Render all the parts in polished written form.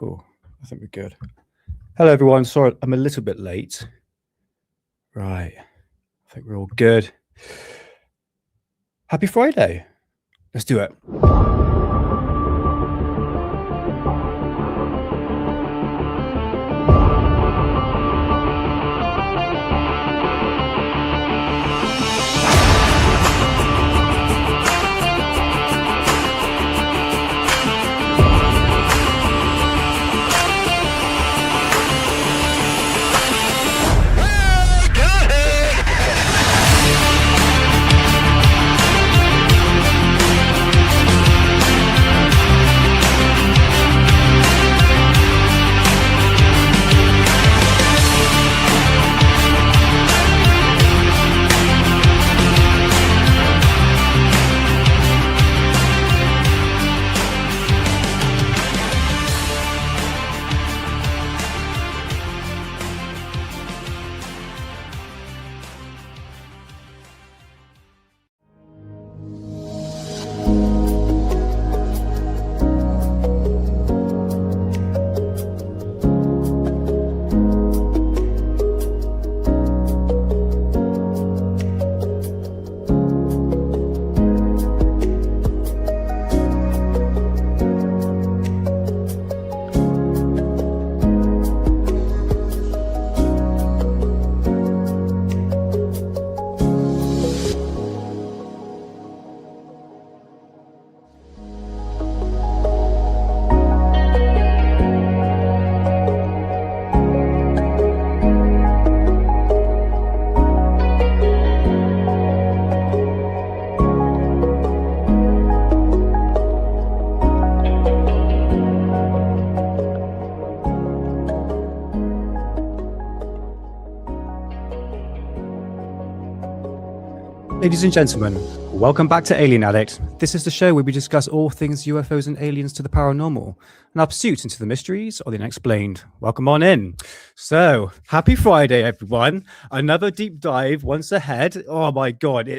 Cool. I think we're good. Hello, everyone. Sorry, I'm a little bit late. Right. I think we're all good. Happy Friday. Let's do it. Ladies and gentlemen, welcome back to Alien Addict. This is the show where we discuss all things UFOs and aliens to the paranormal and our pursuit into the mysteries or the unexplained. Welcome on in. So, happy Friday, everyone. Another deep dive once ahead. Oh my God,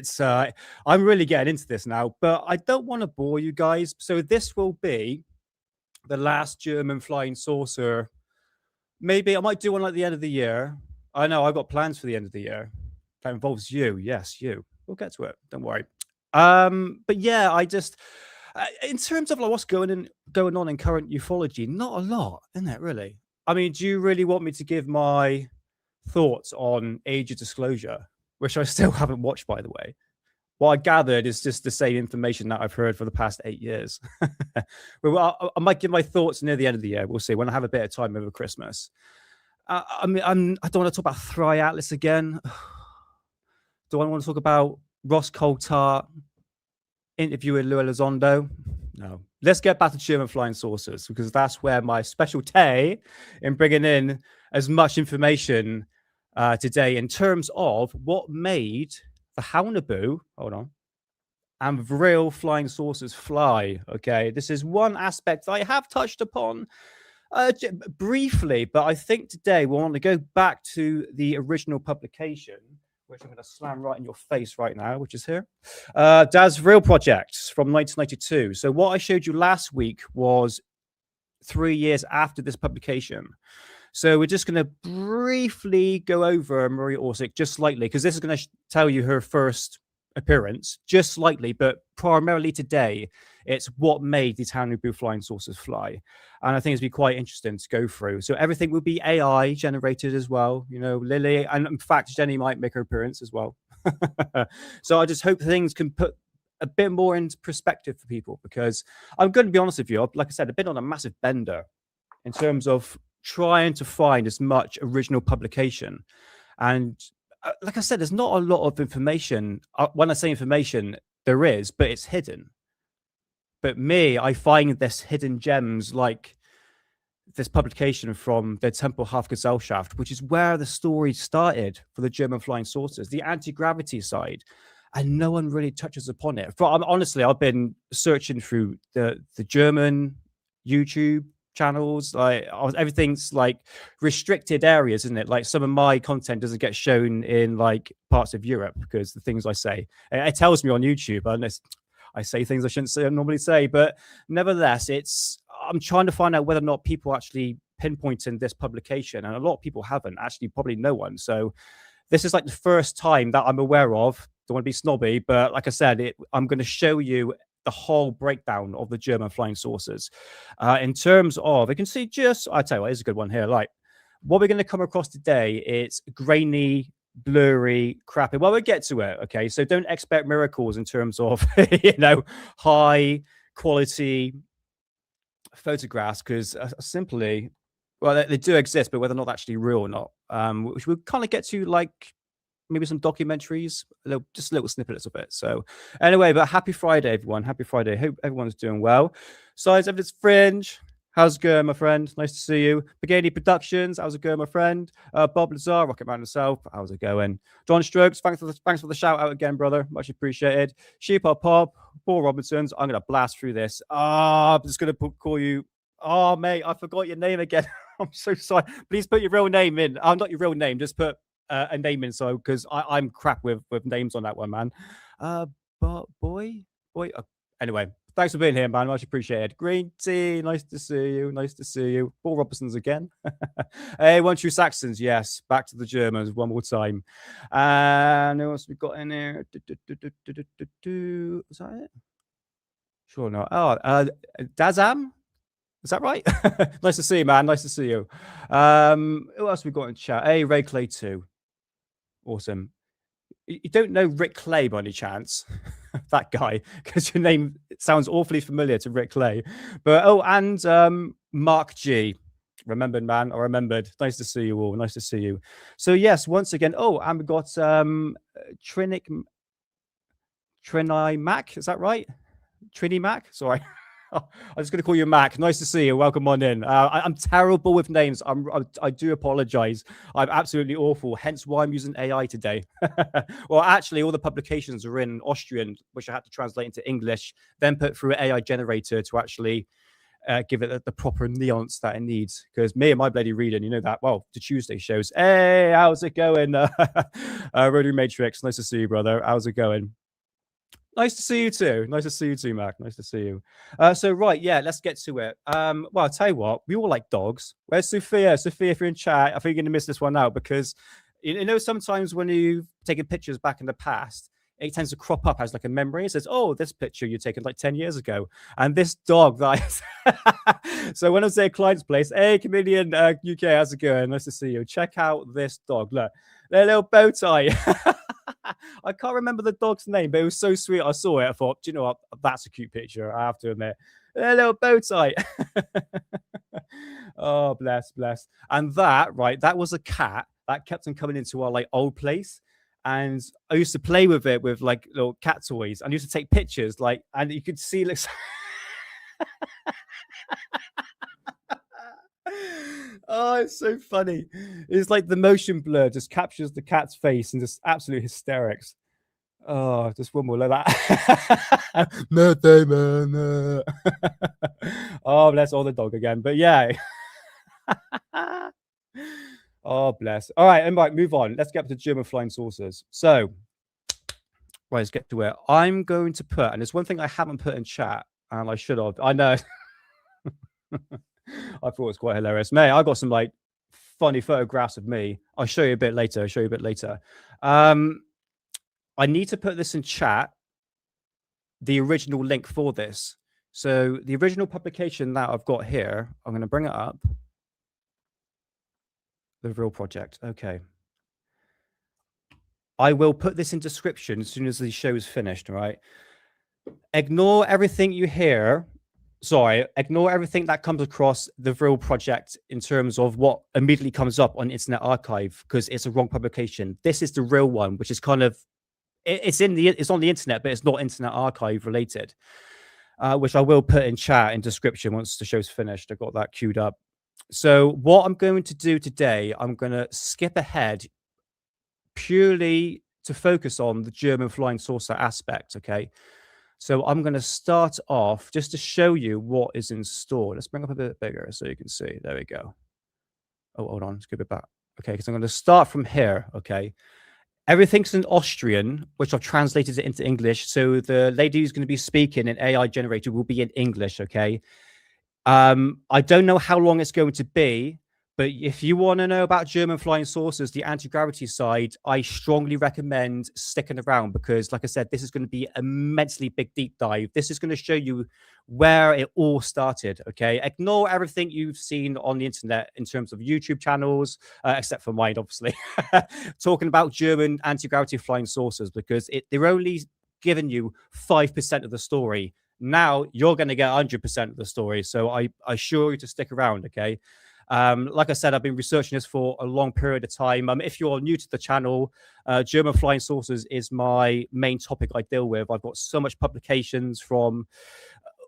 I'm really getting into this now, but I don't want to bore you guys. So this will be the last German flying saucer. Maybe I might do one at the end of the year. I know I've got plans for the end of the year. That involves you. Yes, you. We'll get to it. Don't worry. But yeah, I just, in terms of like what's going on in current ufology, not a lot, isn't it? Really. I mean, do you really want me to give my thoughts on Age of Disclosure, which I still haven't watched, by the way? What I gathered is just the same information that I've heard for the past 8 years. Well, I might give my thoughts near the end of the year. We'll see when I have a bit of time over Christmas. I mean, I don't want to talk about Thry Atlas again. Do I want to talk about Ross Coulthart interviewing Lou Elizondo? No. Let's get back to German flying saucers, because that's where my specialty in bringing in as much information today in terms of what made the Haunebu, and Vril flying saucers fly. Okay, this is one aspect that I have touched upon briefly, but I think today we want to go back to the original publication, which I'm going to slam right in your face right now, which is here. Das Vril Project from 1992. So what I showed you last week was 3 years after this publication. So we're just going to briefly go over Maria Orsic just slightly, because this is going to tell you her first appearance, just slightly, but primarily today, it's what made these Haunebu flying saucers fly. And I think it's be quite interesting to go through. So everything will be AI generated as well. You know, Lily, and in fact, Jenny might make her appearance as well. So I just hope things can put a bit more into perspective for people, because I'm going to be honest with you, like I said, I've been on a massive bender in terms of trying to find as much original publication. And like I said, there's not a lot of information. When I say information, there is, but it's hidden. But me, I find this hidden gems like this publication from the Temple Hafgesellschaft, which is where the story started for the German flying saucers, the anti-gravity side. And no one really touches upon it. Honestly, I've been searching through the German YouTube channels, like everything's like restricted areas, isn't it? Like some of my content doesn't get shown in like parts of Europe because the things I say, it tells me on YouTube. And I say things I shouldn't normally say, but nevertheless, I'm trying to find out whether or not people actually pinpointing this publication, and a lot of people haven't, actually probably no one. So this is like the first time that I'm aware of. Don't want to be snobby, but like I said, I'm going to show you the whole breakdown of the German flying saucers. In terms of, you can see I'll tell you what, here's a good one here. Like, what we're going to come across today, it's grainy, blurry, crappy. Well, we'll get to it, okay? So don't expect miracles in terms of, high quality photographs, because simply, well, they do exist, but whether or not they're actually real or not, which we'll kind of get to, like, maybe some documentaries, just little snippets of it. So anyway, but happy Friday, everyone. Happy Friday. Hope everyone's doing well. Size Evidence Fringe. How's it going, my friend? Nice to see you. Pagani Productions. How's it going, my friend? Bob Lazar, Rocket Man himself. How's it going? John Strokes. Thanks for the shout out again, brother. Much appreciated. Sheep Pop, Paul Robinsons. I'm gonna blast through this. I'm just gonna call you. Oh, mate, I forgot your name again. I'm so sorry. Please put your real name in. Not your real name. Just put a name in, so because I'm crap with names on that one, man. But boy. Anyway, thanks for being here, man. Much appreciated. Green tea, nice to see you. Nice to see you. Paul Robinsons again. Hey, one true Saxons, yes. Back to the Germans one more time. And who else we got in here? Is that it? Sure, no. Oh, Dazam. Is that right? Nice to see you, man. Nice to see you. Who else we got in chat? Hey, Ray Clay 2. Awesome. You don't know Rick Clay by any chance? That guy, because your name sounds awfully familiar to Rick Clay. But and Mark G. Remembered, man. I remembered. Nice to see you all. Nice to see you. So yes, once again. And we got Trini Mac. Is that right? Trini Mac. Sorry. I'm just going to call you Mac. Nice to see you. Welcome on in. I'm terrible with names. I do apologize. I'm absolutely awful. Hence why I'm using AI today. Well, actually, all the publications are in Austrian, which I had to translate into English, then put through an AI generator to actually give it the proper nuance that it needs. Because me and my bloody reading, you know that. Well, the Tuesday shows. Hey, how's it going? Rotary Matrix. Nice to see you, brother. How's it going? Nice to see you too. Nice to see you too, Mac. Nice to see you. So right, yeah, let's get to it. Well, I'll tell you what, we all like dogs. Where's Sophia? Sophia, if you're in chat, I think you're gonna miss this one out, because you know sometimes when you've taken pictures back in the past, it tends to crop up as like a memory. It says, "Oh, this picture you taken like 10 years ago," and this dog that so when I say a client's place, hey, Comedian UK, how's it going? Nice to see you. Check out this dog. Look, their little bow tie. I can't remember the dog's name, but it was so sweet. I saw it. I thought, do you know what? That's a cute picture. I have to admit. A little bow tie. Oh, bless. And that was a cat that kept on coming into our like old place. And I used to play with it with like little cat toys. And I used to take pictures, like, and you could see like oh, it's so funny. It's like the motion blur just captures the cat's face and just absolute hysterics. Oh, just one more like that. No, man. Oh, bless all the dog again. But yeah. Oh, bless. All right, and right, move on. Let's get up to German flying saucers. So, right, let's get to it. I'm going to put, and there's one thing I haven't put in chat, and I should have. I know. I thought it was quite hilarious. Mate, I got some like funny photographs of me. I'll show you a bit later. I need to put this in chat, the original link for this. So the original publication that I've got here, I'm going to bring it up. The Vril Project. Okay. I will put this in description as soon as the show is finished, right? Ignore everything you hear. Sorry, ignore everything that comes across the Vril Project in terms of what immediately comes up on Internet Archive, because it's a wrong publication. This is the real one, which is kind of, it's on the internet, but it's not Internet Archive related, which I will put in chat in description once the show's finished. I've got that queued up. So what I'm going to do today, I'm going to skip ahead purely to focus on the German flying saucer aspect, okay? So I'm going to start off just to show you what is in store. Let's bring up a bit bigger so you can see. There we go. Oh, hold on. Let's give it back. Okay, because I'm going to start from here, okay? Everything's in Austrian, which I've translated it into English. So the lady who's going to be speaking in AI generated will be in English, okay? I don't know how long it's going to be, but if you want to know about German flying saucers, the anti-gravity side, I strongly recommend sticking around because, like I said, this is going to be immensely big deep dive. This is going to show you where it all started, okay? Ignore everything you've seen on the internet in terms of YouTube channels, except for mine, obviously, talking about German anti-gravity flying saucers because they're only giving you 5% of the story. Now you're going to get 100% of the story. So I assure you to stick around, okay? Like I said, I've been researching this for a long period of time. If you're new to the channel, German flying saucers is my main topic I deal with. I've got so much publications from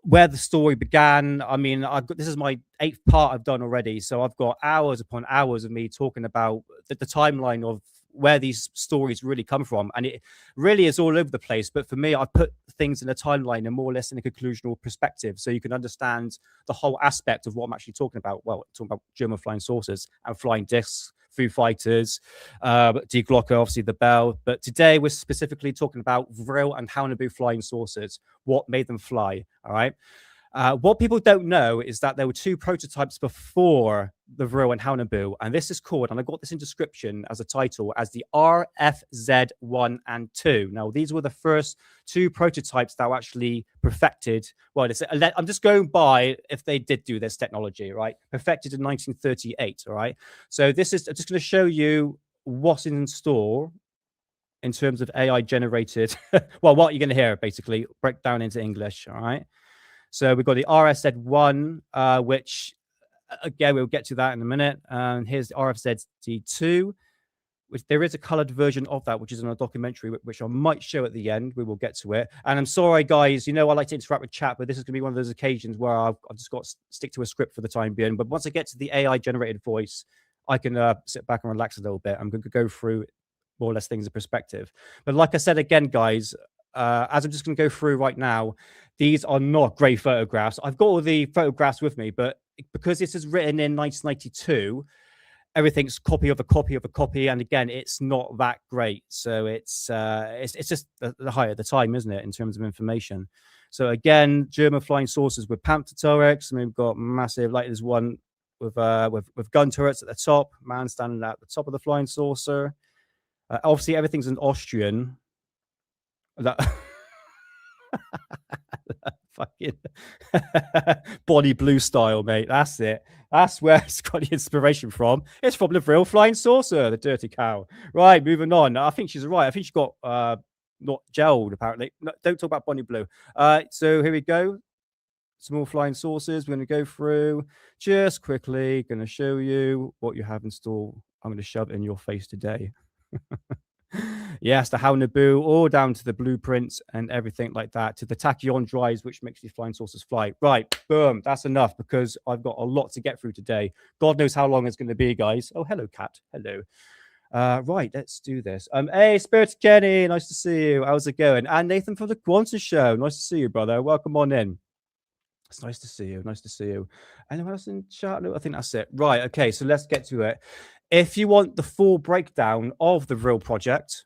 where the story began. I mean, this is my 8th part I've done already. So I've got hours upon hours of me talking about the timeline of where these stories really come from. And it really is all over the place. But for me, I put things in a timeline and more or less in a conclusional perspective. So you can understand the whole aspect of what I'm actually talking about. Well, talking about German flying saucers and flying discs, Foo Fighters, Die Glocke, obviously the bell. But today we're specifically talking about Vril and Haunebu flying saucers, what made them fly, all right? What people don't know is that there were 2 prototypes before the Vril and Haunebu, and this is called, and I got this in description as a title, as the RFZ 1 and 2. Now, these were the first 2 prototypes that were actually perfected. Well, I'm just going by if they did do this technology, right? Perfected in 1938, all right? So this is just going to show you what's in store in terms of AI generated, well, what you're going to hear, basically, break down into English, all right? So we've got the RFZ1, which, again, we'll get to that in a minute. And here's the RFZ2, which there is a colored version of that, which is in a documentary, which I might show at the end. We will get to it. And I'm sorry, guys, I like to interact with chat, but this is going to be one of those occasions where I've just got to stick to a script for the time being. But once I get to the AI-generated voice, I can sit back and relax a little bit. I'm going to go through more or less things in perspective. But like I said, again, guys, as I'm just going to go through right now, these are not great photographs. I've got all the photographs with me, but because this is written in 1992, everything's copy of a copy of a copy, and again, it's not that great. So it's just the height of the time, isn't it, in terms of information? So again, German flying saucers with panther turrets. I mean, we've got massive, like there's one with gun turrets at the top, man standing at the top of the flying saucer. Obviously, everything's in Austrian. That fucking body blue style, mate. That's it. That's where it's got the inspiration from. It's from the Vril flying saucer, the dirty cow. Right, moving on. I think she's right. I think she got not gelled, apparently. No, don't talk about Bonnie Blue. So here we go. Small flying saucers. We're going to go through just quickly. Going to show you what you have in store. I'm going to shove in your face today. Yes, the Haunebu, all down to the blueprints and everything like that, to the tachyon drives, which makes these flying saucers fly. Right, boom, that's enough because I've got a lot to get through today. God knows how long it's going to be, guys. Oh, hello, cat. Hello. Right, let's do this. Hey, Spirit Kenny, nice to see you. How's it going? And Nathan from the Quantum Show. Nice to see you, brother. Welcome on in. It's nice to see you. Nice to see you. Anyone else in chat? No, I think that's it. Right, okay, so let's get to it. If you want the full breakdown of the Vril Project,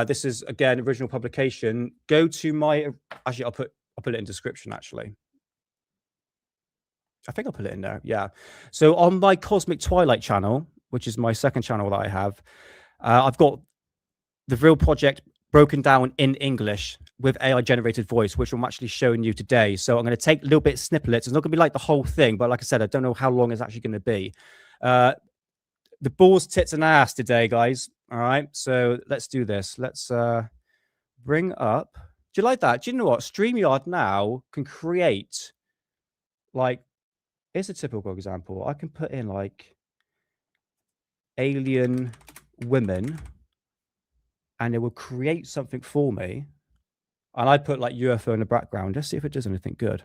this is again original publication. Go to my actually, I'll put it in description. Actually, I think I'll put it in there. Yeah. So on my Cosmic Twilight channel, which is my second channel that I have, I've got the Vril Project broken down in English with AI generated voice, which I'm actually showing you today. So I'm going to take little bit snippets. It's not going to be like the whole thing, but like I said, I don't know how long it's actually going to be. The balls, tits, and ass today, guys. All right, so let's do this. Let's bring up. Do you like that? Do you know what? StreamYard now can create, like, here's a typical example. I can put in, like, alien women, and it will create something for me. And I put, like, UFO in the background. Let's see if it does anything good.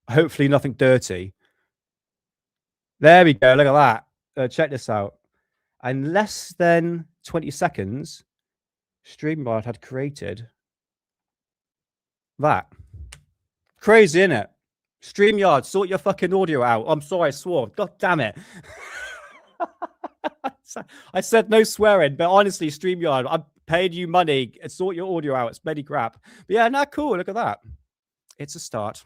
Hopefully nothing dirty. There we go. Look at that. Check this out. In less than 20 seconds, StreamYard had created that. Crazy, innit? StreamYard, sort your fucking audio out. I'm sorry, I swore. God damn it. I said no swearing, but honestly, StreamYard, I'm paying you money. Sort your audio out. It's bloody crap. But yeah, nah, cool. Look at that. It's a start.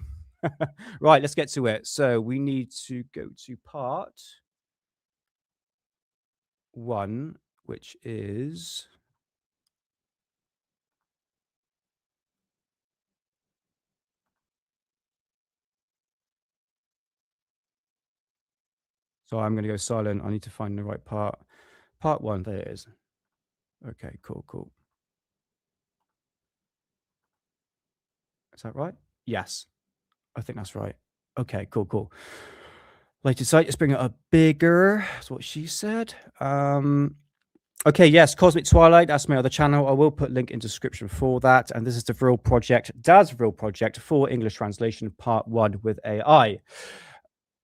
Right, let's get to it. So we need to go to part 1, which is... So I'm going to go silent. I need to find the right part. Part 1, there it is. Okay, cool. Is that right? Yes, I think that's right. Okay, cool. Latest site, let's bring it up bigger. That's what she said. Okay, yes, Cosmic Twilight, that's my other channel. I will put link in description for that. And this is the Vril Project, Dad's Vril Project for English translation, part 1 with AI.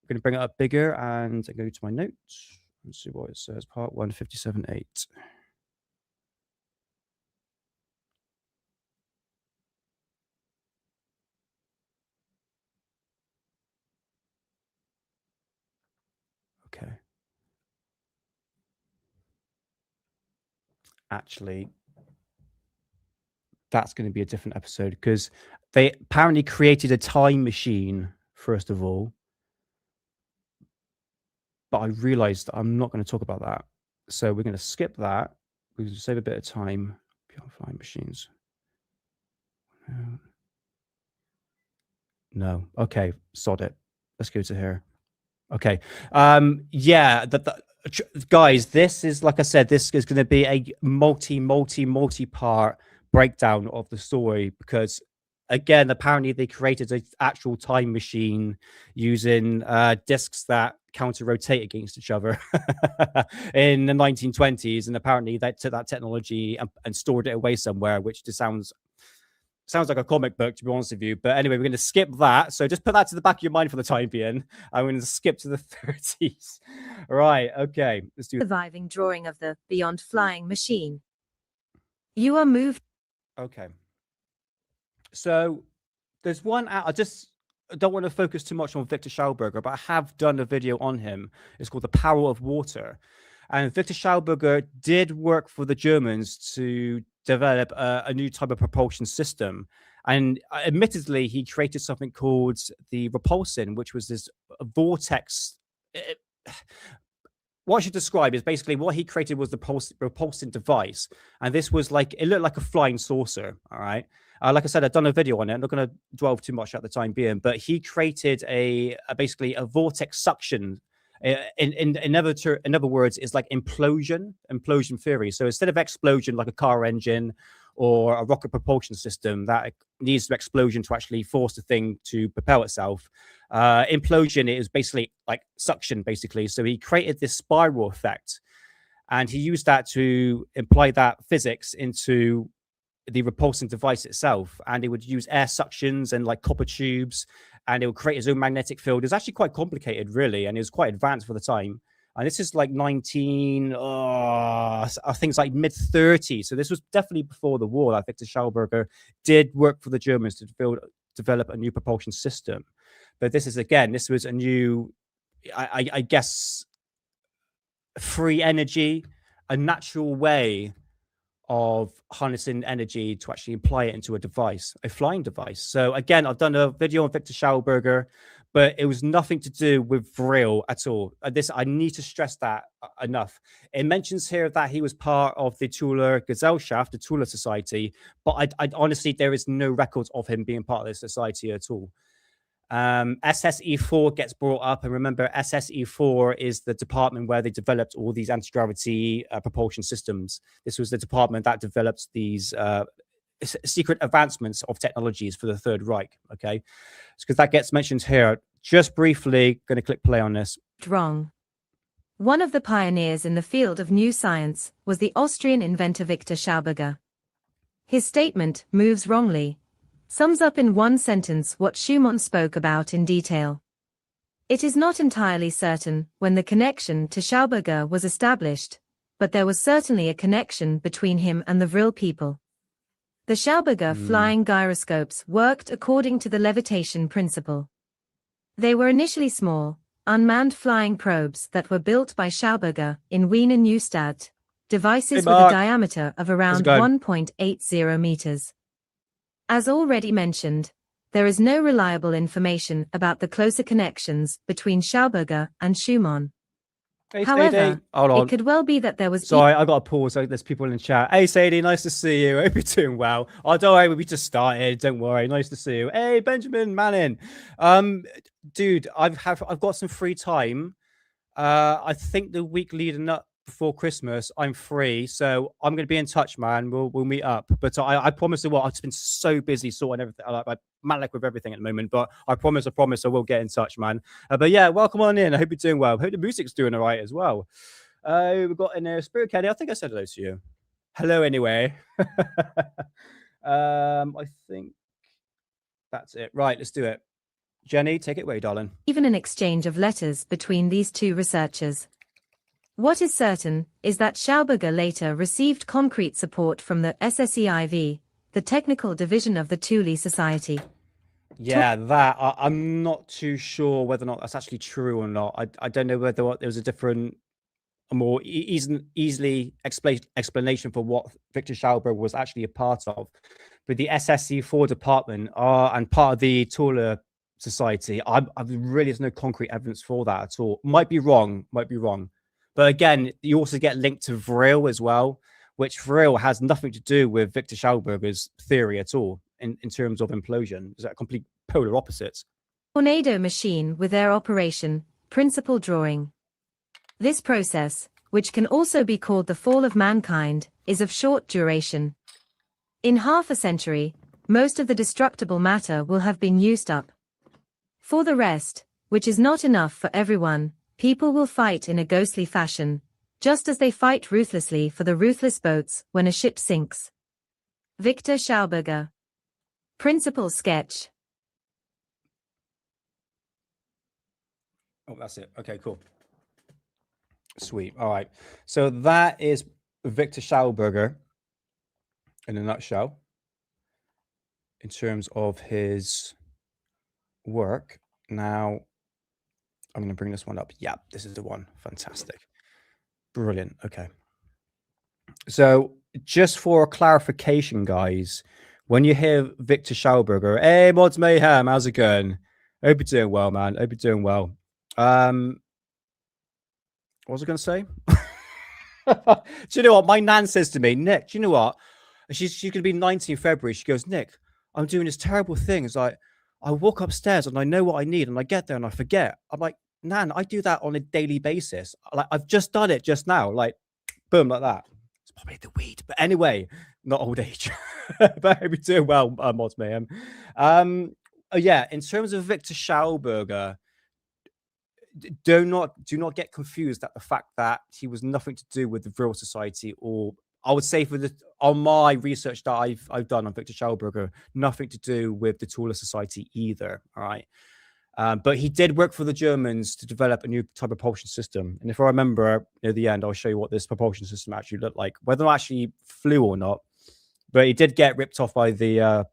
I'm going to bring it up bigger and go to my notes. Let's see what it says. Part 1, 57.8. Okay. Actually, that's going to be a different episode because they apparently created a time machine, first of all. But I realized I'm not going to talk about that. So we're going to skip that. We're going to save a bit of time. Beyond flying machines. No. Okay. Sod it. Let's go to here. Okay. Yeah. Guys, this is, like I said, this is going to be a multi-part breakdown of the story because, again, apparently they created an actual time machine using discs that counter-rotate against each other in the 1920s, and apparently they took that technology and stored it away somewhere, which just sounds like a comic book, to be honest with you. But anyway, we're going to skip that. So just put that to the back of your mind for the time being. I'm going to skip to the 30s. Right. Okay. Let's do surviving drawing of the Beyond Flying Machine. You are moved. Okay. So there's one I don't want to focus too much on Victor Schauberger, but I have done a video on him. It's called The Power of Water. And Victor Schauberger did work for the Germans to develop a new type of propulsion system. And admittedly, he created something called the repulsion, which was this vortex. What I should describe is basically what he created was the repulsion device. And this was like, it looked like a flying saucer. All right. Like I said, I've done a video on it. I'm not going to dwell too much at the time being, but he created basically a vortex suction. In other words, it's like implosion theory. So instead of explosion like a car engine or a rocket propulsion system that needs an explosion to actually force the thing to propel itself, implosion is basically like suction, basically. So he created this spiral effect, and he used that to imply that physics into the repulsing device itself, and it would use air suctions and like copper tubes, and it would create its own magnetic field. It's actually quite complicated, really, and it was quite advanced for the time. And this is like I think it's like mid-30s. So this was definitely before the war. Like Victor Schauberger did work for the Germans to develop a new propulsion system. But this was a new, I guess, free energy, a natural way of harnessing energy to actually apply it into a device, a flying device. So again, I've done a video on Victor Schauberger, but it was nothing to do with Vril at all. I need to stress that enough. It mentions here that he was part of the Tuller Gesellschaft, the Tuller Society, but I honestly, there is no records of him being part of this society at all. SSE4 gets brought up, and remember, SSE4 is the department where they developed all these anti-gravity propulsion systems. This was the department that developed these secret advancements of technologies for the Third Reich. Okay, because that gets mentioned here. Just briefly, going to click play on this. Wrong. One of the pioneers in the field of new science was the Austrian inventor Victor Schauberger. His statement, "moves wrongly," sums up in one sentence what Schumann spoke about in detail. It is not entirely certain when the connection to Schauberger was established, but there was certainly a connection between him and the Vril people. The Schauberger flying gyroscopes worked according to the levitation principle. They were initially small, unmanned flying probes that were built by Schauberger in Wiener Neustadt, devices Hey, with a Mark. diameter of around going? 1.80 meters. As already mentioned, there is no reliable information about the closer connections between Schauberger and Schumann. Hey, However, Sadie. Hold on. it could well be that there was. Sorry, I got to pause. So there's people in the chat. Hey, Sadie, nice to see you. Hope you're doing well. Oh, don't worry, we just started. Don't worry, nice to see you. Hey, Benjamin Manning. Dude, I've got some free time. I think the week leading up before Christmas, I'm free, so I'm going to be in touch, man. We'll meet up. But I promise you what, I've just been so busy sorting everything. I'm manic with everything at the moment, but I promise I will get in touch, man. But yeah, welcome on in. I hope you're doing well. I hope the music's doing all right as well. We've got in there Spirit Caddy. I think I said hello to you. Hello, anyway. I think that's it. Right, let's do it. Jenny, take it away, darling. Even an exchange of letters between these two researchers. What is certain is that Schauberger later received concrete support from the SSEIV, the technical division of the Thule Society. Yeah, I'm not too sure whether or not that's actually true or not. I don't know whether there was a more easily explanation for what Victor Schauberger was actually a part of. But the SSC4 department and part of the Thule Society, I really there's no concrete evidence for that at all. Might be wrong. But again, you also get linked to Vril as well, which Vril has nothing to do with Victor Schauberger's theory at all in terms of implosion. It's a complete polar opposites. Tornado machine with their operation, principle drawing. This process, which can also be called the fall of mankind, is of short duration. In half a century, most of the destructible matter will have been used up. For the rest, which is not enough for everyone, people will fight in a ghostly fashion, just as they fight ruthlessly for the ruthless boats when a ship sinks. Victor Schauberger. Principal sketch. Oh, that's it. Okay, cool. Sweet. All right. So that is Victor Schauberger in a nutshell in terms of his work. Now, I'm going to bring this one up. Yeah, this is the one. Fantastic. Brilliant. Okay. So just for clarification, guys, when you hear Victor Schauberger, hey, Mods Mayhem, how's it going? Hope you're doing well, man. Hope you're doing well. What was I going to say? Do you know what? My nan says to me, Nick, do you know what? She's going to be 90 in February. She goes, Nick, I'm doing this terrible thing. It's like, I walk upstairs and I know what I need and I get there and I forget. I'm like, Nan, I do that on a daily basis. Like, I've just done it just now. Like, boom, like that. It's probably the weed. But anyway, not old age. But I hope you're doing well, Mods Mayhem. Yeah, in terms of Victor Schauberger, do not get confused at the fact that he was nothing to do with the Vril Society, or I would say on my research that I've done on Victor Schauberger, nothing to do with the Thule Society either. All right. But he did work for the Germans to develop a new type of propulsion system. And if I remember near the end, I'll show you what this propulsion system actually looked like, whether it actually flew or not. But he did get ripped off by the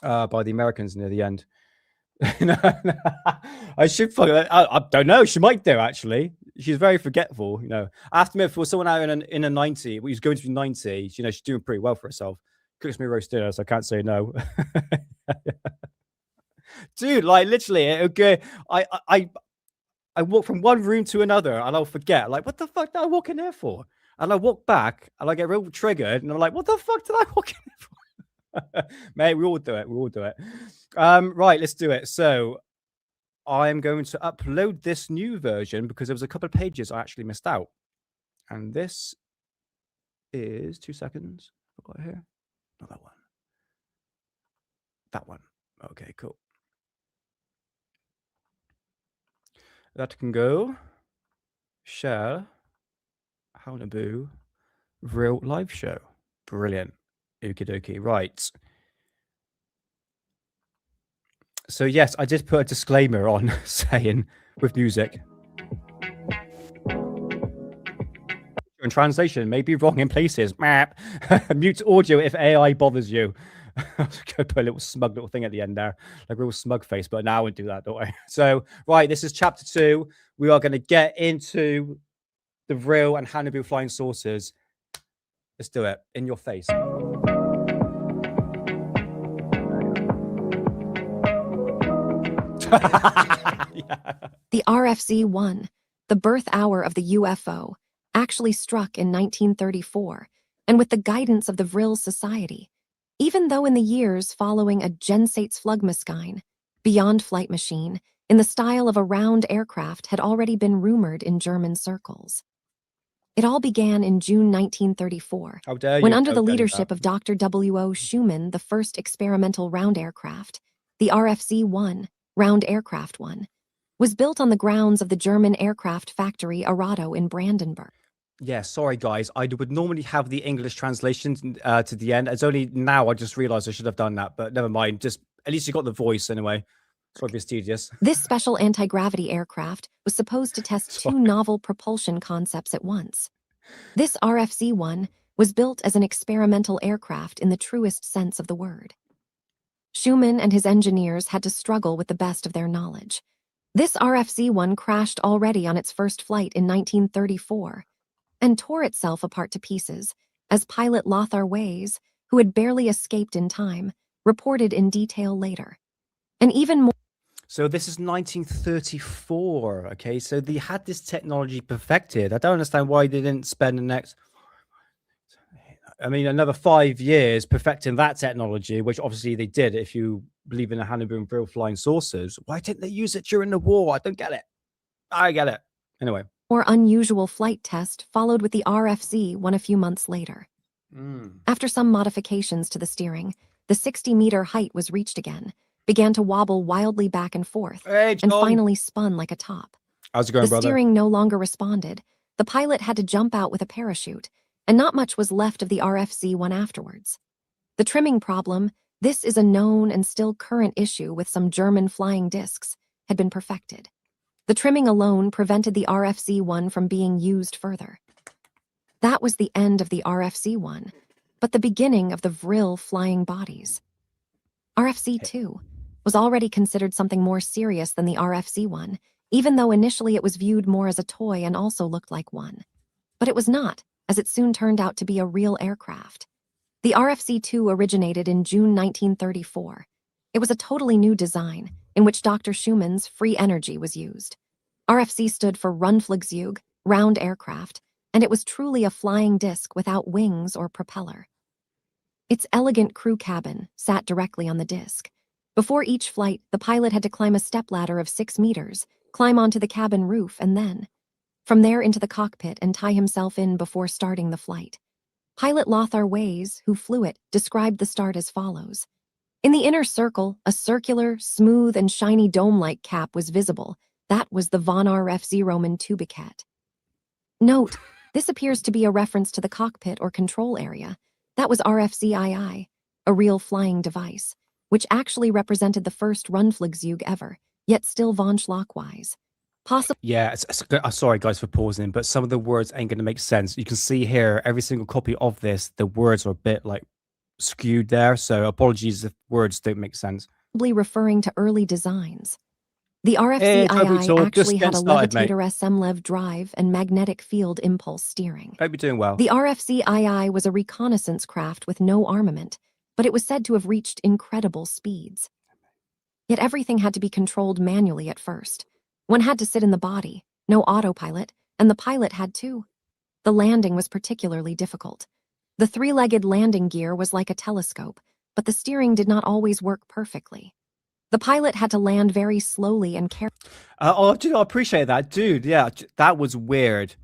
Americans near the end. I should I don't know. She might do, actually. She's very forgetful, you know. I have to admit, for someone out in a 90, who's going to be 90, you know, she's doing pretty well for herself. Cooks me roast dinner, so I can't say no. Dude, like literally, okay. I walk from one room to another and I'll forget, like, what the fuck did I walk in there for? And I walk back and I get real triggered and I'm like, what the fuck did I walk in there for? Mate, we all do it. Right, let's do it. So I'm going to upload this new version because there was a couple of pages I actually missed out. And this is 2 seconds. I've got it here. Not that one. That one. Okay, cool. That can go. Share. Haunebu. Vril live show. Brilliant. Okie dokie. Right. So yes, I just put a disclaimer on saying with music. And translation may be wrong in places. Mute audio if AI bothers you. I was going to put a little smug little thing at the end there, like a real smug face, but now I won't do that, don't I? So, right, this is chapter 2. We are going to get into the Vril and Haunebu flying saucers. Let's do it. In your face. Yeah. The RFZ-1, the birth hour of the UFO, actually struck in 1934, and with the guidance of the Vril Society, even though in the years following a Gensates Flugmaschine, beyond flight machine, in the style of a round aircraft had already been rumored in German circles. It all began in June 1934, when under the leadership of Dr. W.O. Schumann, the first experimental round aircraft, the RFZ-1, Round Aircraft 1, was built on the grounds of the German aircraft factory Arado in Brandenburg. Yeah, sorry guys. I would normally have the English translation to the end. It's only now I just realized I should have done that, but never mind. Just at least you got the voice anyway. Sorry if it's tedious. This special anti-gravity aircraft was supposed to test two novel propulsion concepts at once. This RFZ-1 was built as an experimental aircraft in the truest sense of the word. Schumann and his engineers had to struggle with the best of their knowledge. This RFZ-1 crashed already on its first flight in 1934 and tore itself apart to pieces, as pilot Lothar Weiss, who had barely escaped in time, reported in detail later. And even more. So this is 1934, okay? So they had this technology perfected. I don't understand why they didn't spend the next, another 5 years perfecting that technology, which obviously they did, if you believe in the Haunebu and Vril flying saucers. Why didn't they use it during the war? I don't get it. I get it. Anyway. More unusual flight test followed with the RFZ-1 a few months later. After some modifications to the steering, the 60-meter height was reached again, began to wobble wildly back and forth, and finally spun like a top. How's it going, brother? The steering no longer responded. The pilot had to jump out with a parachute, and not much was left of the RFZ-1 afterwards. The trimming problem, this is a known and still current issue with some German flying discs, had been perfected. The trimming alone prevented the RFZ-1 from being used further. That was the end of the RFZ-1, but the beginning of the Vril flying bodies. RFZ-2 was already considered something more serious than the RFZ-1, even though initially it was viewed more as a toy and also looked like one. But it was not, as it soon turned out to be a real aircraft. The RFZ-2 originated in June 1934. It was a totally new design, in which Dr. Schumann's free energy was used. RFZ stood for Rundflugzeug, round aircraft, and it was truly a flying disc without wings or propeller. Its elegant crew cabin sat directly on the disc. Before each flight, the pilot had to climb a stepladder of 6 meters, climb onto the cabin roof, and then, from there into the cockpit and tie himself in before starting the flight. Pilot Lothar Weiss, who flew it, described the start as follows. In the inner circle, a circular, smooth, and shiny dome-like cap was visible. That was the von RFZ Roman tubicat. Note, this appears to be a reference to the cockpit or control area. That was RFZ-II, a real flying device, which actually represented the first Rundflugzeug ever, yet still von Schlock-wise. Yeah, sorry guys for pausing, but some of the words ain't going to make sense. You can see here, every single copy of this, the words are a bit like skewed there, so apologies if words don't make sense. Probably referring to early designs. The RFZ-II actually had a levitator SMLEV drive and magnetic field impulse steering. Hope you're doing well. The RFZ-II was a reconnaissance craft with no armament, but it was said to have reached incredible speeds. Yet everything had to be controlled manually at first. One had to sit in the body, no autopilot, and the pilot had too. The landing was particularly difficult. The 3-legged landing gear was like a telescope, but the steering did not always work perfectly. The pilot had to land very slowly and carefully. I appreciate that. Dude, yeah, that was weird.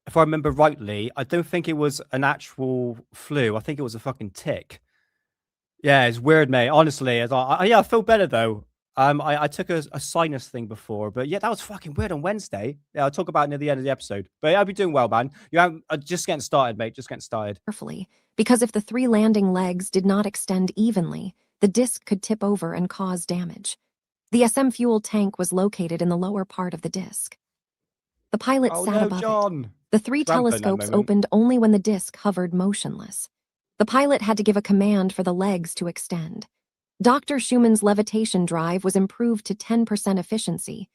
If I remember rightly, I don't think it was an actual flu. I think it was a fucking tick. Yeah, it's weird, mate. Honestly, I feel better though. I took a sinus thing before, but yeah, that was fucking weird on Wednesday. Yeah, I'll talk about it near the end of the episode. But yeah, I'll be doing well, man. Just getting started, mate. Just getting started. Carefully, because if the 3 landing legs did not extend evenly, the disc could tip over and cause damage. The SM fuel tank was located in the lower part of the disc. The pilot sat above it. The 3 telescopes opened only when the disc hovered motionless. The pilot had to give a command for the legs to extend. Dr. Schumann's levitation drive was improved to 10% efficiency,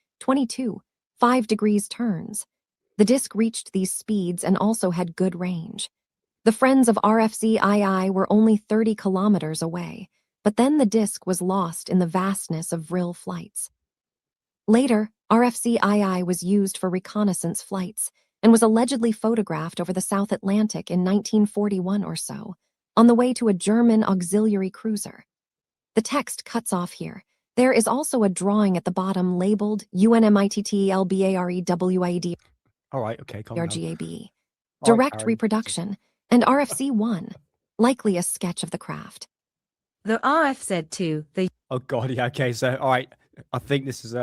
5 degrees turns. The disc reached these speeds and also had good range. The friends of RFZ were only 30 kilometers away, but then the disc was lost in the vastness of Vril flights. Later, RFZ was used for reconnaissance flights and was allegedly photographed over the South Atlantic in 1941 or so, on the way to a German auxiliary cruiser. The text cuts off here. There is also a drawing at the bottom labeled UNMITTLBAREWID. All right, okay, calm down. RGAB. All right, Direct Karen. reproduction, and RFZ1, likely a sketch of the craft. The RFZ2, the Oh god, yeah, okay, so all right. I think this is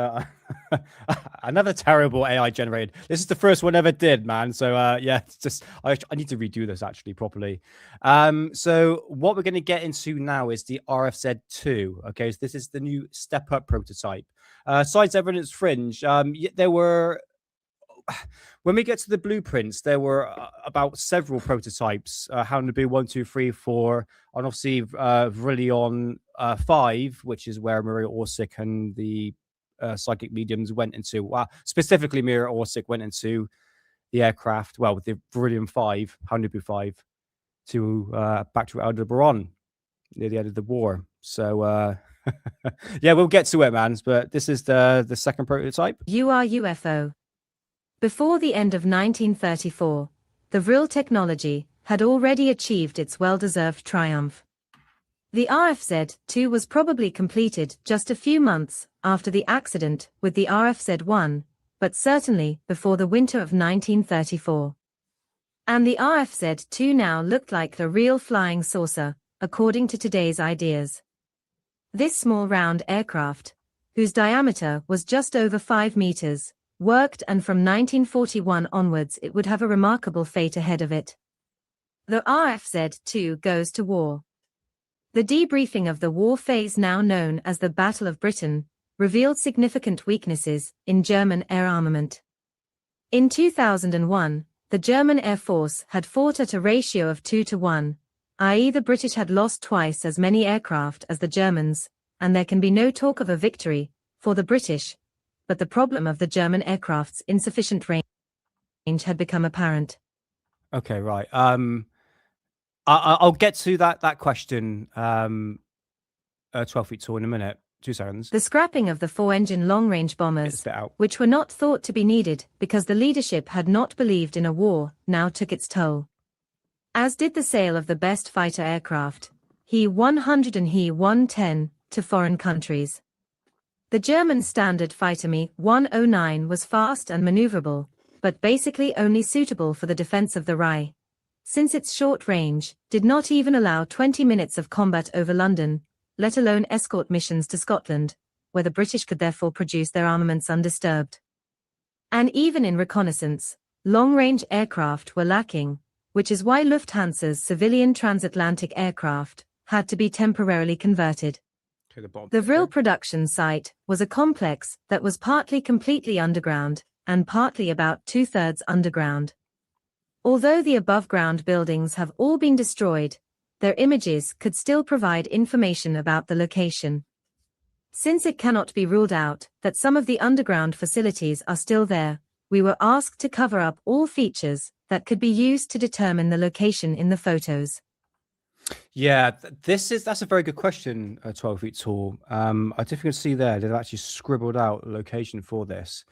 another terrible AI generated. This is the first one I ever did, man. So yeah, it's just I need to redo this actually properly. So what we're going to get into now is the RFZ2. Okay, so this is the new step up prototype. Science Evidence Fringe. There were, when we get to the blueprints, there were about several prototypes. Haunebu 1, 2, 3, 4, and obviously Vril 5, which is where Maria Orsic and the psychic mediums went into. Specifically, Maria Orsic went into the aircraft, well, with the Vril 5, Haunebu 5, to back to Aldebaran near the end of the war. So yeah, we'll get to it, man. But this is the second prototype. UFO. Before the end of 1934, the Vril technology had already achieved its well-deserved triumph. The RFZ-2 was probably completed just a few months after the accident with the RFZ-1, but certainly before the winter of 1934. And the RFZ-2 now looked like the real flying saucer, according to today's ideas. This small round aircraft, whose diameter was just over 5 meters, worked, and from 1941 onwards it would have a remarkable fate ahead of it. The RFZ-2 goes to war. The debriefing of the war phase, now known as the Battle of Britain, revealed significant weaknesses in German air armament. In 2001, the German Air Force had fought at a ratio of 2-1, i.e. the British had lost twice as many aircraft as the Germans, and there can be no talk of a victory for the British. But the problem of the German aircraft's insufficient range had become apparent. Okay, right. I'll get to that question. 12 feet tall in a minute. 2 seconds. The scrapping of the 4-engine long-range bombers, which were not thought to be needed because the leadership had not believed in a war, now took its toll. As did the sale of the best fighter aircraft, He-100 and He-110, to foreign countries. The German standard fighter Me-109 was fast and maneuverable, but basically only suitable for the defense of the Reich, since its short range did not even allow 20 minutes of combat over London, let alone escort missions to Scotland, where the British could therefore produce their armaments undisturbed. And even in reconnaissance, long-range aircraft were lacking, which is why Lufthansa's civilian transatlantic aircraft had to be temporarily converted. The Vril production site was a complex that was partly completely underground, and partly about 2/3 underground. Although the above-ground buildings have all been destroyed, their images could still provide information about the location. Since it cannot be ruled out that some of the underground facilities are still there, we were asked to cover up all features that could be used to determine the location in the photos. Yeah, that's a very good question. 12 feet tall. I don't think you can see there. They've actually scribbled out a location for this.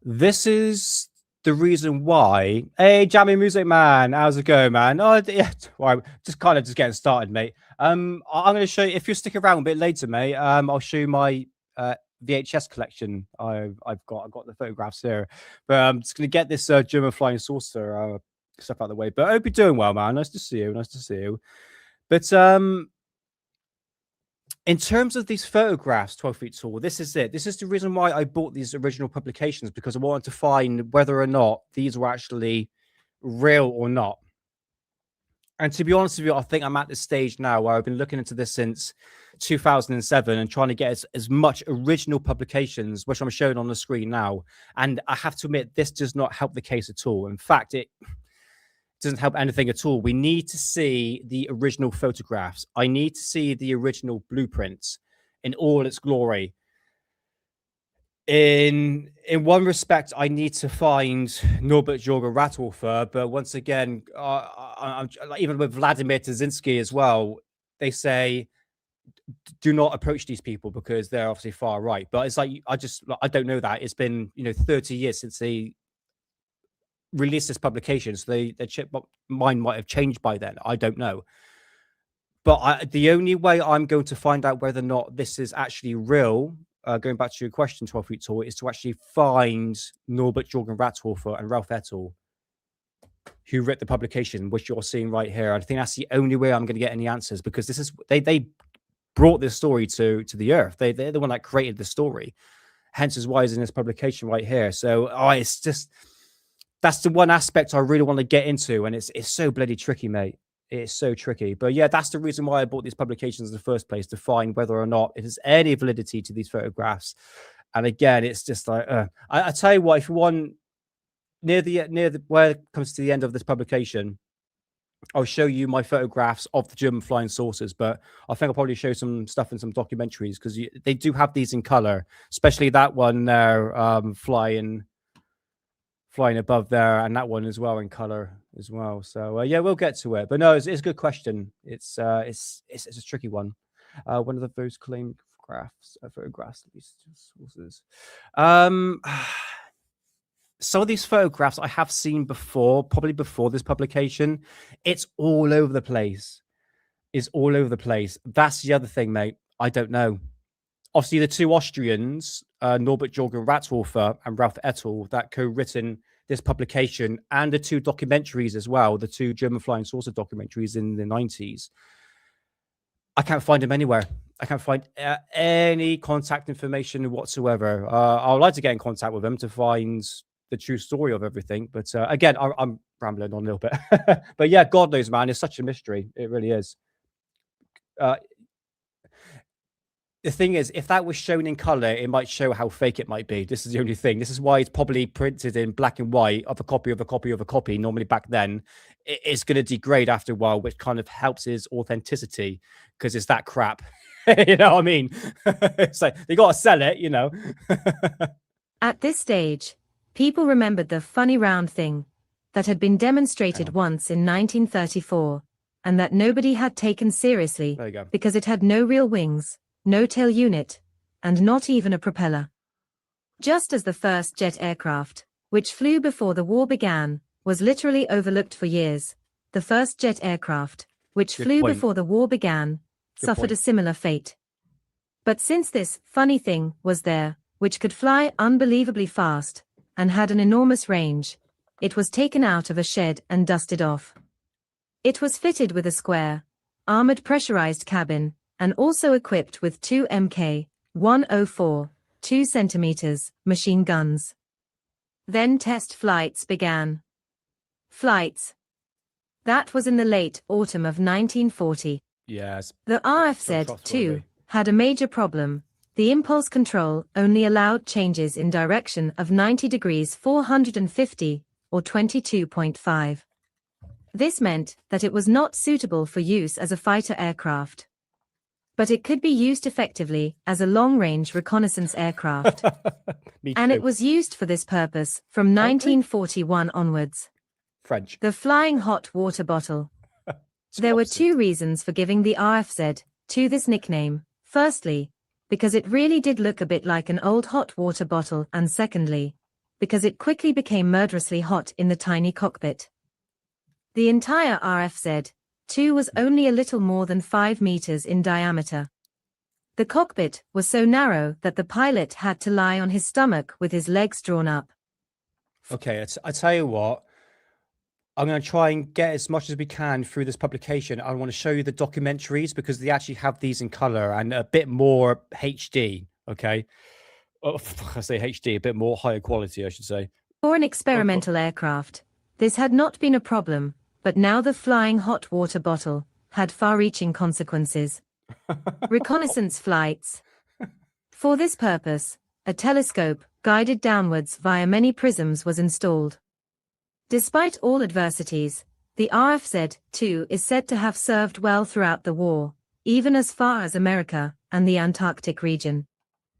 This is the reason why. Hey, Jammy Music Man, how's it going, man? Oh, yeah. Well, just getting started, mate. I'm going to show you, if you stick around a bit later, mate. I'll show you my VHS collection. I've got the photographs here, but I'm just going to get this German flying saucer stuff out of the way. But I hope you're doing well, man. Nice to see you. But in terms of these photographs, 12 feet tall, this is it. This is the reason why I bought these original publications, because I wanted to find whether or not these were actually real or not. And to be honest with you, I think I'm at this stage now where I've been looking into this since 2007 and trying to get as much original publications, which I'm showing on the screen now. And I have to admit, this does not help the case at all. In fact, doesn't help anything at all. We need to see the original photographs. I need to see the original blueprints in all its glory. In one respect, I need to find Norbert Jorgen Rathofer, but once again, even with Vladimir Tazinski as well, they say do not approach these people because they're obviously far right. But it's like I don't know that. It's been 30 years since they released this publication, so their mind might have changed by then. I don't know. But the only way I'm going to find out whether or not this is actually real, going back to your question, 12 Feet Tall, is to actually find Norbert Jorgen Rathofer and Ralph Ettel, who wrote the publication, which you're seeing right here. I think that's the only way I'm going to get any answers, because this is they brought this story to the earth. They're the one that created the story. Hence is why it's in this publication right here. So it's just, that's the one aspect I really want to get into, and it's so bloody tricky, mate. It's so tricky. But yeah, that's the reason why I bought these publications in the first place, to find whether or not it has any validity to these photographs. And again, it's just like I tell you what, if you want, near the where it comes to the end of this publication, I'll show you my photographs of the German flying saucers, but I think I'll probably show some stuff in some documentaries, because they do have these in color, especially that one there, flying above there, and that one as well in color as well. So yeah, we'll get to it. But no, it's a good question. It's a tricky one. One of those claimed photographs, at least sources. Some of these photographs I have seen before, probably before this publication. It's all over the place. It's all over the place. That's the other thing, mate. I don't know. Obviously, the two Austrians, Norbert Jorgen Rathofer and Ralph Ettel, that co-written this publication, and the two documentaries as well, the two German flying saucer documentaries in the 90s. I can't find them anywhere. I can't find any contact information whatsoever. I would like to get in contact with them to find the true story of everything. But again, I'm rambling on a little bit. But yeah, God knows, man. It's such a mystery. It really is. The thing is, if that was shown in color, it might show how fake it might be. This is the only thing. This is why it's probably printed in black and white of a copy of a copy of a copy. Normally back then, it's going to degrade after a while, which kind of helps his authenticity, because it's that crap. You know what I mean? It's like, they got to sell it, you know. At this stage, people remembered the funny round thing that had been demonstrated once in 1934, and that nobody had taken seriously because it had no real wings, no tail unit, and not even a propeller. Just as the first jet aircraft, which flew before the war began, was literally overlooked for years, the first jet aircraft, which flew before the war began, suffered a similar fate. But since this funny thing was there, which could fly unbelievably fast, and had an enormous range, it was taken out of a shed and dusted off. It was fitted with a square, armored pressurized cabin, and also equipped with two Mk-104, 2 centimeters, machine guns. Then test flights began. Flights. That was in the late autumn of 1940. Yes. The RFZ, too, had a major problem. The impulse control only allowed changes in direction of 90 degrees 450, or 22.5. This meant that it was not suitable for use as a fighter aircraft. But it could be used effectively as a long-range reconnaissance aircraft. And it was used for this purpose from 1941 onwards. French. The flying hot water bottle. There were two reasons for giving the RFZ to this nickname. Firstly, because it really did look a bit like an old hot water bottle, and secondly, because it quickly became murderously hot in the tiny cockpit. The entire RFZ-2 was only a little more than 5 meters in diameter. The cockpit was so narrow that the pilot had to lie on his stomach with his legs drawn up. Okay, I tell you what, I'm going to try and get as much as we can through this publication. I want to show you the documentaries, because they actually have these in color and a bit more HD, okay? I say HD, a bit more higher quality, I should say. For an experimental aircraft, this had not been a problem, but now the flying hot water bottle had far-reaching consequences. Reconnaissance flights. For this purpose, a telescope, guided downwards via many prisms, was installed. Despite all adversities, The RFZ-2 is said to have served well throughout the war, even as far as America and the Antarctic region.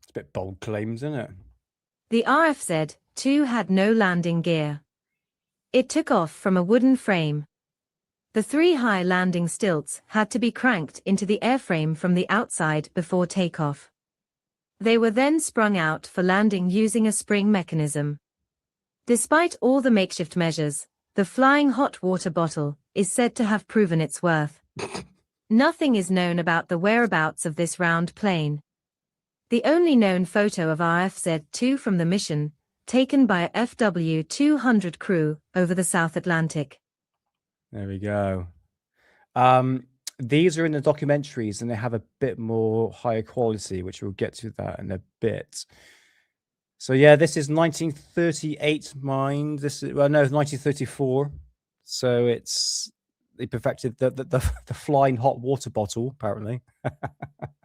It's a bit bold claims, isn't it? The RFZ-2 had no landing gear. It took off from a wooden frame. The 3 high landing stilts had to be cranked into the airframe from the outside before takeoff. They were then sprung out for landing using a spring mechanism. Despite all the makeshift measures, the flying hot water bottle is said to have proven its worth. Nothing is known about the whereabouts of this round plane. The only known photo of RFZ-2 from the mission, taken by a FW-200 crew over the South Atlantic. There we go. These are in the documentaries and they have a bit more higher quality, which we'll get to that in a bit. So yeah, this is 1938 mind. This is, well, no, 1934. So they perfected the flying hot water bottle, apparently.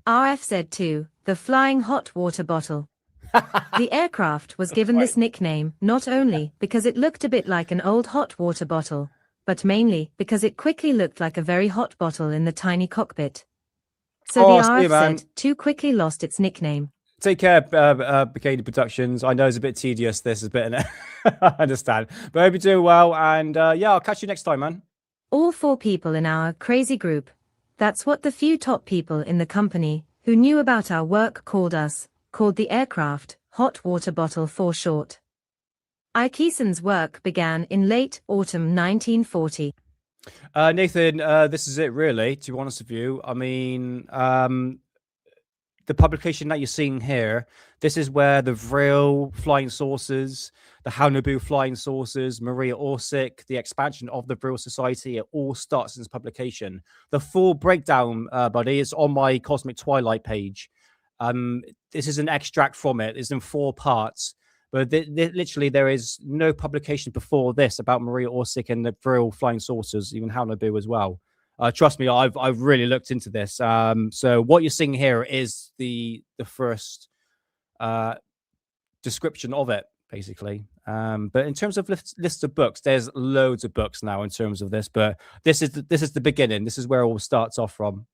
RFZ-2, the flying hot water bottle. The aircraft was given this nickname not only because it looked a bit like an old hot water bottle, but mainly because it quickly looked like a very hot bottle in the tiny cockpit. So the RFZ-2 quickly lost its nickname. Take care, Bikini Productions. I know it's a bit tedious, this is a bit, I understand. But I hope you're doing well, and yeah, I'll catch you next time, man. All 4 people in our crazy group. That's what the few top people in the company who knew about our work called the aircraft hot water bottle for short. Ikeson's work began in late autumn 1940. Nathan, this is it really, to be honest with you. I mean, the publication that you're seeing here, this is where the Vril flying saucers, the Haunebu flying saucers, Maria Orsic, the expansion of the Vril Society, it all starts in this publication. The full breakdown, buddy, is on my Cosmic Twilight page. This is an extract from it. It's in 4 parts. But literally, there is no publication before this about Maria Orsic and the Vril flying saucers, even Haunebu as well. Trust me, I've really looked into this. So what you're seeing here is the first description of it, basically. But in terms of lists of books, there's loads of books now in terms of this. But this is the beginning. This is where it all starts off from.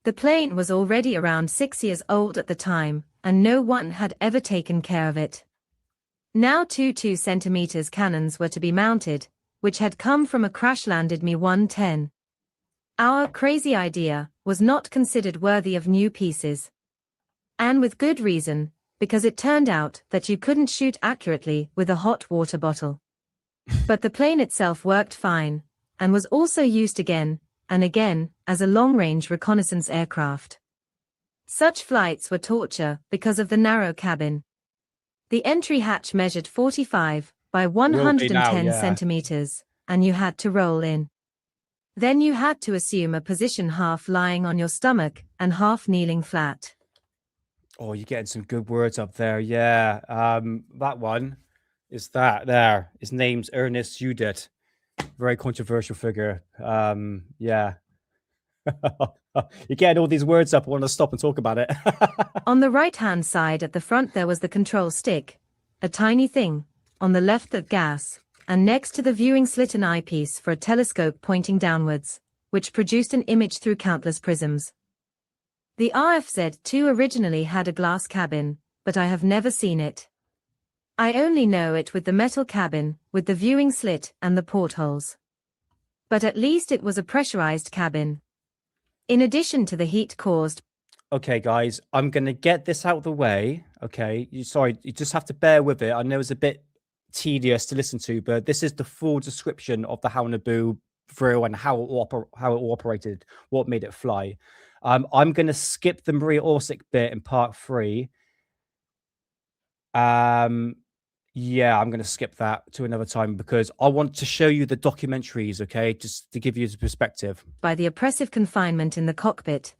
The plane was already around 6 years old at the time, and no one had ever taken care of it. Now 2 centimeters cannons were to be mounted, which had come from a crash-landed Mi-110. Our crazy idea was not considered worthy of new pieces. And with good reason, because it turned out that you couldn't shoot accurately with a hot water bottle. But the plane itself worked fine, and was also used again and again as a long-range reconnaissance aircraft. Such flights were torture because of the narrow cabin. The entry hatch measured 45 by 110 centimeters, and you had to roll in. Then you had to assume a position half lying on your stomach and half kneeling flat. Oh, you're getting some good words up there. Yeah, that one is that there. His name's Ernest Judith. Very controversial figure. Yeah. You're getting all these words up. I want to stop and talk about it. On the right-hand side at the front there was the control stick, a tiny thing. On the left the gas, and next to the viewing slit an eyepiece for a telescope pointing downwards, which produced an image through countless prisms. The RFZ-2 originally had a glass cabin, but I have never seen it. I only know it with the metal cabin, with the viewing slit and the portholes. But at least it was a pressurized cabin. In addition to the heat caused... Okay, guys, I'm going to get this out of the way. Okay, sorry, you just have to bear with it. I know it's a bit tedious to listen to, but this is the full description of the Haunebu Vril and how it operated, what made it fly. I'm going to skip the Maria Orsic bit in part 3. Yeah, I'm going to skip that to another time because I want to show you the documentaries, okay, just to give you the perspective. By the oppressive confinement in the cockpit,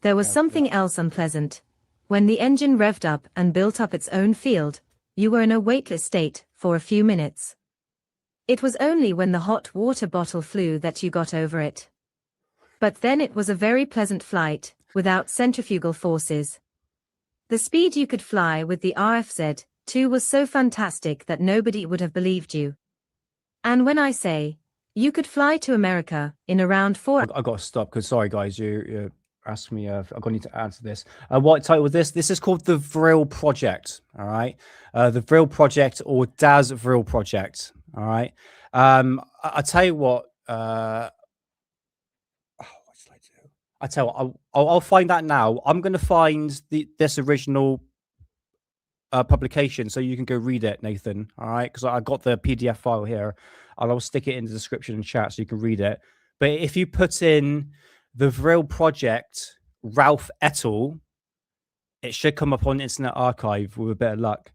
there was something else unpleasant. When the engine revved up and built up its own field, you were in a weightless state for a few minutes. It was only when the hot water bottle flew that you got over it. But then it was a very pleasant flight, without centrifugal forces. The speed you could fly with the RFZ-2 was so fantastic that nobody would have believed you. And when I say, you could fly to America in around 4 I got to stop because, sorry, guys, you asked me. I'm going to need to answer this. What title was this? This is called the Vril Project. All right. The Vril Project, or Das Vril Project. All right. I tell you what. What should I do? I tell you what, I'll find that now. I'm going to find this original publication so you can go read it, Nathan. All right. Because I got the PDF file here. I'll stick it in the description and chat so you can read it. But if you put in the Vril Project, Ralph et al., it should come up on Internet Archive with a bit of luck.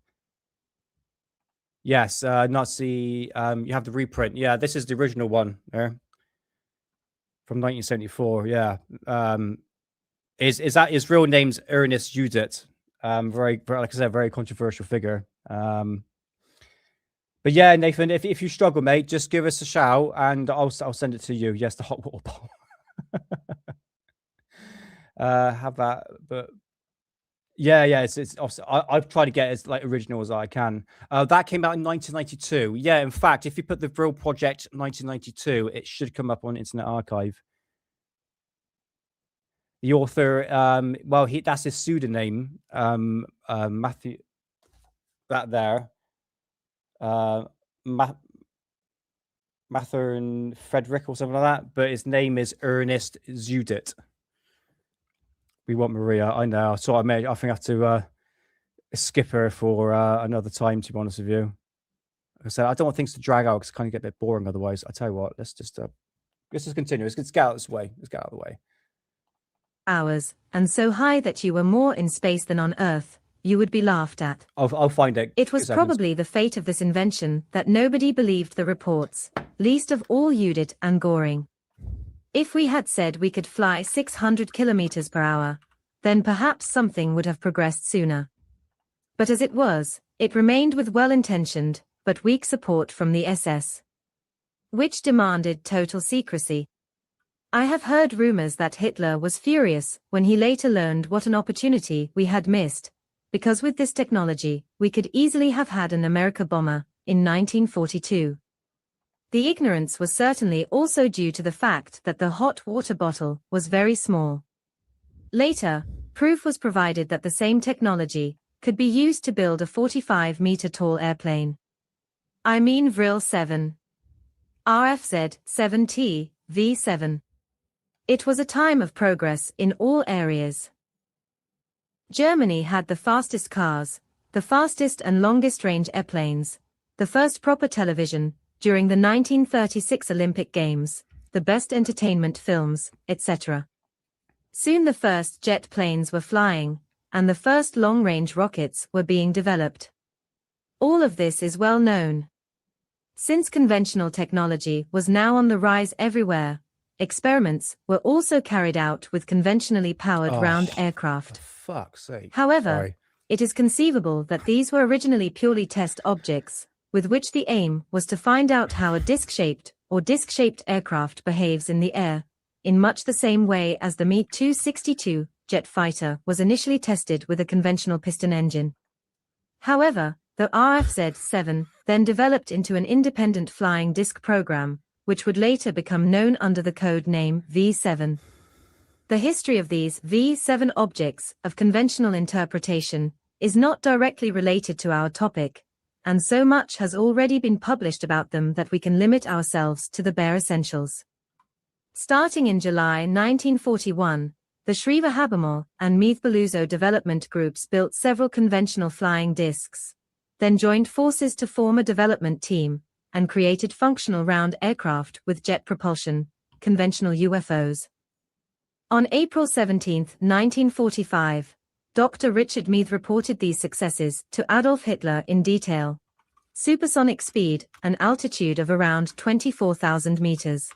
Yes, Nazi. You have the reprint. Yeah, this is the original one there from 1974. Yeah, is that his real name's Ernest Judith? Very, like I said, very controversial figure. But yeah, Nathan, if you struggle, mate, just give us a shout and I'll send it to you. Yes, the hot water bottle. Have that, but yeah, it's obviously, I've tried to get as like original as I can. That came out in 1992. Yeah, in fact, if you put the Vril Project 1992, it should come up on Internet Archive. The author, well, that's his pseudonym, Matthew. That there. Mathern Frederick or something like that, but his name is Ernest Judith. We want Maria. I know. So I think I have to skip her for another time. To be honest with you, like I said, I don't want things to drag out because it kind of get a bit boring otherwise. I tell you what, let's just continue. Let's get out of this way. Let's get out of the way. Hours, and so high that you were more in space than on Earth, you would be laughed at. I'll find it. It was probably the fate of this invention that nobody believed the reports, least of all Judith and Goring. If we had said we could fly 600 kilometers per hour, then perhaps something would have progressed sooner. But as it was, it remained with well-intentioned, but weak support from the SS, which demanded total secrecy. I have heard rumors that Hitler was furious when he later learned what an opportunity we had missed, because with this technology, we could easily have had an America bomber in 1942. The ignorance was certainly also due to the fact that the hot water bottle was very small. Later, proof was provided that the same technology could be used to build a 45-meter-tall airplane. I mean Vril 7. RFZ 7T, V7. It was a time of progress in all areas. Germany had the fastest cars, the fastest and longest-range airplanes, the first proper television during the 1936 Olympic Games, the best entertainment films, etc. Soon the first jet planes were flying, and the first long-range rockets were being developed. All of this is well known. Since conventional technology was now on the rise everywhere, experiments were also carried out with conventionally powered round aircraft. For fuck's sake. However, it is conceivable that these were originally purely test objects, with which the aim was to find out how a disc-shaped or disc-shaped aircraft behaves in the air, in much the same way as the Me-262 jet fighter was initially tested with a conventional piston engine. However, the RFZ-7 then developed into an independent flying disc program, which would later become known under the code name V7. The history of these V7 objects of conventional interpretation is not directly related to our topic, and so much has already been published about them that we can limit ourselves to the bare essentials. Starting in July 1941, the Schriever-Habermas and Meath-Beluso development groups built several conventional flying discs, then joined forces to form a development team, and created functional round aircraft with jet propulsion, conventional UFOs. On April 17, 1945, Dr. Richard Meath reported these successes to Adolf Hitler in detail. Supersonic speed, an altitude of around 24,000 meters.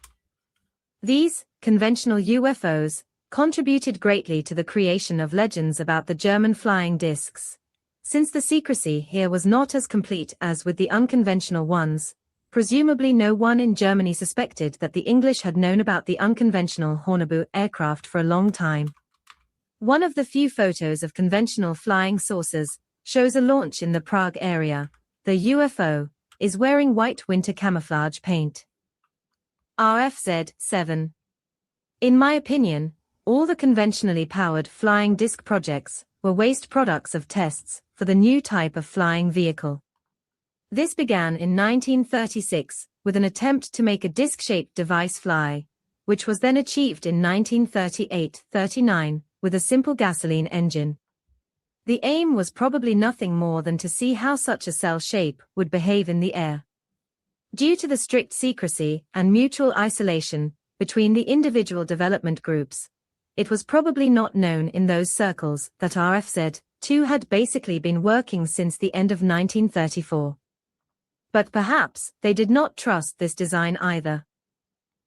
These, conventional UFOs, contributed greatly to the creation of legends about the German flying discs. Since the secrecy here was not as complete as with the unconventional ones, presumably no one in Germany suspected that the English had known about the unconventional Haunebu aircraft for a long time. One of the few photos of conventional flying saucers shows a launch in the Prague area. The UFO is wearing white winter camouflage paint. RFZ 7. In my opinion, all the conventionally powered flying disc projects were waste products of tests for the new type of flying vehicle. This began in 1936 with an attempt to make a disc-shaped device fly, which was then achieved in 1938-39 with a simple gasoline engine. The aim was probably nothing more than to see how such a cell shape would behave in the air. Due to the strict secrecy and mutual isolation between the individual development groups, it was probably not known in those circles that RFZ-2 had basically been working since the end of 1934. But perhaps they did not trust this design either.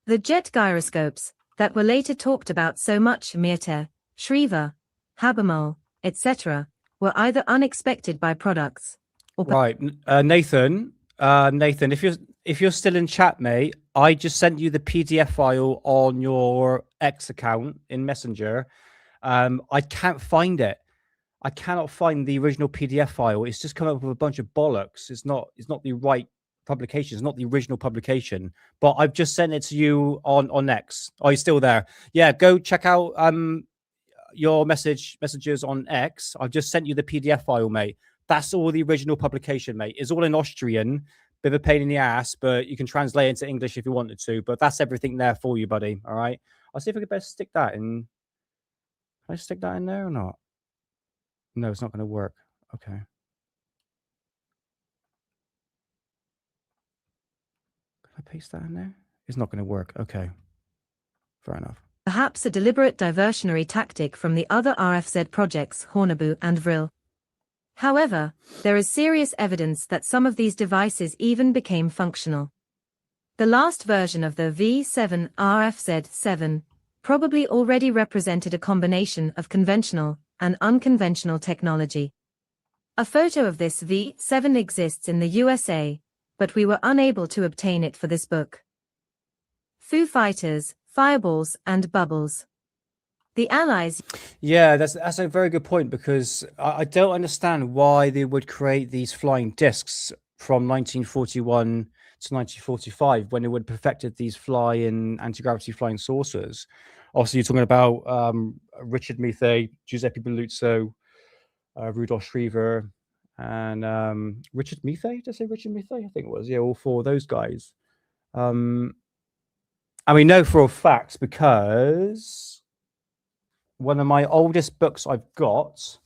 The jet gyroscopes that were later talked about so much, Mirte, Shriver, Habermas, etc., were either unexpected byproducts or Right, Nathan. Nathan, if you're still in chat, mate, I just sent you the PDF file on your X account in Messenger. I can't find it. I cannot find the original PDF file. It's just come up with a bunch of bollocks. It's not the right publication. It's not the original publication. But I've just sent it to you on X. Are you still there? Yeah, go check out your messages on X. I've just sent you the PDF file, mate. That's all the original publication, mate. It's all in Austrian. Bit of a pain in the ass, but you can translate into English if you wanted to. But that's everything there for you, buddy. All right. I'll see if I can best stick that in. Can I stick that in there or not? No, it's not going to work. Okay. Can I paste that in there? It's not going to work. Okay. Fair enough. perhaps a deliberate diversionary tactic from the other RFZ projects, Haunebu and Vril. However, there is serious evidence that some of these devices even became functional. The last version of the V7 RFZ-7 probably already represented a combination of conventional and unconventional technology. A photo of this V7 exists in the USA, but we were unable to obtain it for this book. Foo Fighters, Fireballs and Bubbles. The Allies... Yeah, that's a very good point, because I don't understand why they would create these flying discs from 1941 to 1945 when they would have perfected these flying anti-gravity flying saucers. Obviously, you're talking about Richard Methe, Giuseppe Belluzzo, Rudolf Schriever, and Richard Methe. Did I say Richard Methe? I think it was. Yeah, all four of those guys. And we know for a fact because one of my oldest books I've got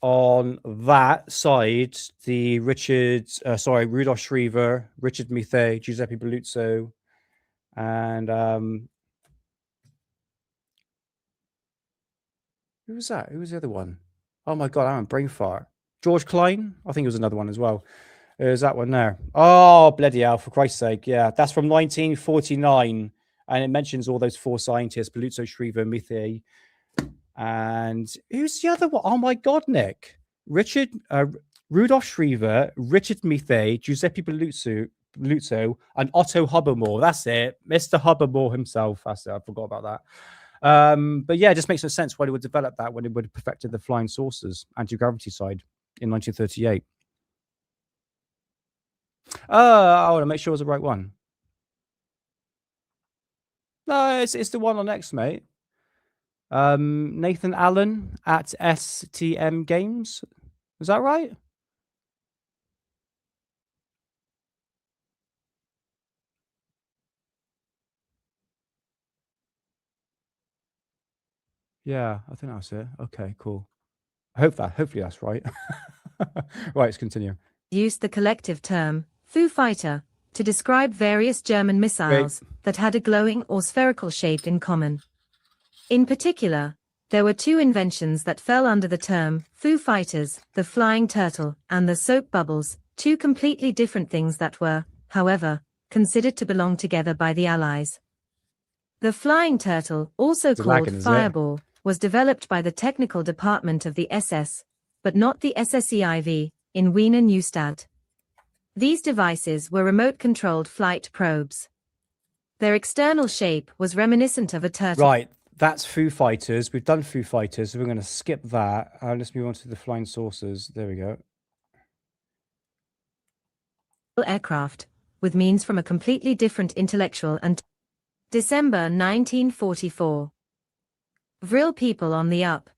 on that side, the Rudolf Schriever, Richard Methe, Giuseppe Belluzzo, and who was that? Who was the other one? Oh my god, I'm a brain fart. George Klein? I think it was another one as well. There's that one there. Oh, bloody hell, for Christ's sake. Yeah, that's from 1949. And it mentions all those four scientists, Belluzzo, Schriever, Methe. And who's the other one? Oh my god, Nick. Rudolf Schriever, Richard Methe, Giuseppe Belluzzo, and Otto Habermas. That's it. Mr. Habermas himself. That's it. I forgot about that. But yeah, it just makes no sense why they would develop that when they would have perfected the flying saucers anti-gravity side in 1938. I want to make sure it was the right one. No, it's the one on X, mate. Nathan Allen at STM Games. Is that right? Yeah, I think that's it. Okay, cool. Hopefully that's right. Right, let's continue. used the collective term, Foo Fighter, to describe various German missiles that had a glowing or spherical shape in common. In particular, there were two inventions that fell under the term Foo Fighters, the flying turtle and the soap bubbles, two completely different things that were, however, considered to belong together by the Allies. The flying turtle, also called Fireball, was developed by the technical department of the SS, but not the SSEIV, in Wiener Neustadt. These devices were remote-controlled flight probes. Their external shape was reminiscent of a turtle. Right, that's Foo Fighters. We've done Foo Fighters, so we're going to skip that. Let's move on to the flying saucers. There we go. aircraft, with means from a completely different intellectual and December 1944. Vril people on the up.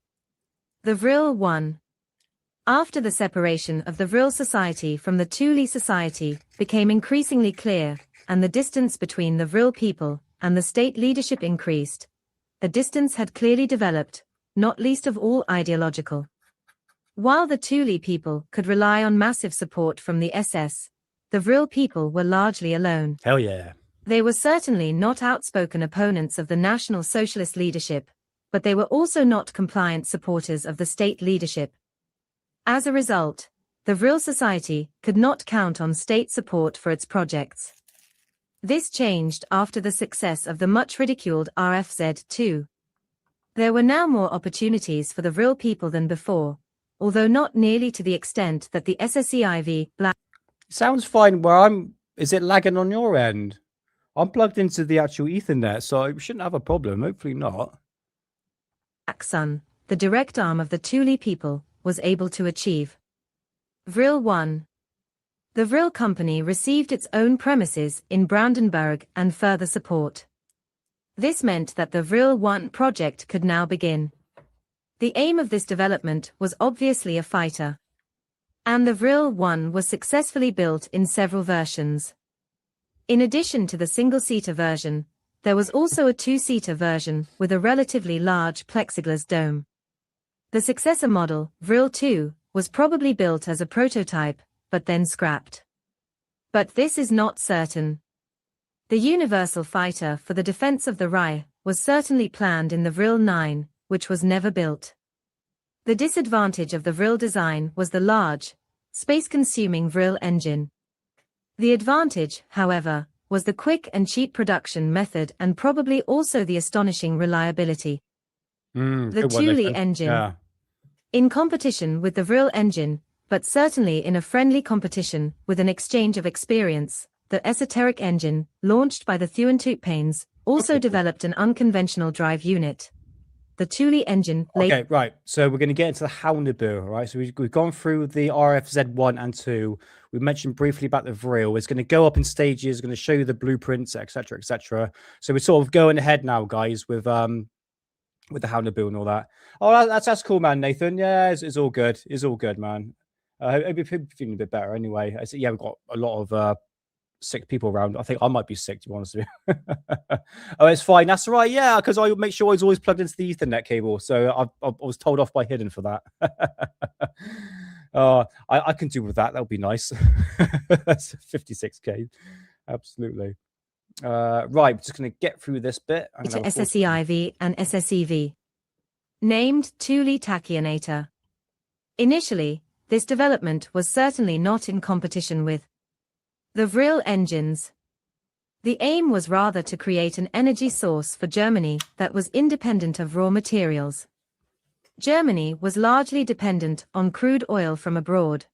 The Vril 1. After the separation of the Vril Society from the Thule Society became increasingly clear, and the distance between the Vril people and the state leadership increased, a distance had clearly developed, not least of all ideological. While the Thule people could rely on massive support from the SS, the Vril people were largely alone. Hell yeah. They were certainly not outspoken opponents of the National Socialist leadership, but they were also not compliant supporters of the state leadership. As a result, the Vril Society could not count on state support for its projects. This changed after the success of the much-ridiculed RFZ-2. There were now more opportunities for the Vril people than before, although not nearly to the extent that the SSEIV black. Sounds fine where I'm. Is it lagging on your end? I'm plugged into the actual Ethernet, so we shouldn't have a problem. Hopefully not. Black Sun, the direct arm of the Thule people, was able to achieve. Vril 1. The Vril Company received its own premises in Brandenburg and further support. This meant that the Vril 1 project could now begin. The aim of this development was obviously a fighter. And the Vril 1 was successfully built in several versions. In addition to the single-seater version, there was also a two-seater version with a relatively large plexiglass dome. The successor model, Vril 2, was probably built as a prototype, but then scrapped. But this is not certain. The universal fighter for the defense of the Reich was certainly planned in the Vril 9, which was never built. The disadvantage of the Vril design was the large, space-consuming Vril engine. The advantage, however, was the quick and cheap production method and probably also the astonishing reliability. The Thule engine. Yeah. In competition with the Vril engine, but certainly in a friendly competition with an exchange of experience, the esoteric engine, launched by the Thuentutpanes, also developed an unconventional drive unit. The Thule engine. Okay, right. So we're going to get into the Haunebu, right? So we've gone through the RFZ 1 and 2. We mentioned briefly about the Vril. It's going to go up in stages, going to show you the blueprints, etc., etc. So we're sort of going ahead now, guys, with the Haunebu and all that. Oh, that's cool, man, Nathan. Yeah, it's all good. It's all good, man. I hope you're feeling a bit better anyway. I said, yeah, we've got a lot of sick people around. I think I might be sick, to be honest with you. Oh, it's fine. That's right. Yeah, because I make sure I was always plugged into the Ethernet cable. So I was told off by Hidden for that. I can do with that. That would be nice. That's 56k. Absolutely. Right, we're just going to get through this bit. To SSEIV and SSEV. Named Thule Tachyonator. Initially, this development was certainly not in competition with the Vril engines. The aim was rather to create an energy source for Germany that was independent of raw materials. Germany was largely dependent on crude oil from abroad.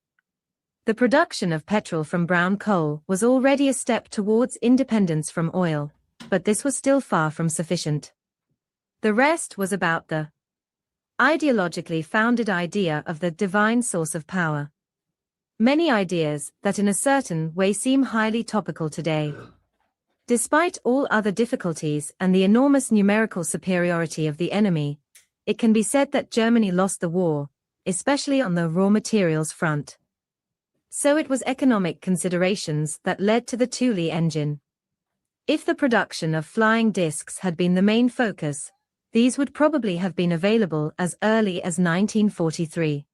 The production of petrol from brown coal was already a step towards independence from oil, but this was still far from sufficient. The rest was about the ideologically founded idea of the divine source of power. Many ideas that in a certain way seem highly topical today. Despite all other difficulties and the enormous numerical superiority of the enemy, it can be said that Germany lost the war, especially on the raw materials front. So it was economic considerations that led to the Thule engine. If the production of flying discs had been the main focus, these would probably have been available as early as 1943.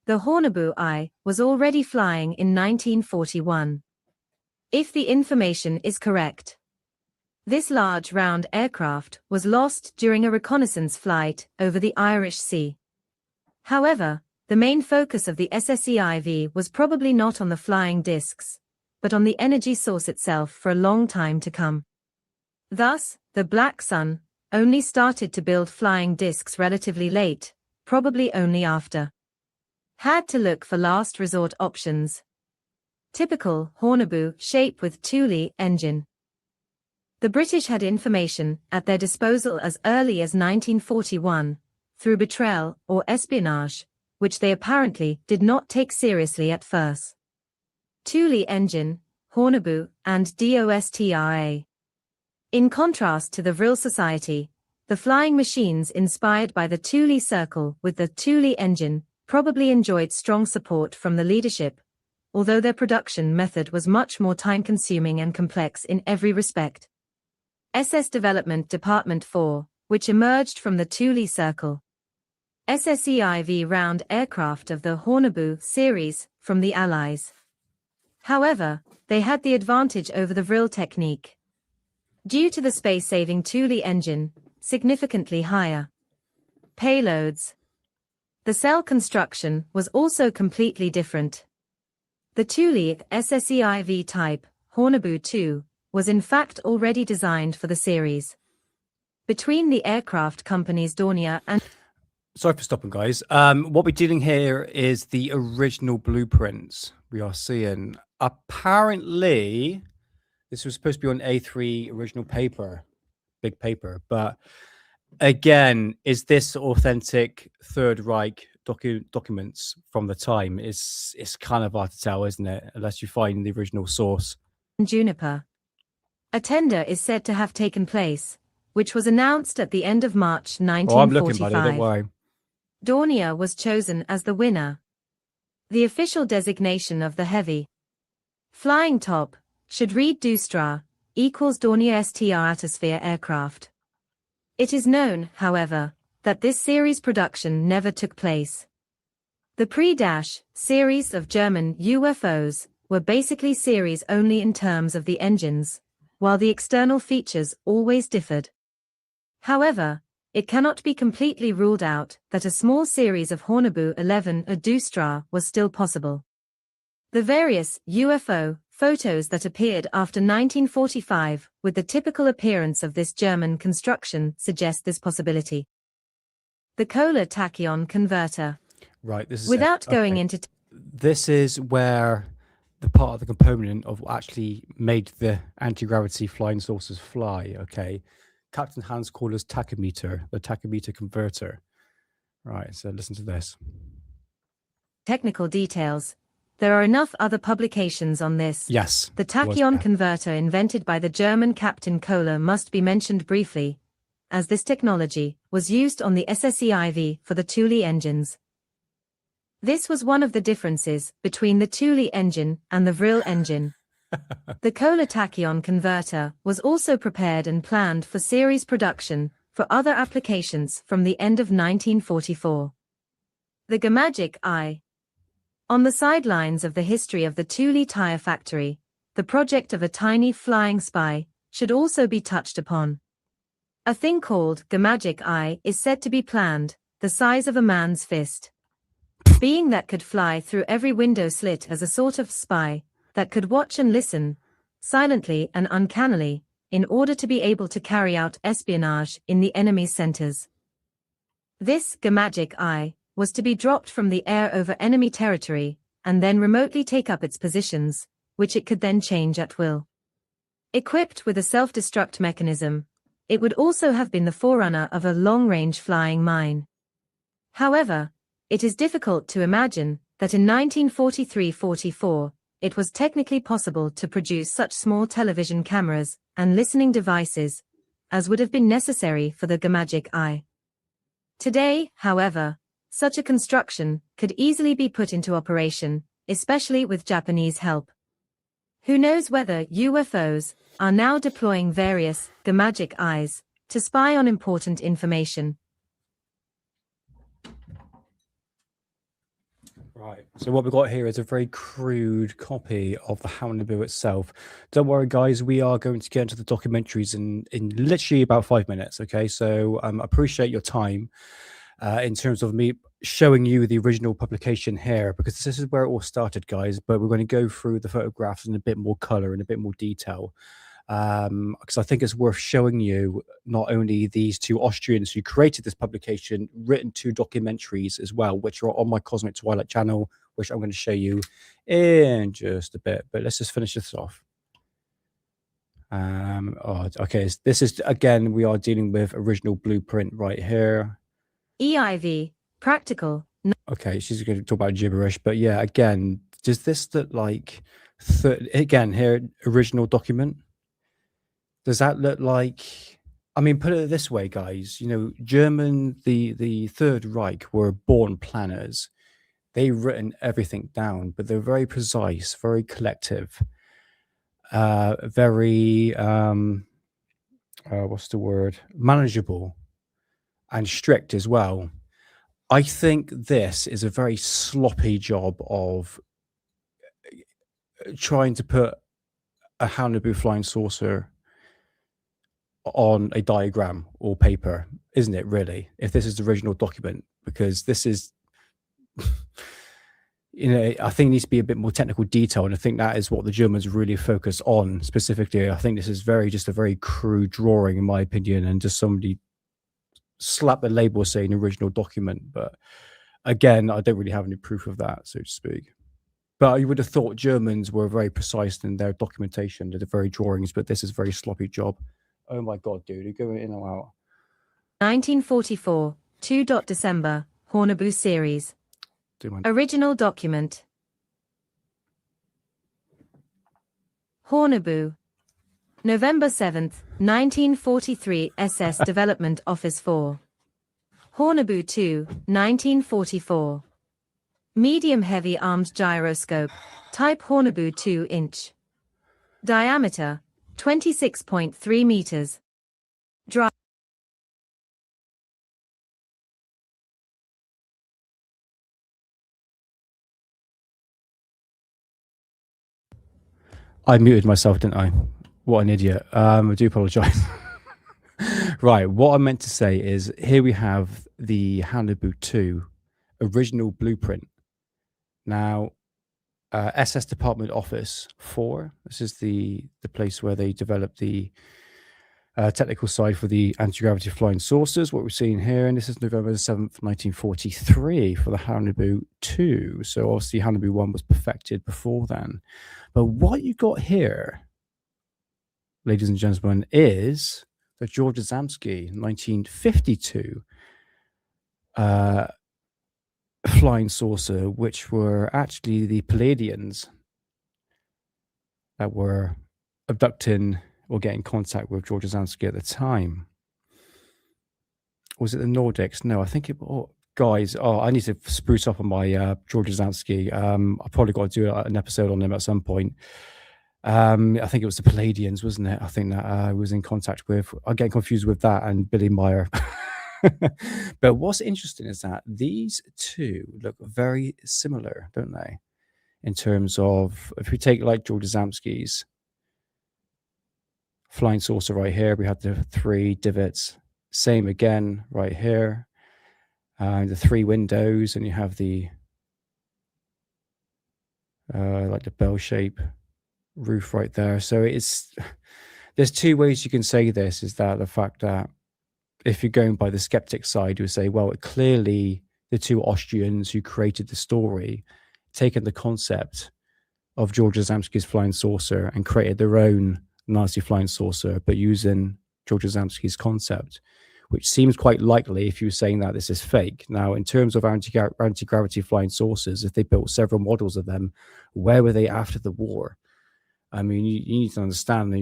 The Haunebu I was already flying in 1941. If the information is correct, this large round aircraft was lost during a reconnaissance flight over the Irish Sea. However, the main focus of the SSEIV was probably not on the flying discs, but on the energy source itself for a long time to come. Thus, the Black Sun only started to build flying discs relatively late, probably only after. Had to look for last resort options. Typical Haunebu shape with Thule engine. The British had information at their disposal as early as 1941, through betrayal or espionage, which they apparently did not take seriously at first. Thule engine, Haunebu, and DOSTRA. In contrast to the Vril Society, the flying machines inspired by the Thule Circle with the Thule engine probably enjoyed strong support from the leadership, although their production method was much more time-consuming and complex in every respect. SS Development Department 4, which emerged from the Thule Circle. SSEIV round aircraft of the Haunebu series from the Allies. However, they had the advantage over the Vril technique. Due to the space-saving Thule engine, significantly higher payloads. The cell construction was also completely different. The Thule SSEIV type, Haunebu 2, was in fact already designed for the series. Between the aircraft companies Dornier and... Sorry for stopping, guys. What we're dealing here is the original blueprints we are seeing. Apparently, this was supposed to be on A3 original paper, big paper, but again, is this authentic Third Reich documents from the time? It's kind of hard to tell, isn't it? Unless you find the original source. Juniper. A tender is said to have taken place, which was announced at the end of March 1945. Oh, I'm looking, buddy, don't worry. Dornier was chosen as the winner. The official designation of the heavy flying top should read Dustra equals Dornier STR Atmosphere aircraft. It is known, however, that this series production never took place. The pre-series of German UFOs were basically series only in terms of the engines, while the external features always differed. However, it cannot be completely ruled out that a small series of Haunebu 11 or Dustra was still possible. The various UFO photos that appeared after 1945 with the typical appearance of this German construction suggest this possibility. The Kohler tachyon converter. Right, this is without going into this is where the part of the component of what actually made the anti-gravity flying saucers fly, okay? Captain Hans called us tachometer, the tachometer converter. Right, so listen to this. Technical details. There are enough other publications on this. Yes. The tachyon converter invented by the German Captain Kohler must be mentioned briefly, as this technology was used on the SSEIV for the Thule engines. This was one of the differences between the Thule engine and the Vril engine. The Kohler tachyon converter was also prepared and planned for series production for other applications from the end of 1944. The Gemagic Eye. On the sidelines of the history of the Thule tire factory, the project of a tiny flying spy should also be touched upon. A thing called Gemagic Eye is said to be planned, the size of a man's fist. Being that could fly through every window slit as a sort of spy, that could watch and listen, silently and uncannily, in order to be able to carry out espionage in the enemy's centers. This Gemagic Eye was to be dropped from the air over enemy territory, and then remotely take up its positions, which it could then change at will. Equipped with a self-destruct mechanism, it would also have been the forerunner of a long-range flying mine. However, it is difficult to imagine that in 1943-44, it was technically possible to produce such small television cameras and listening devices as would have been necessary for the Gemagic Eye. Today, however, such a construction could easily be put into operation, especially with Japanese help. Who knows whether UFOs are now deploying various Gemagic Eyes to spy on important information. Right, so what we've got here is a very crude copy of the Haunebu itself. Don't worry, guys, we are going to get into the documentaries in literally about 5 minutes, okay? So I appreciate your time in terms of me showing you the original publication here, because this is where it all started, guys, but we're going to go through the photographs in a bit more color and a bit more detail. Because I think it's worth showing you not only these two Austrians who created this publication, written two documentaries as well, which are on my Cosmic Twilight channel, which I'm going to show you in just a bit. But let's just finish this off. Okay, this is, again, we are dealing with original blueprint right here. EIV, practical. Okay, she's going to talk about gibberish, but yeah, again, does this look like Again, here, original document. Does that look like? I mean, put it this way, guys. The Third Reich were born planners. They've written everything down, but they're very precise, very collective, very what's the word? Manageable and strict as well. I think this is a very sloppy job of trying to put a Haunebu flying saucer on a diagram or paper, isn't it, really? If this is the original document, because this is, I think it needs to be a bit more technical detail. And I think that is what the Germans really focus on specifically. I think this is just a very crude drawing, in my opinion, and just somebody slapped the label saying original document. But again, I don't really have any proof of that, so to speak. But you would have thought Germans were very precise in their documentation, the very drawings, but this is a very sloppy job. Oh my God, dude, you're going in or out. 1944, 2. December, Haunebu series. Original document. Haunebu. November 7th, 1943, SS Development Office 4. Haunebu 2, 1944. Medium heavy armed gyroscope, type Haunebu 2-inch. Diameter, 26.3 meters. Dry. I muted myself, didn't I? What an idiot. I do apologize. Right, what I meant to say is here we have the Haunebu 2 original blueprint. Now, SS Department Office 4, this is the place where they developed the technical side for the anti-gravity flying saucers, what we're seeing here, and this is November 7th, 1943 for the Haunebu 2. So obviously Haunebu 1 was perfected before then. But what you got here, ladies and gentlemen, is the George Adamski 1952 flying saucer, which were actually the Palladians that were abducting or getting contact with George Adamski at the time. Was it the Nordics? No, I think it. Oh, guys, I need to spruce up on my George Adamski. I probably got to do an episode on him at some point. I think it was the Palladians, wasn't it? I think that I was in contact with. I get confused with that and Billy Meyer. But what's interesting is that these two look very similar, don't they? In terms of, if we take like George Adamski's flying saucer right here, we have the 3 divots. Same again right here. The 3 windows, and you have the like the bell shape roof right there. So there's 2 ways you can say this. Is that the fact that if you're going by the skeptic side, you would say, well, clearly the 2 Austrians who created the story taken the concept of George Adamski's flying saucer and created their own Nazi flying saucer, but using George Adamski's concept, which seems quite likely if you were saying that this is fake. Now, in terms of anti-gravity flying saucers, if they built several models of them, where were they after the war? I mean, you need to understand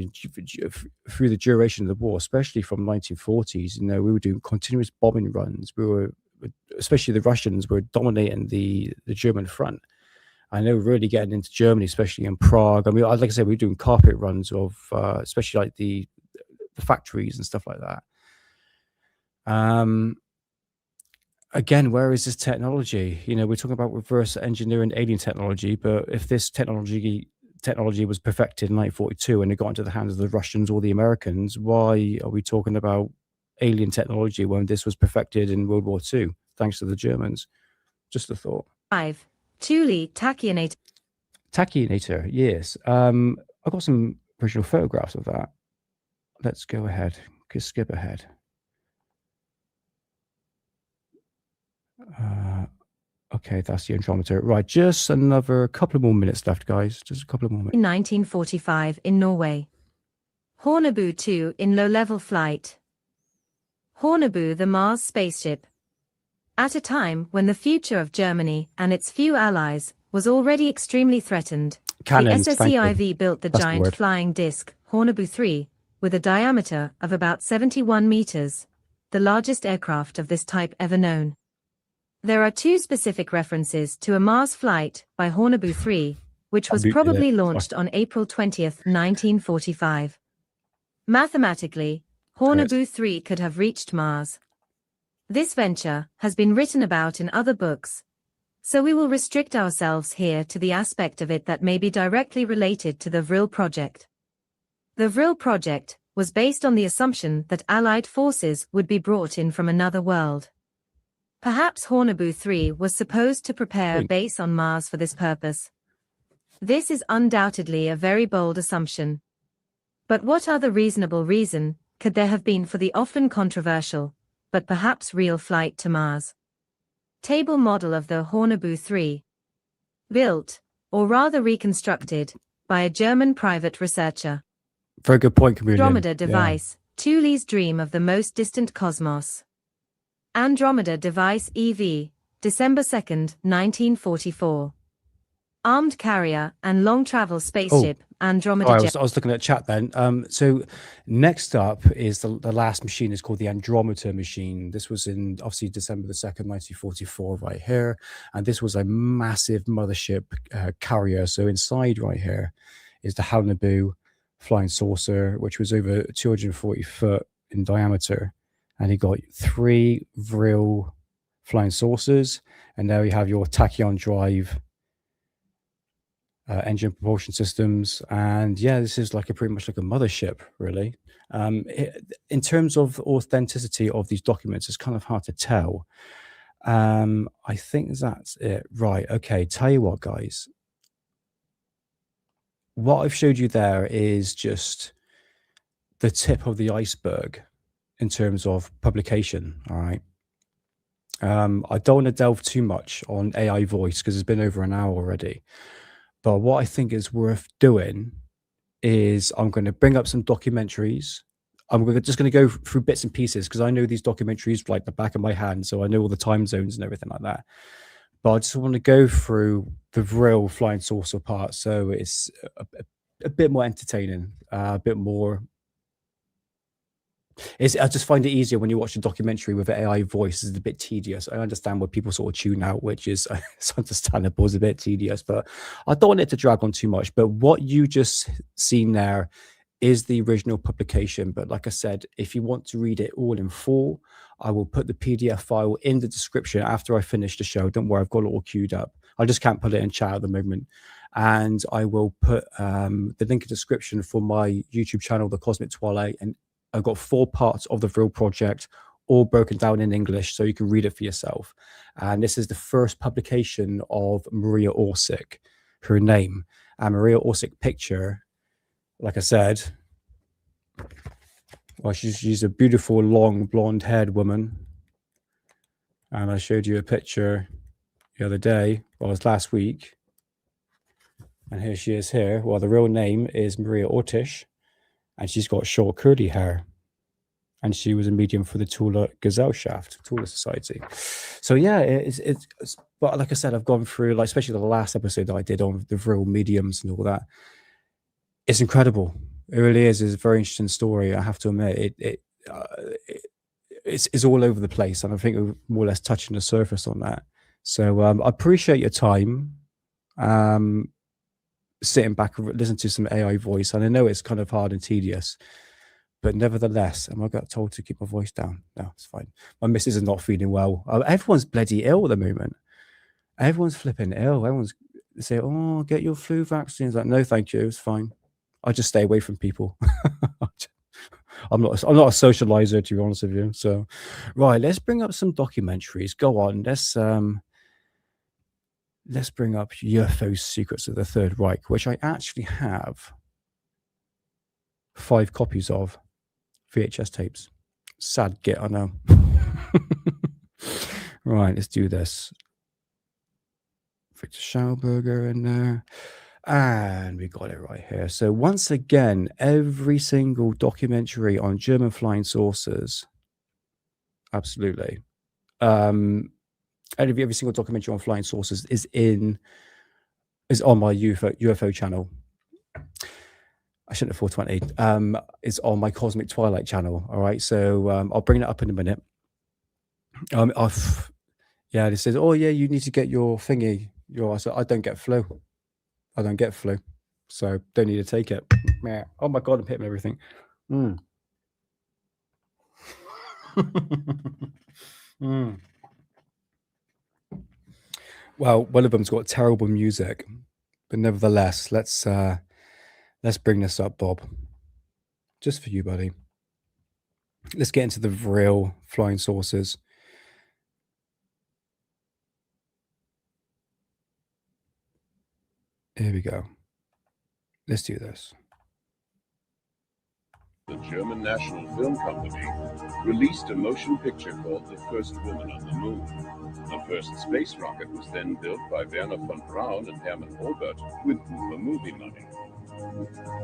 through the duration of the war, especially from 1940s, we were doing continuous bombing runs. We were, especially the Russians, were dominating the German front. I know really getting into Germany, especially in Prague. I mean, like I said, we were doing carpet runs of, especially like the factories and stuff like that. Again, where is this technology? We're talking about reverse engineering alien technology, but if this technology was perfected in 1942 and it got into the hands of the Russians or the Americans, why are we talking about alien technology when this was perfected in World War II, thanks to the Germans? Just a thought. 5. Thule tachyonator. Tachyonator, yes. I've got some original photographs of that. Let's go ahead. Just skip ahead. Okay, that's the Andrometer. Right, just another couple of more minutes left, guys. Just a couple of more minutes. In 1945 in Norway. Haunebu 2 in low-level flight. Haunebu, the Mars spaceship. At a time when the future of Germany and its few allies was already extremely threatened. Cannons, the thank you. SSEIV built the That's the giant word. flying disc, Haunebu 3, with a diameter of about 71 meters, the largest aircraft of this type ever known. There are two specific references to a Mars flight by Haunebu 3, which was probably launched on April 20, 1945. Mathematically, Haunebu 3 could have reached Mars. This venture has been written about in other books, so we will restrict ourselves here to the aspect of it that may be directly related to the Vril Project. The Vril Project was based on the assumption that Allied forces would be brought in from another world. Perhaps Haunebu 3 was supposed to prepare a base on Mars for this purpose. This is undoubtedly a very bold assumption. But what other reasonable reason could there have been for the often controversial, but perhaps real flight to Mars? Table model of the Haunebu 3. Built, or rather reconstructed, by a German private researcher. Very good point, Chameleon. Andromeda device, Thule's dream of the most distant cosmos. Andromeda device EV, December 2, 1944. Armed carrier and long-travel spaceship, Andromeda I was looking at chat then. So next up is the last machine. It's called the Andromeda machine. This was in obviously December the 2nd, 1944, right here. And this was a massive mothership carrier. So inside right here is the Haunebu flying saucer, which was over 240 foot in diameter. And you got 3 Vril flying saucers. And there you have your tachyon drive engine propulsion systems. And yeah, this is like pretty much like a mothership, really. In terms of authenticity of these documents, it's kind of hard to tell. I think that's it. Right. Okay. Tell you what, guys. What I've showed you there is just the tip of the iceberg in terms of publication. All right. I don't want to delve too much on AI voice because it's been over an hour already. But what I think is worth doing is I'm going to bring up some documentaries. Just going to go through bits and pieces because I know these documentaries like the back of my hand. So I know all the time zones and everything like that. But I just want to go through the Vril flying saucer part. So it's a bit more entertaining, a bit more. I just find it easier when you watch a documentary with an AI voice. It's a bit tedious. I understand where people sort of tune out, which is it's understandable. It's a bit tedious, but I don't want it to drag on too much. But what you just seen there is the original publication. But like I said, if you want to read it all in full, I will put the PDF file in the description after I finish the show. Don't worry, I've got it all queued up. I just can't put it in chat at the moment. And I will put the link in the description for my YouTube channel, The Cosmic Twilight, and I've got 4 parts of the Vril Project, all broken down in English, so you can read it for yourself. And this is the first publication of Maria Orsic, her name. And Maria Orsic picture, like I said, well, she's a beautiful, long, blonde-haired woman. And I showed you a picture the other day, well, it was last week. And here she is here. Well, the real name is Maria Ortiz. And she's got short curly hair. And she was a medium for the Tula Gesellschaft, Tula Society. So yeah, it's but like I said, I've gone through, like, especially the last episode that I did on the Vril mediums and all that. It's incredible. It really is. It's a very interesting story. I have to admit, it's all over the place. And I think we're more or less touching the surface on that. So I appreciate your time. Sitting back and listening to some AI voice, and I know it's kind of hard and tedious, but nevertheless, I got told to keep my voice down. No, it's fine. My missus is not feeling well. Everyone's bloody ill at the moment. Everyone's flipping ill. Everyone's saying, "Oh, get your flu vaccines." Like, no, thank you. It's fine. I just stay away from people. I'm not a socializer, to be honest with you. So, right, let's bring up some documentaries. Go on. Let's bring up UFO Secrets of the Third Reich, which I actually have 5 copies of VHS tapes. Sad git, I know. Right, let's do this. Victor Schauberger in there. And we got it right here. So once again, every single documentary on German flying saucers. Absolutely. Every single documentary on flying saucers is in is on my UFO channel. I shouldn't have 420. It's on my Cosmic Twilight channel. All right, so I'll bring that up in a minute. Yeah, it says, oh yeah, you need to get your thingy. I don't get flu. I don't get flu, so don't need to take it. Oh my god, I'm hitting everything. Well, one of them's got terrible music, but nevertheless, let's bring this up, Bob, just for you, buddy. Let's get into the Vril flying saucers. Here we go. Let's do this. The German National Film Company released a motion picture called The First Woman on the Moon. The first space rocket was then built by Werner von Braun and Hermann Oberth with UFO movie money.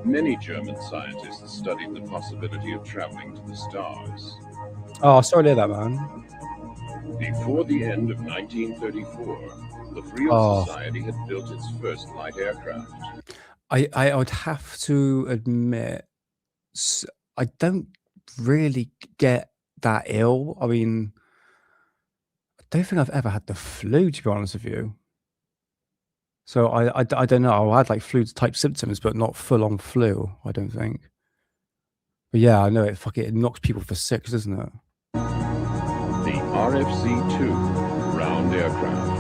Many German scientists studied the possibility of traveling to the stars. Oh, sorry to hear that, man. Before the end of 1934, the Vril Society had built its first light aircraft. I would have to admit, I don't really get that ill. I mean, I don't think I've ever had the flu, to be honest with you. So I don't know. I had like flu type symptoms, but not full on flu, I don't think. But yeah, I know it knocks people for six, doesn't it? The RFZ-2 round aircraft.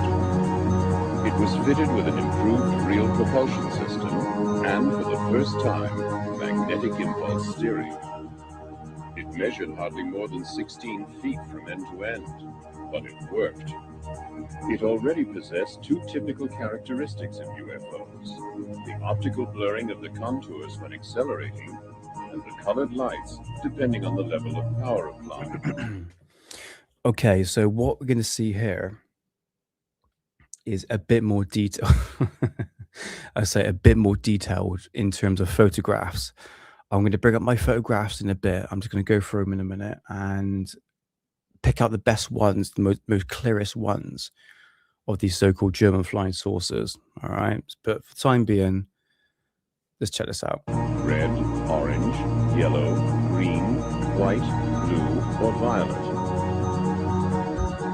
It was fitted with an improved Vril propulsion system and, for the first time, magnetic impulse steering. It measured hardly more than 16 feet from end to end, but it worked. It already possessed two typical characteristics of UFOs: the optical blurring of the contours when accelerating, and the colored lights depending on the level of power applied. Okay, so what we're going to see here is a bit more detail. I say a bit more detailed in terms of photographs. I'm going to bring up my photographs in a bit. I'm just going to go through them in a minute and pick out the best ones, the most clearest ones of these so-called German flying saucers. All right, but for the time being, let's check this out. Red, orange, yellow, green, white, blue, or violet.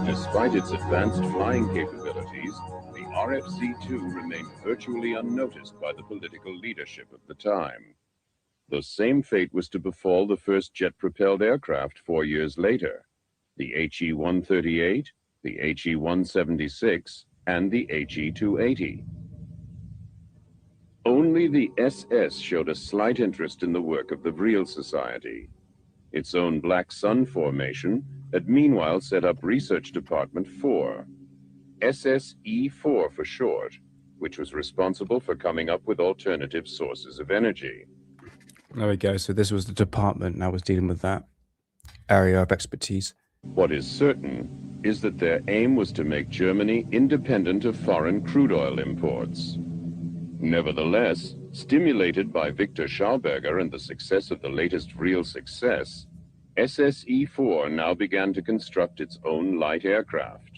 Despite its advanced flying capabilities, the RFZ-2 remained virtually unnoticed by the political leadership of the time. The same fate was to befall the first jet-propelled aircraft 4 years later, the HE-138, the HE-176, and the HE-280. Only the SS showed a slight interest in the work of the Vril Society. Its own Black Sun formation had meanwhile set up Research Department 4, SSE-4 for short, which was responsible for coming up with alternative sources of energy. There we go. So this was the department that was dealing with that area of expertise. What is certain is that their aim was to make Germany independent of foreign crude oil imports. Nevertheless, stimulated by Victor Schauberger and the success of the latest Vril success, SSE-4 now began to construct its own light aircraft.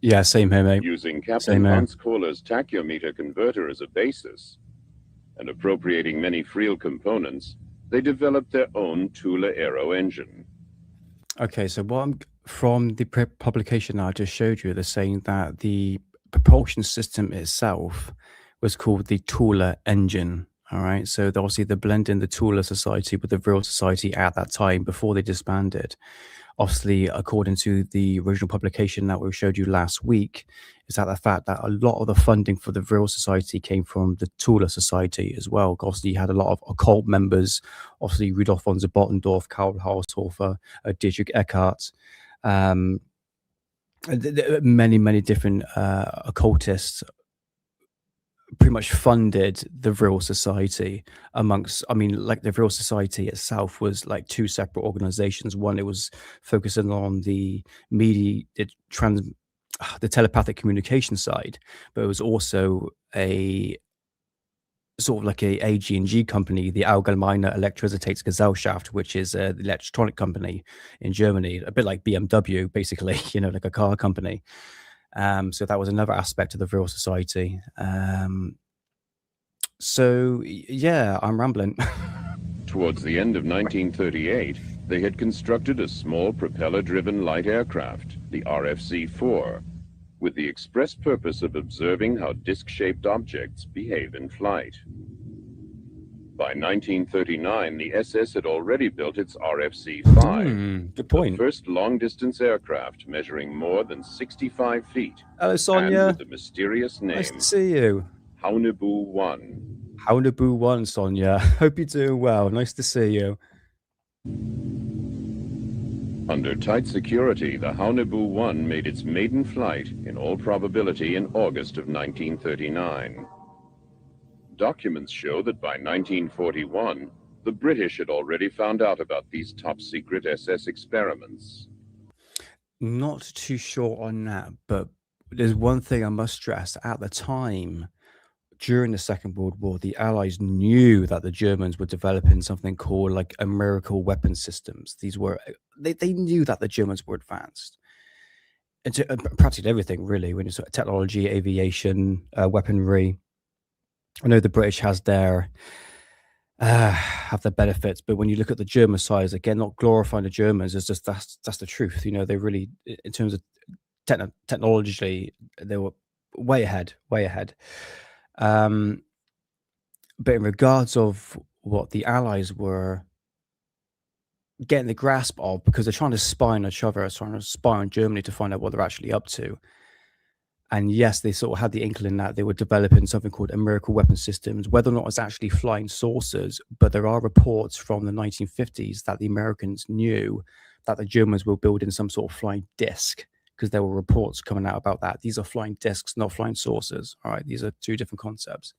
Yeah, same here, mate. Using Captain Hans Kohler's tachyometer converter as a basis, and appropriating many Vril components, they developed their own Thule Aero engine. Okay, so what I'm from the publication I just showed you, they're saying that the propulsion system itself was called the Thule engine. All right, so obviously they're blending the Thule Society with the Vril Society at that time before they disbanded. Obviously, according to the original publication that we showed you last week, is that the fact that a lot of the funding for the Vril Society came from the Thule Society as well. Obviously, you had a lot of occult members, obviously Rudolf von Bottendorf, Karl Haushofer, Dietrich Eckart, many different occultists pretty much funded the Vril Society amongst, I mean, like the Vril Society itself was like two separate organizations. One, it was focusing on the media, the telepathic communication side, but it was also a sort of like a AG&G company, the Allgemeine Elektrizitätsgesellschaft, which is the electronic company in Germany, a bit like BMW, basically, you know, like a car company. So that was another aspect of the Vril Society. So, yeah, I'm rambling. Towards the end of 1938, they had constructed a small propeller-driven light aircraft, the RFZ-4, with the express purpose of observing how disc-shaped objects behave in flight. By 1939, the SS had already built its RFZ-5, Good point. the first long-distance aircraft measuring more than 65 feet. Hello, Sonia. And with the mysterious name, Nice to see you. Haunebu 1. Haunebu 1, Sonia. Hope you're doing well. Nice to see you. Under tight security, the Haunebu 1 made its maiden flight, in all probability, in August of 1939. Documents show that by 1941, the British had already found out about these top-secret SS experiments. Not too sure on that, but there's one thing I must stress. At the time, during the Second World War, the Allies knew that the Germans were developing something called like empirical weapon systems. These were, they knew that the Germans were advanced. Into practically everything, really, when it's technology, aviation, weaponry. I know the British have their benefits, but when you look at the German side, again, not glorifying the Germans, it's just that's the truth. You know, they really, in terms of technologically, they were way ahead. But in regards of what the Allies were getting the grasp of, because they're trying to spy on each other, trying to spy on Germany to find out what they're actually up to. And yes, they sort of had the inkling that they were developing something called empirical weapon systems, whether or not it's actually flying saucers. But there are reports from the 1950s that the Americans knew that the Germans were building some sort of flying disc, because there were reports coming out about that. These are flying discs, not flying saucers. All right, these are two different concepts.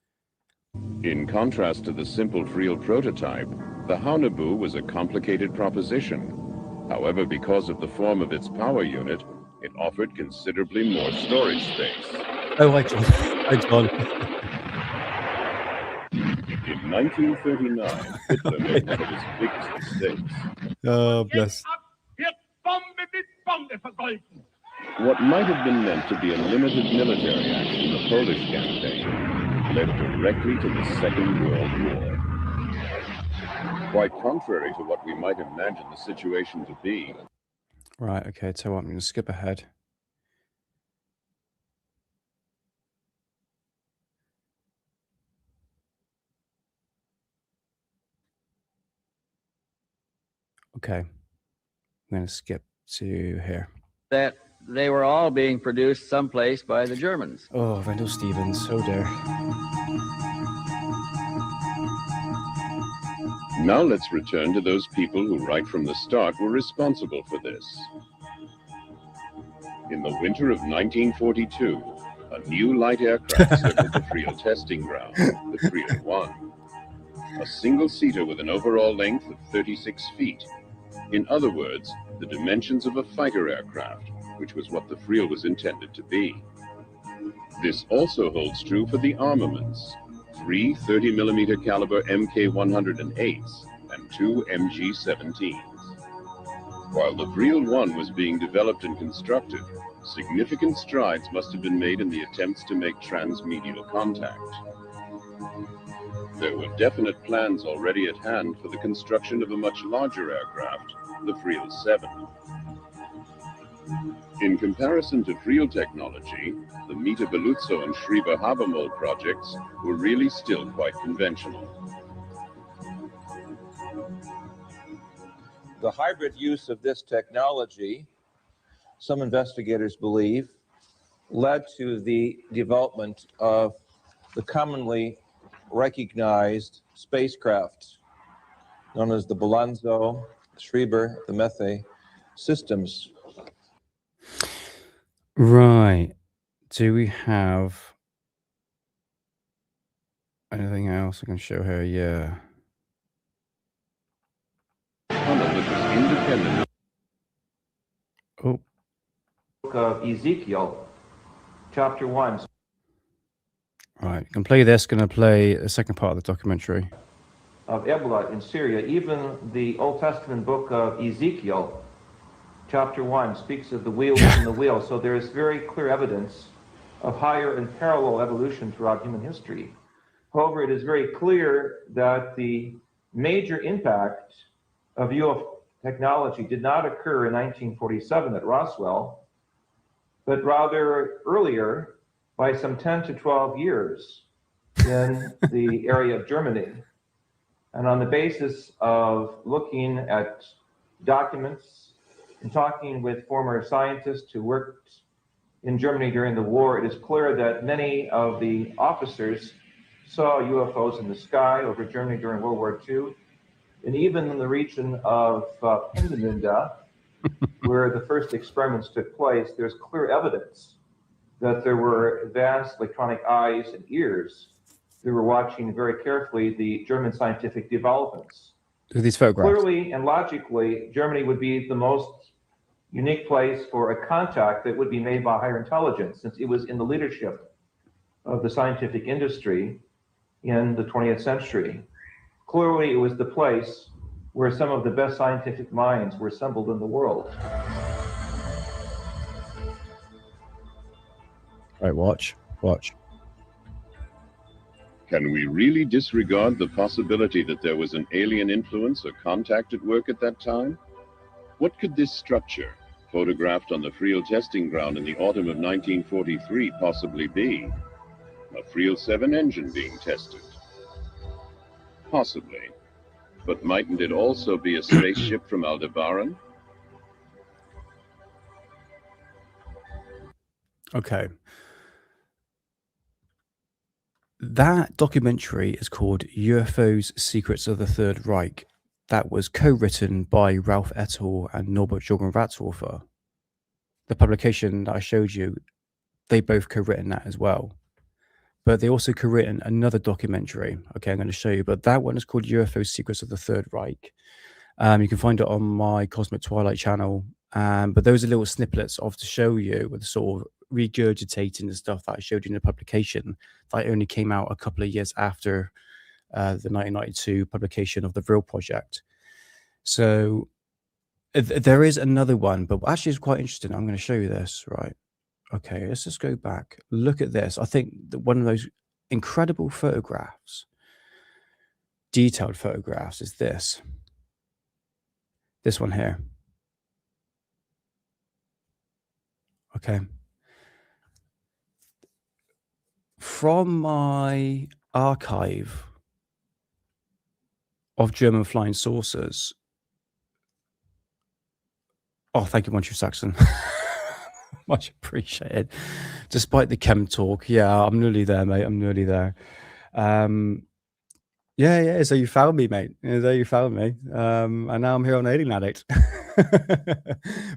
In contrast to the simple Vril prototype, the Haunebu was a complicated proposition. However, because of the form of its power unit, it offered considerably more storage space. Oh, hi, John. Hi, John. In 1939, Hitler made one of his biggest mistakes. Oh, bless. What might have been meant to be a limited military action, the Polish campaign, led directly to the Second World War. Quite contrary to what we might imagine the situation to be. Right, okay, so I'm going to skip ahead. Okay, I'm going to skip to here. That they were all being produced someplace by the Germans. Oh, Randall Stevens, oh dear. Now let's return to those people who right from the start were responsible for this. In the winter of 1942, a new light aircraft circled the Vril testing ground, the Vril 1. A single-seater with an overall length of 36 feet. In other words, the dimensions of a fighter aircraft, which was what the Vril was intended to be. This also holds true for the armaments. 3 30mm caliber Mk108s and 2 MG17s. While the Vril 1 was being developed and constructed, significant strides must have been made in the attempts to make transmedial contact. There were definite plans already at hand for the construction of a much larger aircraft, the Vril 7. In comparison to Vril technology, the Mita Beluzzo and Schreiber Habermold projects were really still quite conventional. The hybrid use of this technology, some investigators believe, led to the development of the commonly recognized spacecraft known as the Beluzzo, Schreiber, the Methe systems. Right. Do we have anything else I can show her? Yeah. Oh. Book of Ezekiel, chapter 1. Right, you can play this. Going to play the second part of the documentary. Of Ebola in Syria, even the Old Testament book of Ezekiel, chapter 1, speaks of the wheel within the wheel. So there is very clear evidence of higher and parallel evolution throughout human history. However, it is very clear that the major impact of UFO technology did not occur in 1947 at Roswell, but rather earlier by some 10 to 12 years in the area of Germany. And on the basis of looking at documents and talking with former scientists who worked in Germany during the war, it is clear that many of the officers saw UFOs in the sky over Germany during World War II. And even in the region of Peenemünde, where the first experiments took place, there's clear evidence that there were advanced electronic eyes and ears that were watching very carefully the German scientific developments. With these photographs. Clearly and logically, Germany would be the most unique place for a contact that would be made by higher intelligence, since it was in the leadership of the scientific industry in the 20th century. Clearly, it was the place where some of the best scientific minds were assembled in the world. Right, watch. Can we really disregard the possibility that there was an alien influence or contact at work at that time? What could this structure, photographed on the Vril testing ground in the autumn of 1943, possibly be? A Vril 7 engine being tested? Possibly. But mightn't it also be a spaceship from Aldebaran? Okay. That documentary is called UFOs, Secrets of the Third Reich. That was co-written by Ralph Ethel and Norbert Jorgen Ratzhofer. The publication that I showed you, they both co-written that as well. But they also co-written another documentary. Okay, I'm going to show you. But that one is called UFOs, Secrets of the Third Reich. You can find it on my Cosmic Twilight channel. But those are little snippets of to show you with sort of regurgitating the stuff that I showed you in the publication that only came out a couple of years after the 1992 publication of the Vril Project. So there is another one, but actually it's quite interesting. I'm going to show you this, right? Okay, let's just go back. Look at this. I think that one of those incredible photographs, detailed photographs, is this. This one here. Okay. From my archive of German flying saucers. Oh, thank you, Montreal Saxon. Much appreciated. Despite the chem talk, yeah, I'm nearly there, mate. I'm nearly there. Yeah. So you found me, mate. There you found me. And now I'm here on Alien Addict.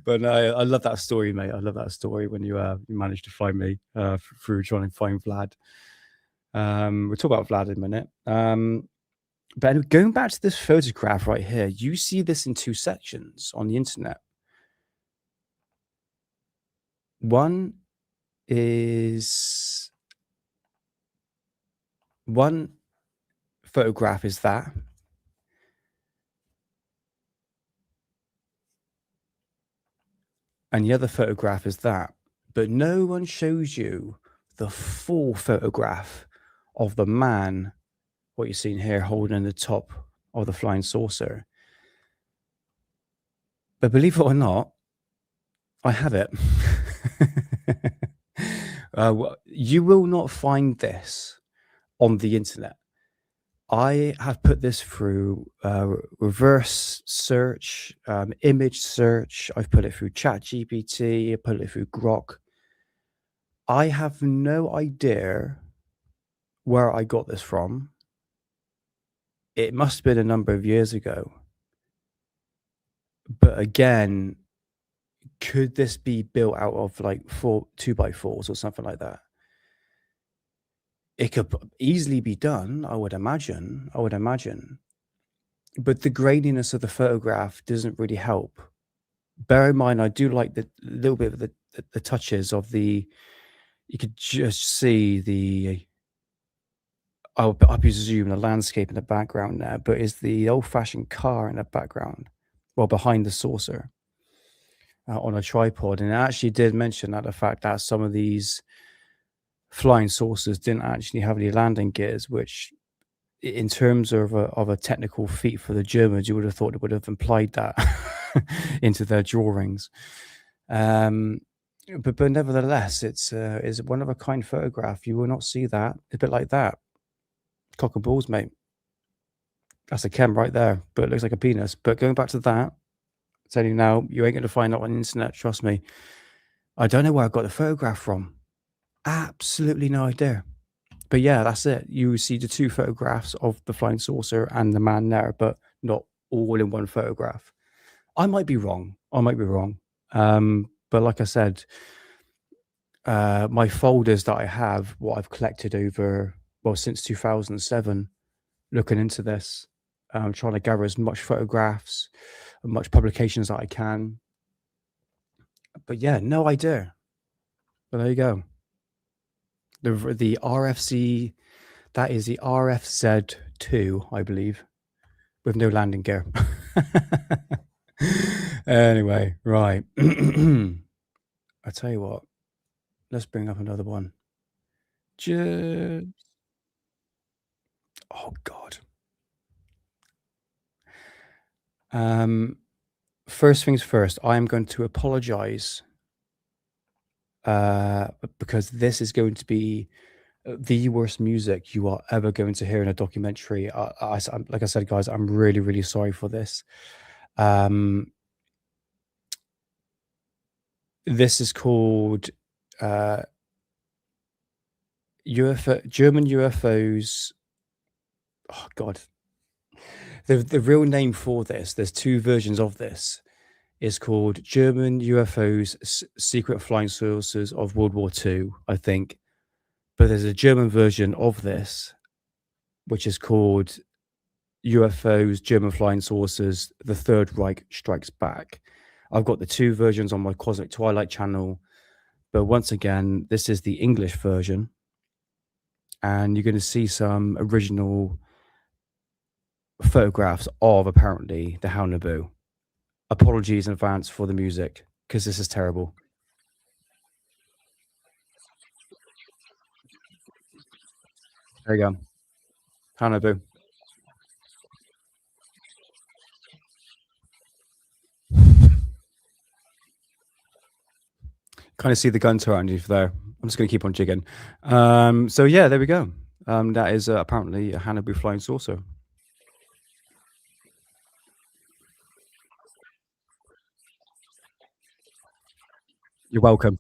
But no, I love that story, mate. I love that story when you managed to find me through trying to find Vlad. We'll talk about Vlad in a minute. But anyway, going back to this photograph right here, you see this in two sections on the internet. One photograph is that. And the other photograph is that. But no one shows you the full photograph of the man, what you're seeing here, holding the top of the flying saucer. But believe it or not, I have it. You will not find this on the internet. I have put this through reverse search, image search. I've put it through ChatGPT. I put it through Grok. I have no idea where I got this from. It must have been a number of years ago. But again, could this be built out of like 2x4s or something like that? It could easily be done, I would imagine. But the graininess of the photograph doesn't really help. Bear in mind, I do like the little bit of the touches of the. You could just see the. I presume the landscape in the background there, but is the old-fashioned car in the background, well, behind the saucer, on a tripod. And it actually did mention that the fact that some of these flying saucers didn't actually have any landing gears, which in terms of a technical feat for the Germans, you would have thought it would have implied that into their drawings. But nevertheless, it's one of a kind photograph. You will not see that. It's a bit like that. Cock and balls, mate. That's a chem right there, but it looks like a penis. But going back to that, I'm telling you now, you ain't going to find that on the internet. Trust me. I don't know where I got the photograph from. Absolutely no idea. But yeah, that's it. You see the two photographs of the flying saucer and the man there, but not all in one photograph. I might be wrong. But like I said, my folders that I have, what I've collected over, well, since 2007, looking into this, trying to gather as much photographs, as much publications that I can. But yeah, no idea. But there you go. The RFC, that is the RFZ2, I believe, with no landing gear. Anyway, right. I tell you what, let's bring up another one. Oh God. First things first, I am going to apologize because this is going to be the worst music you are ever going to hear in a documentary. Like I said, guys, I'm really, really sorry for this. This is called German UFOs. Oh God. The real name for this, there's two versions of this, is called German UFOs Secret Flying Saucers of World War II, I think. But there's a German version of this, which is called UFOs German Flying Saucers, The Third Reich Strikes Back. I've got the two versions on my Cosmic Twilight channel. But once again, this is the English version. And you're going to see some original photographs of apparently the Haunebu. Apologies in advance for the music because this is terrible. There you go. Haunebu. Kind of see the gun turret underneath there. I'm just going to keep on jigging. So yeah, there we go. That is apparently a Haunebu flying saucer. You're welcome.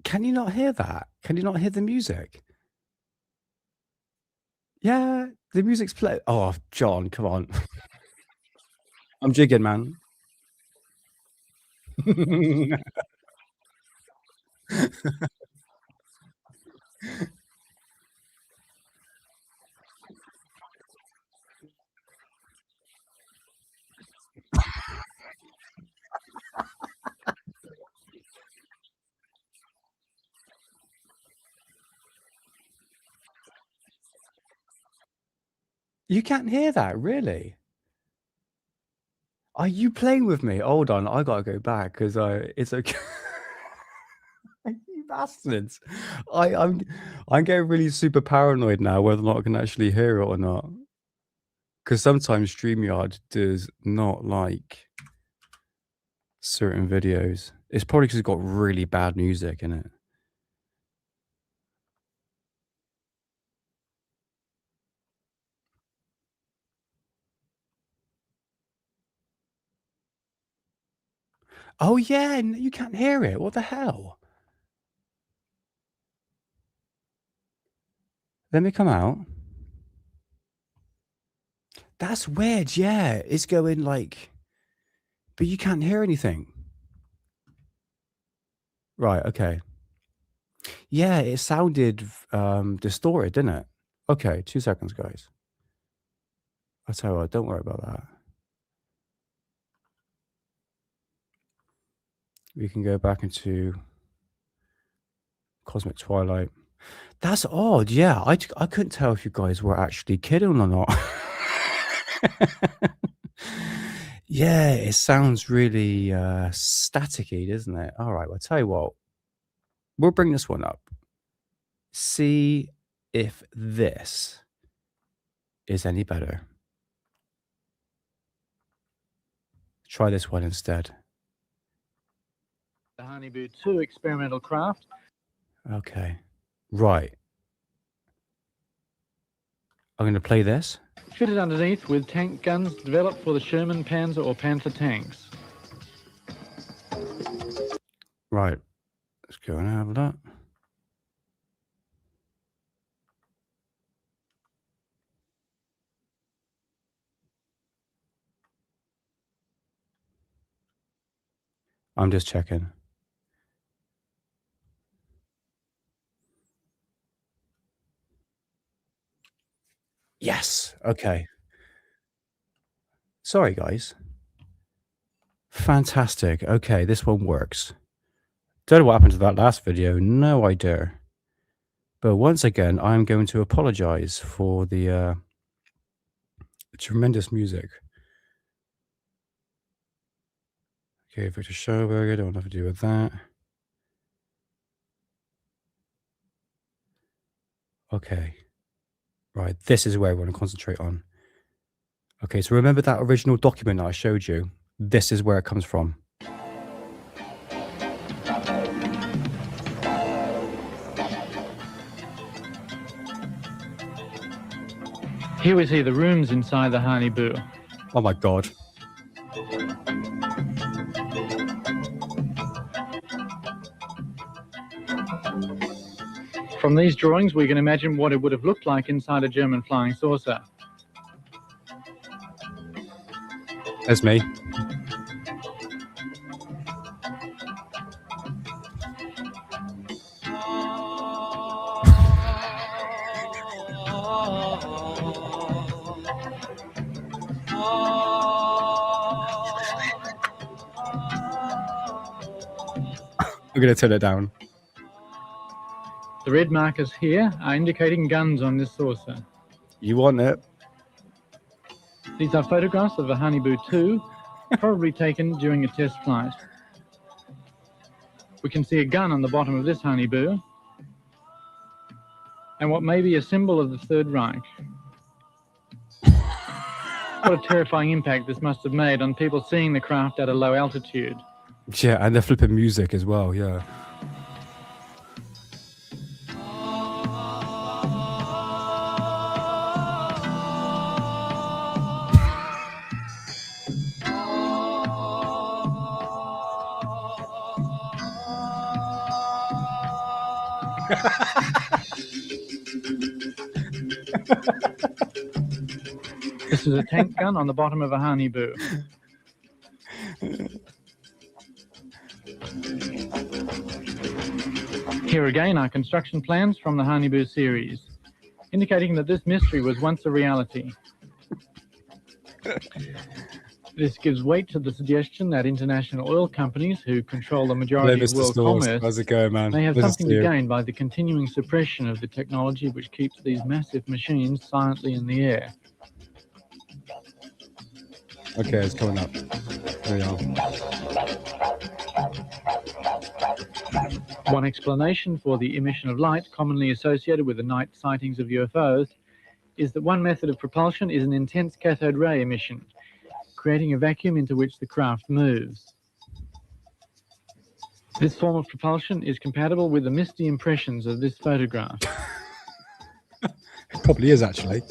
Can you not hear that? Can you not hear the music? Yeah, the music's play. Oh, John, come on. I'm jigging, man. You can't hear that, really? Are you playing with me? Hold on, I gotta go back because it's okay. You bastards! I'm getting really super paranoid now whether or not I can actually hear it or not. Because sometimes StreamYard does not like certain videos. It's probably because it's got really bad music in it. Oh yeah, you can't hear it. What the hell? Let me come out. That's weird. Yeah, it's going like, but you can't hear anything. Right. Okay. Yeah, it sounded distorted, didn't it? Okay, 2 seconds, guys. I'll tell you what, don't worry about that. We can go back into Cosmic Twilight. That's odd. Yeah, I couldn't tell if you guys were actually kidding or not. Yeah, it sounds really staticky, doesn't it? All right, well, I'll tell you what. We'll bring this one up. See if this is any better. Try this one instead. The Haunebu 2 experimental craft. Okay. Right. I'm going to play this. Fitted underneath with tank guns developed for the Sherman, Panzer or Panther tanks. Right. Let's go and have that. I'm just checking. Yes. Okay. Sorry, guys. Fantastic. Okay, this one works. Don't know what happened to that last video. No idea. But once again, I'm going to apologize for the tremendous music. Okay, Victor Schauberger, don't have to do with that. Okay. Right, this is where I want to concentrate on. Okay, so remember that original document that I showed you? This is where it comes from. Here we see the rooms inside the Haunebu. Oh my God. From these drawings, we can imagine what it would have looked like inside a German flying saucer. There's me. I'm going to turn it down. The red markers here are indicating guns on this saucer. You want it? These are photographs of the Haunebu 2, probably taken during a test flight. We can see a gun on the bottom of this Haunebu, and what may be a symbol of the Third Reich. What a terrifying impact this must have made on people seeing the craft at a low altitude. Yeah, and the flipping music as well, yeah. This is a tank gun on the bottom of a Haunebu. Here again are construction plans from the Haunebu series, indicating that this mystery was once a reality. This gives weight to the suggestion that international oil companies, who control the majority of world commerce, how's it going, man? may have something to gain by the continuing suppression of the technology which keeps these massive machines silently in the air. Okay, it's coming up. There we are. One explanation for the emission of light commonly associated with the night sightings of UFOs is that one method of propulsion is an intense cathode ray emission, creating a vacuum into which the craft moves. This form of propulsion is compatible with the misty impressions of this photograph. It probably is, actually.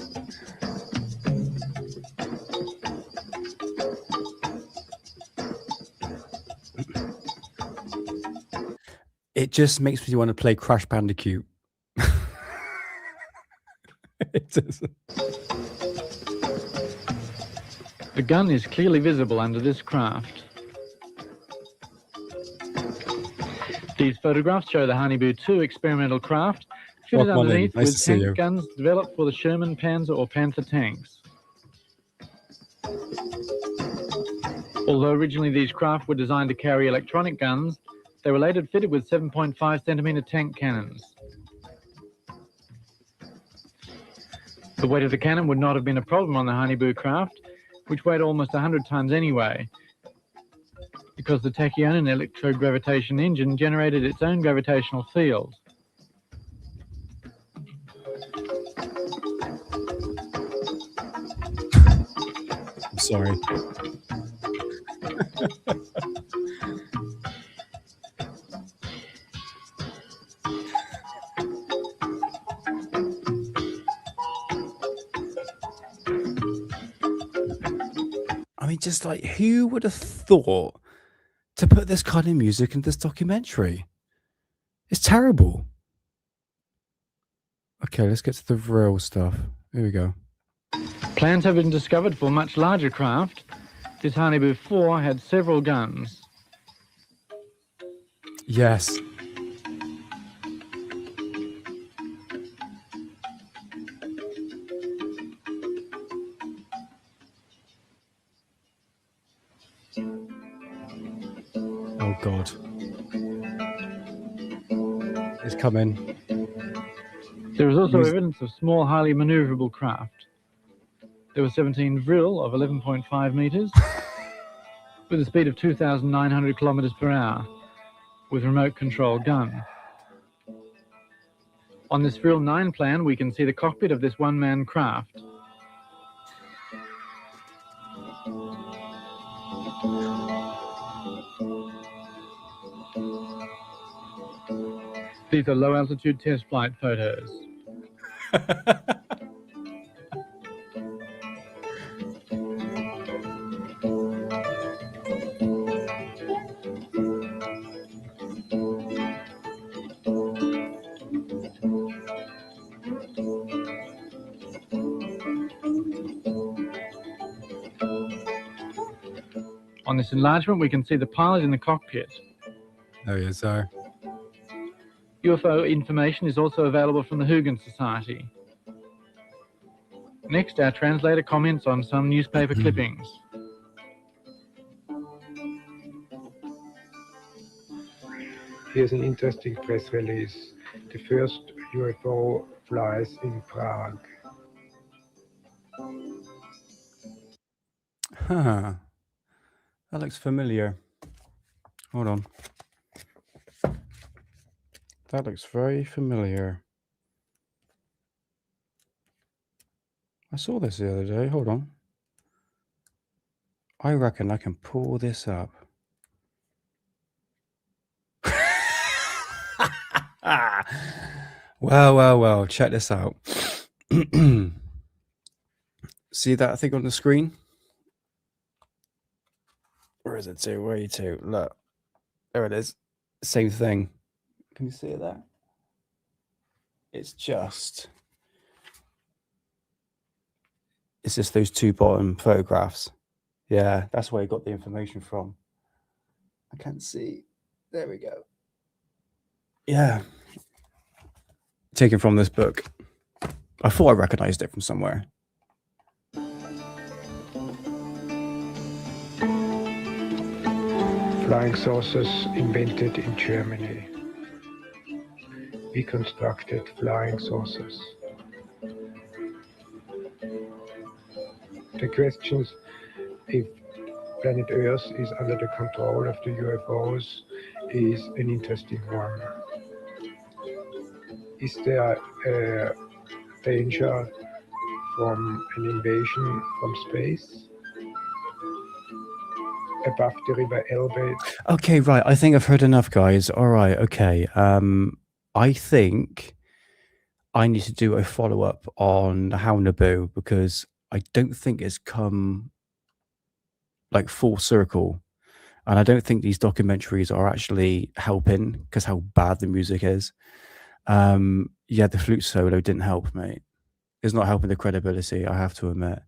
It just makes me want to play Crash Bandicoot. It does. The gun is clearly visible under this craft. These photographs show the Haunebu 2 experimental craft fitted underneath with tank guns developed for the Sherman, Panzer or Panther tanks. Although originally these craft were designed to carry electronic guns, they were later fitted with 7.5 centimeter tank cannons. The weight of the cannon would not have been a problem on the Haunebu craft, which weighed almost 100 tons anyway, because the tachyon and electrogravitation engine generated its own gravitational field. I'm sorry. I mean, just like, who would have thought to put this kind of music in this documentary? It's terrible. Okay, let's get to the real stuff. Here we go. Plans have been discovered for much larger craft. This Haunebu 4 had several guns. Yes. Oh God. It's coming. There is also evidence of small, highly maneuverable craft. There were 17 Vril of 11.5 meters with a speed of 2,900 kilometers per hour with remote control gun. On this Vril 9 plan, we can see the cockpit of this one-man craft. These are low-altitude test flight photos. On this enlargement, we can see the pilot in the cockpit. Oh, yeah, sorry. UFO information is also available from the Huygens Society. Next, our translator comments on some newspaper clippings. Here's an interesting press release. The first UFO flies in Prague. Huh. That looks familiar. Hold on. That looks very familiar. I saw this the other day. Hold on. I reckon I can pull this up. Well. Check this out. See that thing on the screen? Where is it to? Where are you to? Look. There it is. Same thing. Can you see it there? It's just those two bottom photographs. Yeah, that's where I got the information from. I can't see. There we go. Yeah. Taken from this book. I thought I recognized it from somewhere. Flying saucers invented in Germany. We constructed flying saucers. The questions if planet Earth is under the control of the UFOs is an interesting one. Is there a danger from an invasion from space? Above the river Elbe. Okay, right. I think I've heard enough, guys. All right, okay. I think I need to do a follow-up on Haunebu because I don't think it's come like full circle. And I don't think these documentaries are actually helping because how bad the music is. Yeah, the flute solo didn't help, mate. It's not helping the credibility, I have to admit.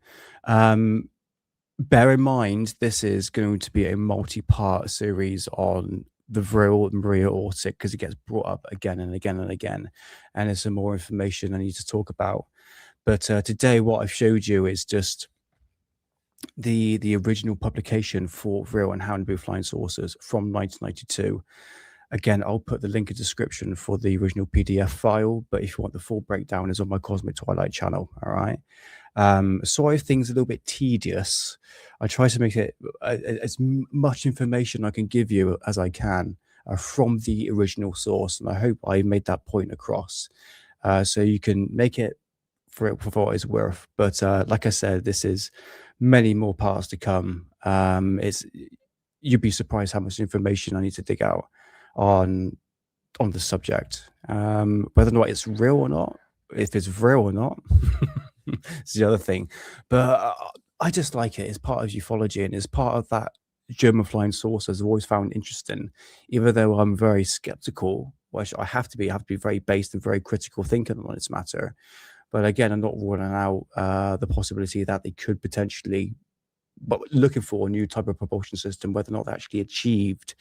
Bear in mind, this is going to be a multi-part series on the Vril and Maria Ortic because it gets brought up again and again and again. And there's some more information I need to talk about. But today, what I've showed you is just the original publication for Vril and Haunebu flying saucers from 1992. Again, I'll put the link in the description for the original PDF file, but if you want the full breakdown, is on my Cosmic Twilight channel. All right. Sorry if things are a little bit tedious. I try to make it as much information I can give you as I can from the original source, and I hope I made that point across, so you can make it for what it's worth. But like I said, this is many more parts to come. You'd be surprised how much information I need to dig out on the subject, whether or not it's real or not, if it's real or not. It's the other thing. But I just like it. It's part of ufology, and it's part of that German flying saucers I've always found interesting, even though I'm very skeptical, which I have to be very based and very critical thinking on this matter. But again, I'm not ruling out the possibility that they could potentially, but looking for a new type of propulsion system, whether or not they actually achieved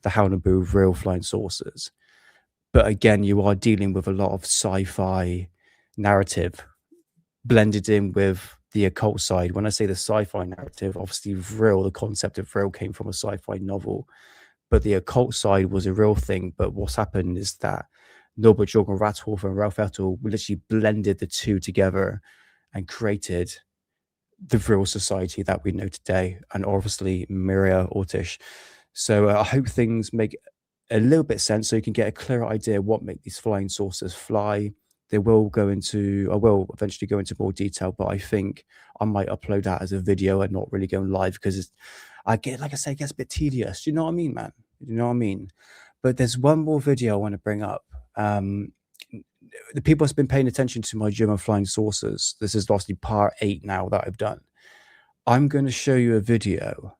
the Haunebu Vril flying saucers. But again, you are dealing with a lot of sci-fi narrative blended in with the occult side. When I say the sci-fi narrative, obviously Vril, the concept of Vril came from a sci-fi novel, but the occult side was a real thing. But what's happened is that Norbert Jorgen Rathoff and Ralph Ethel literally blended the two together and created the Vril society that we know today, and obviously Miria Ortish. So I hope things make a little bit sense, so you can get a clearer idea what make these flying saucers fly. I will eventually go into more detail, but I think I might upload that as a video and not really going live, because like I say, it gets a bit tedious. You know what I mean, man? You know what I mean? But there's one more video I want to bring up. The people that's been paying attention to my German flying saucers, this is lastly part 8 now that I've done. I'm going to show you a video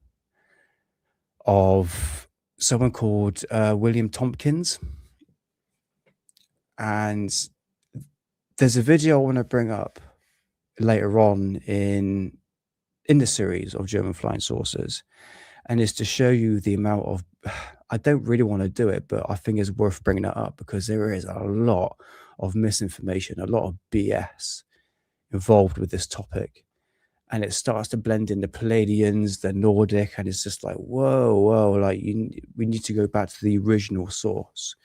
of someone called William Tompkins, and there's a video I want to bring up later on in the series of German flying saucers, and it's to show you the amount of, I don't really want to do it, but I think it's worth bringing it up because there is a lot of misinformation, a lot of BS involved with this topic, and it starts to blend in the Palladians, the Nordic, and it's just like, whoa, like we need to go back to the original source.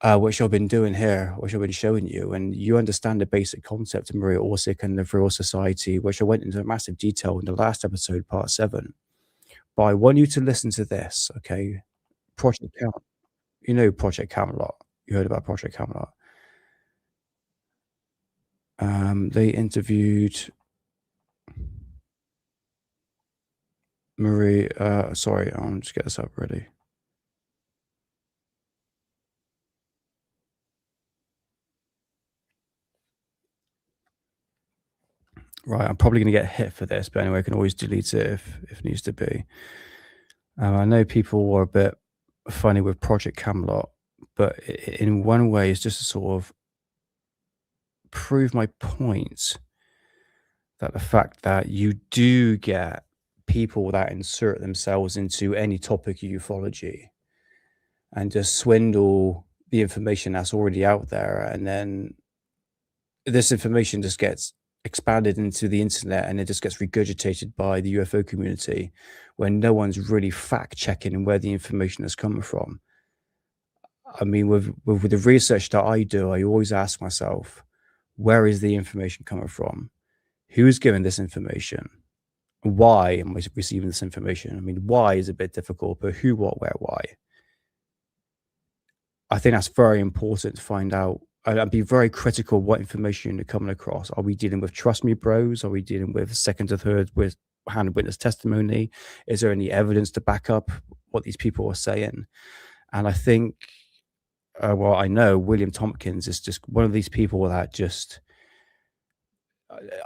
Which I've been doing here, which I've been showing you, and you understand the basic concept of Maria Orsic and the Vril Society, which I went into massive detail in the last episode, part 7. But I want you to listen to this, okay? Project Camelot. You know Project Camelot. You heard about Project Camelot. They interviewed Marie. Sorry, I'll just get this up ready. Right, I'm probably going to get hit for this, but anyway, I can always delete it if needs to be. I know people were a bit funny with Project Camelot, but in one way, it's just to sort of prove my point that the fact that you do get people that insert themselves into any topic of ufology and just swindle the information that's already out there, and then this information just gets expanded into the internet and it just gets regurgitated by the UFO community when no one's really fact checking where the information is coming from. I mean, with the research that I do, I always ask myself, where is the information coming from? Who's giving this information? Why am I receiving this information? I mean, why is a bit difficult, but who, what, where, why? I think that's very important to find out. I'd be very critical of what information you're coming across. Are we dealing with trust me bros? Are we dealing with second to third with hand witness testimony? Is there any evidence to back up what these people are saying? And I think, well, I know William Tompkins is just one of these people that just,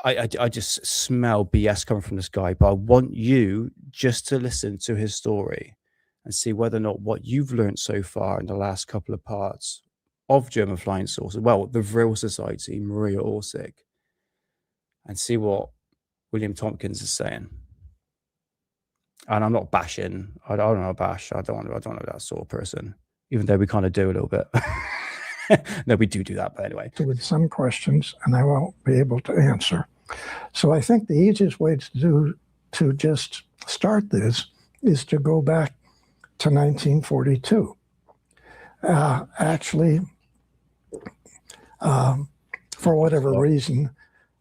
I just smell BS coming from this guy. But I want you just to listen to his story and see whether or not what you've learned so far in the last couple of parts of German flying saucers, well, the Vril Society, Maria Orsic, and see what William Tompkins is saying. And I'm not bashing. I don't know bash. I don't know that sort of person, even though we kind of do a little bit. No, we do that, but anyway. With some questions, and I won't be able to answer. So I think the easiest way to just start this is to go back to 1942. Actually, for whatever reason,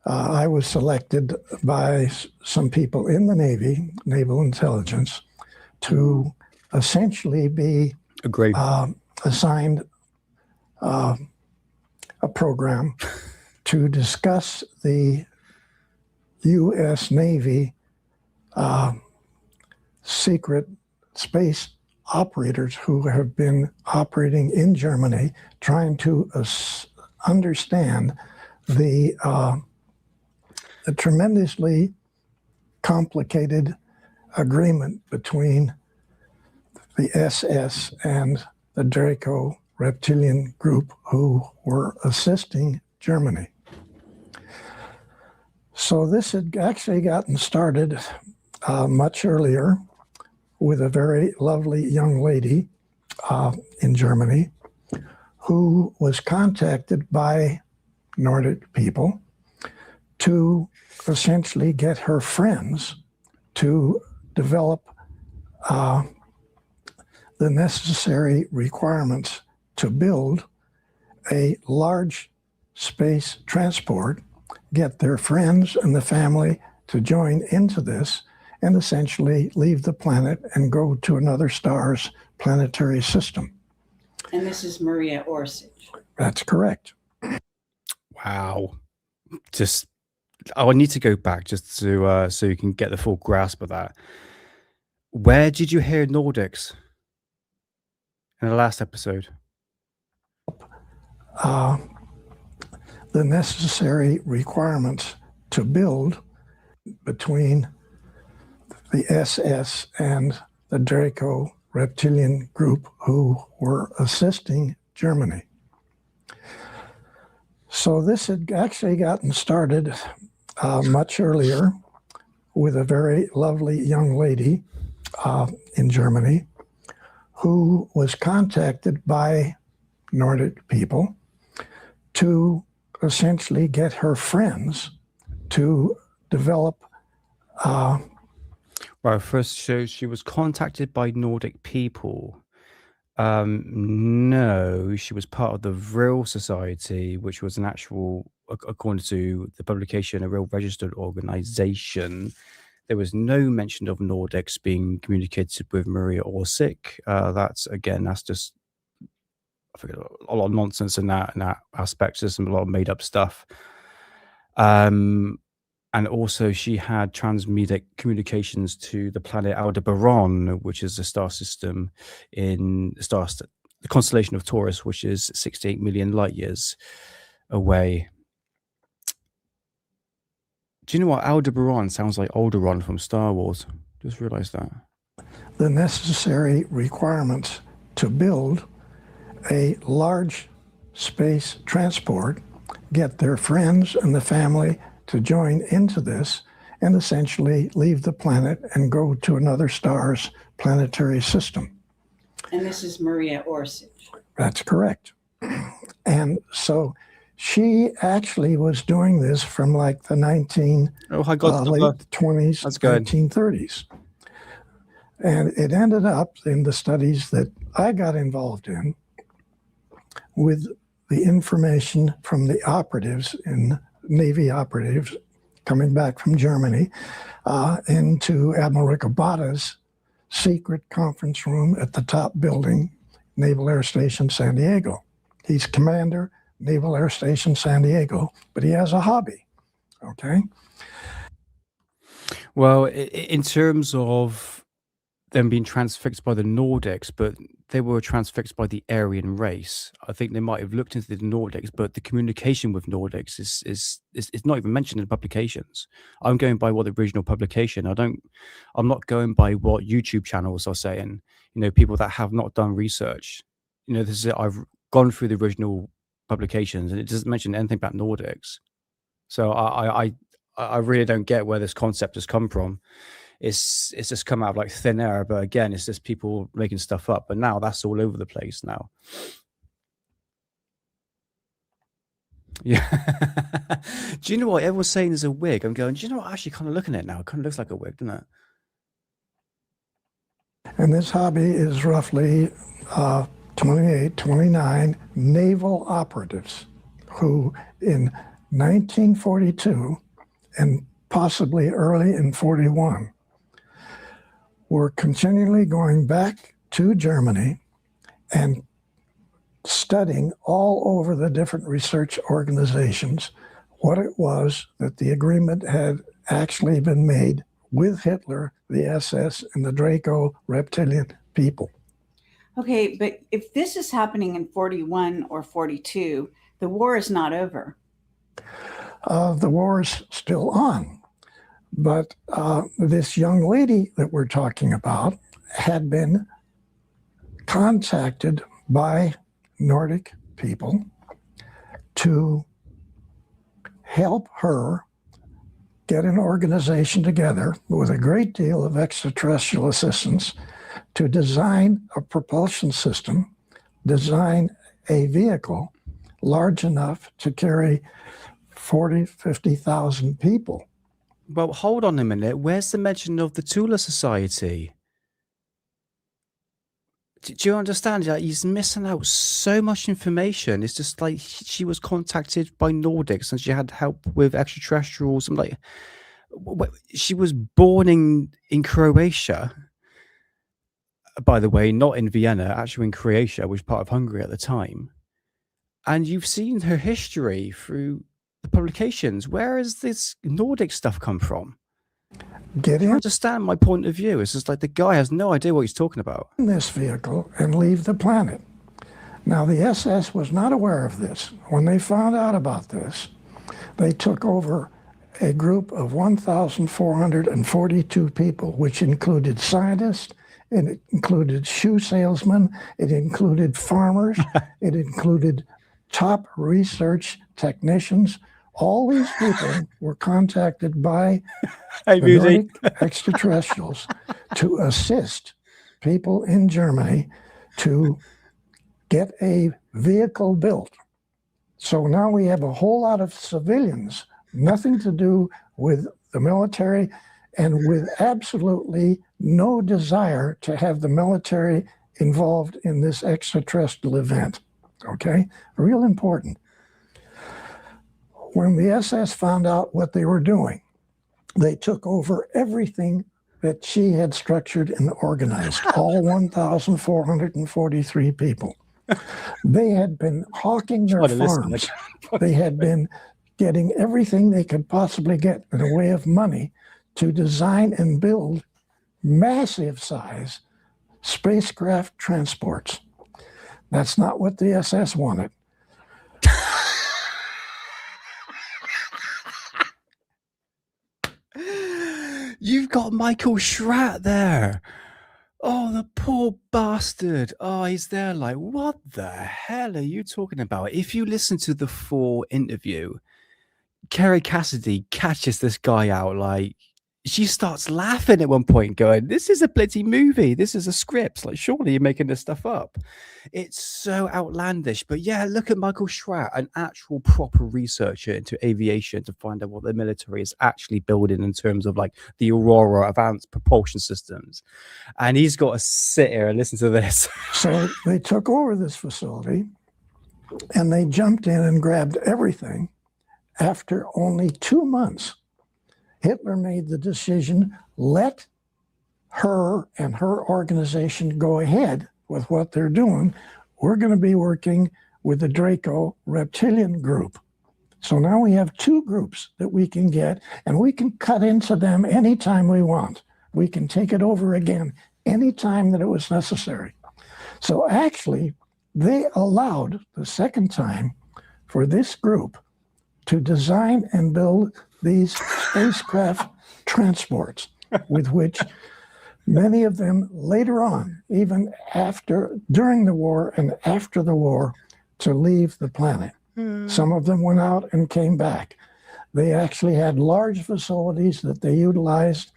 I was selected by some people in the Navy, Naval Intelligence, to essentially be assigned a program to discuss the U.S. Navy secret space operators who have been operating in Germany, trying to understand the tremendously complicated agreement between the SS and the Draco reptilian group who were assisting Germany. So this had actually gotten started much earlier with a very lovely young lady in Germany who was contacted by Nordic people to essentially get her friends to develop the necessary requirements to build a large space transport, get their friends and the family to join into this, and essentially leave the planet and go to another star's planetary system. And this is Maria Orsic. That's correct. Wow. Just, I need to go back just to so you can get the full grasp of that. Where did you hear Nordics in the last episode? The necessary requirements to build between the SS and the Draco reptilian group who were assisting Germany. So this had actually gotten started much earlier with a very lovely young lady in Germany who was contacted by Nordic people to essentially get her friends to develop. Well, first, so she was contacted by Nordic people. No, she was part of the Vril Society, which was an actual, according to the publication, a real registered organization. There was no mention of Nordics being communicated with Maria Orsic. That's just, I think, a lot of nonsense in that aspect. There's a lot of made up stuff. And also she had transmedic communications to the planet Aldebaran, which is a star system in the constellation of Taurus, which is 68 million light years away. Do you know what Aldebaran sounds like? Alderaan from Star Wars. Just realized that. The necessary requirements to build a large space transport, get their friends and the family to join into this, and essentially leave the planet and go to another star's planetary system. And this is Maria Orsic. That's correct. And so she actually was doing this from like the late 20s, 1930s. And it ended up in the studies that I got involved in with the information from the operatives in Navy operatives coming back from Germany into Admiral Ricobata's secret conference room at the top building, Naval Air Station San Diego. He's commander, Naval Air Station San Diego, but he has a hobby, okay? Well, in terms of them being transfixed by the Nordics, but they were transfixed by the Aryan race. I think they might have looked into the Nordics, but the communication with Nordics is not even mentioned in the publications. I'm going by what the original publication. I'm not going by what YouTube channels are saying. You know, people that have not done research. You know, I've gone through the original publications, and it doesn't mention anything about Nordics. So I really don't get where this concept has come from. It's just come out of like thin air, but again, it's just people making stuff up. But now that's all over the place now. Yeah. Do you know what? Everyone's saying there's a wig. I'm going, do you know what? Actually, kind of looking at it now, it kind of looks like a wig, doesn't it? And this hobby is roughly 28, 29 naval operatives who in 1942 and possibly early in 41 were continually going back to Germany and studying all over the different research organizations what it was that the agreement had actually been made with Hitler, the SS, and the Draco reptilian people. Okay, but if this is happening in 41 or 42, the war is not over. The war is still on. But this young lady that we're talking about had been contacted by Nordic people to help her get an organization together with a great deal of extraterrestrial assistance to design a propulsion system, design a vehicle large enough to carry 40, 50,000 people. Well, hold on a minute. Where's the mention of the Tula Society? Do you understand? Like, he's missing out so much information. It's just like she was contacted by Nordics and she had help with extraterrestrials. I'm like, she was born in Croatia, by the way, not in Vienna, actually in Croatia, which was part of Hungary at the time. And you've seen her history through the publications. Where has this Nordic stuff come from? Get in. You understand my point of view. It's just like the guy has no idea what he's talking about. In this vehicle and leave the planet. Now, the SS was not aware of this. When they found out about this, they took over a group of 1,442 people, which included scientists, it included shoe salesmen, it included farmers, it included top research technicians. All these people were contacted by the Nordic extraterrestrials to assist people in Germany to get a vehicle built. So now we have a whole lot of civilians, nothing to do with the military, and with absolutely no desire to have the military involved in this extraterrestrial event. Okay? Real important. When the SS found out what they were doing, they took over everything that she had structured and organized, all 1,443 people. They had been hawking their farms. They had been getting everything they could possibly get in the way of money to design and build massive size spacecraft transports. That's not what the SS wanted. You've got Michael Schratt there. Oh, the poor bastard. Oh, he's there like, what the hell are you talking about? If you listen to the full interview, Kerry Cassidy catches this guy out like, she starts laughing at one point going, this is a bloody movie. This is a script. Like, surely you're making this stuff up. It's so outlandish. But yeah, look at Michael Schratt, an actual proper researcher into aviation to find out what the military is actually building in terms of like the Aurora advanced propulsion systems. And he's got to sit here and listen to this. So they took over this facility and they jumped in and grabbed everything. After only 2 months, Hitler made the decision, let her and her organization go ahead with what they're doing. We're going to be working with the Draco reptilian group. So now we have 2 groups that we can get, and we can cut into them anytime we want. We can take it over again anytime that it was necessary. So actually, they allowed the second time for this group to design and build these spacecraft transports, with which many of them later on, even after, during the war and after the war, to leave the planet. Some of them went out and came back. They actually had large facilities that they utilized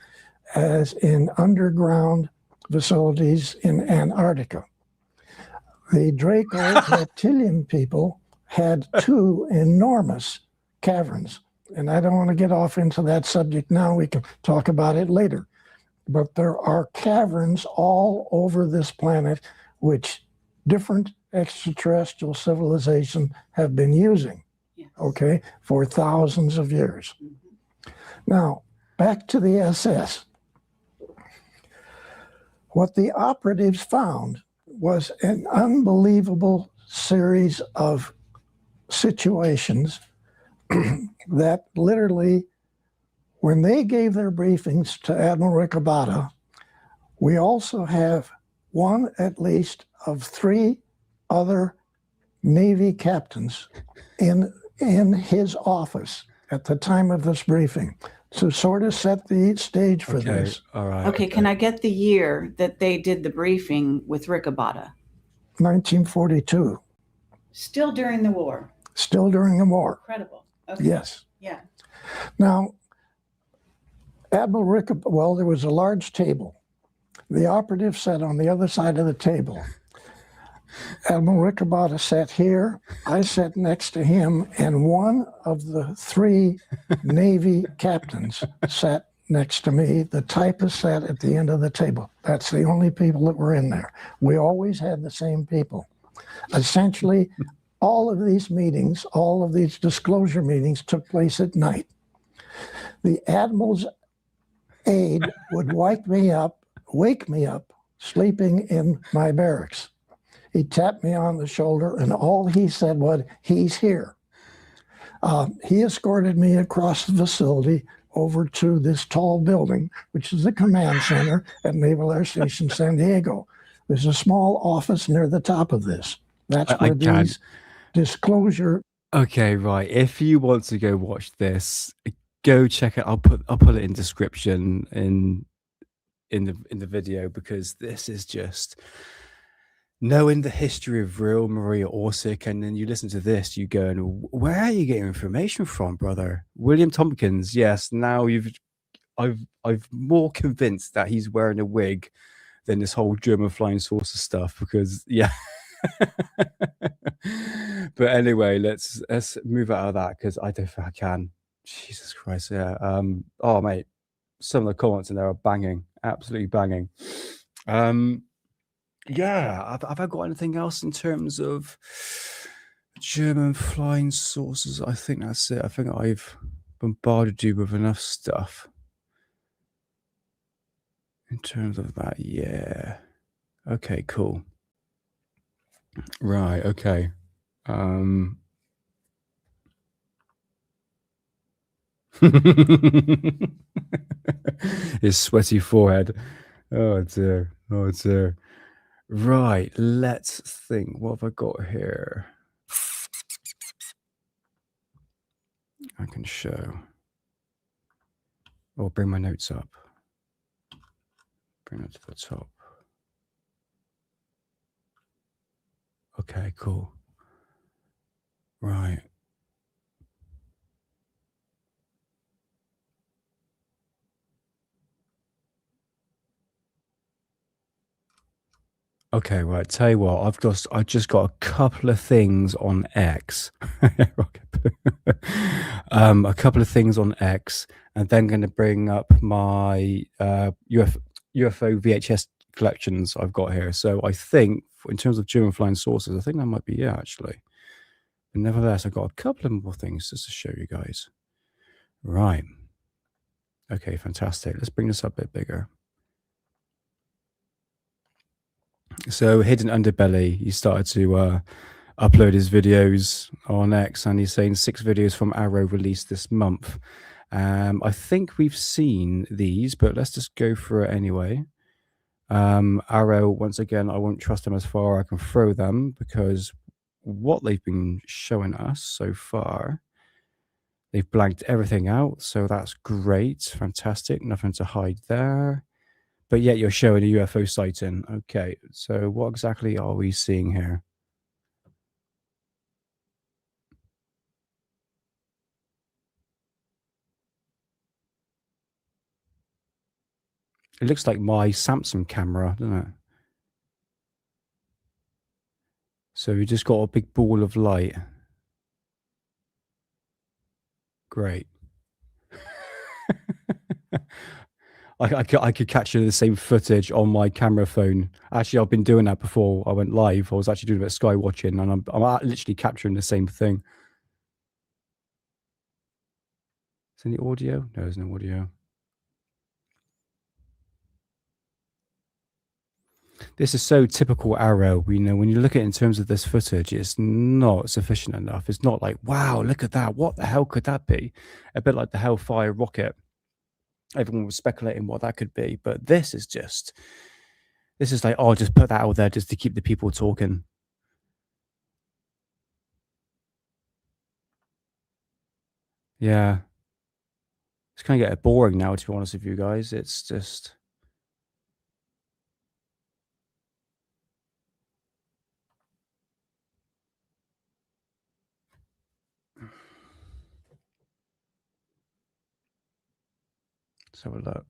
as in underground facilities in Antarctica. The Draco reptilian people had two enormous caverns. And I don't want to get off into that subject now. We can talk about it later. But there are caverns all over this planet which different extraterrestrial civilizations have been using, okay, for thousands of years. Now, back to the SS. What the operatives found was an unbelievable series of situations that literally, when they gave their briefings to Admiral Ricobata, we also have one at least of three other Navy captains in his office at the time of this briefing to sort of set the stage for this. All right. Okay, can I get the year that they did the briefing with Ricobata? 1942. Still during the war. Still during the war. Incredible. Okay. Yes. Yeah. Now, Admiral Ricobata, well, there was a large table. The operative sat on the other side of the table. Admiral Ricobata sat here, I sat next to him, and one of the three Navy captains sat next to me. The typist sat at the end of the table. That's the only people that were in there. We always had the same people. Essentially, all of these meetings, all of these disclosure meetings took place at night. The Admiral's aide would wake me up, sleeping in my barracks. He tapped me on the shoulder, and all he said was, "He's here." He escorted me across the facility over to this tall building, which is the command center at Naval Air Station San Diego. There's a small office near the top of this. That's where these disclosure. Okay, right. If you want to go watch this, go check it. I'll put it in description in the video, because this is just knowing the history of Vril, Maria Orsic, and then you listen to this, you go, where are you getting information from, brother? William Tompkins, yes. Now I've more convinced that he's wearing a wig than this whole German flying saucer stuff, because yeah. But anyway, let's move out of that, because I don't think I can. Jesus Christ, yeah. Oh mate, some of the comments in there are banging, absolutely banging. Yeah, have I got anything else in terms of German flying saucers? I think that's it. I think I've bombarded you with enough stuff in terms of that. Yeah. Okay, cool. Right, okay. His sweaty forehead. Oh dear. Oh dear. Right, let's think. What have I got here? I can show. Or bring my notes up. Bring it to the top. Okay, cool. Right. Okay, right. Tell you what, I just got a couple of things on X. A couple of things on X, and then going to bring up my UFO VHS collections I've got here. So I think, in terms of German flying saucers, I think that might be it, actually. But nevertheless, I've got a couple of more things just to show you guys. Right. Okay, fantastic. Let's bring this up a bit bigger. So Hidden Underbelly, he started to upload his videos on X, and he's saying 6 videos from Arrow released this month. I think we've seen these, but let's just go through it anyway. Arrow, once again, I won't trust them as far as I can throw them, because what they've been showing us so far, they've blanked everything out, so that's great, fantastic, nothing to hide there. But yet you're showing a UFO sighting. Okay, so what exactly are we seeing here? It looks like my Samsung camera, doesn't it? So we just got a big ball of light. Great. I could capture the same footage on my camera phone. Actually, I've been doing that before I went live. I was actually doing a bit of sky watching, and I'm literally capturing the same thing. Is there any audio? No, there's no audio. This is so typical Arrow. You know, when you look at it in terms of this footage, it's not sufficient enough. It's not like, wow, look at that. What the hell could that be? A bit like the Hellfire rocket. Everyone was speculating what that could be, but this is like, oh, just put that out there just to keep the people talking. Yeah. It's kind of getting boring now, to be honest with you guys. It's just... Let's have a look.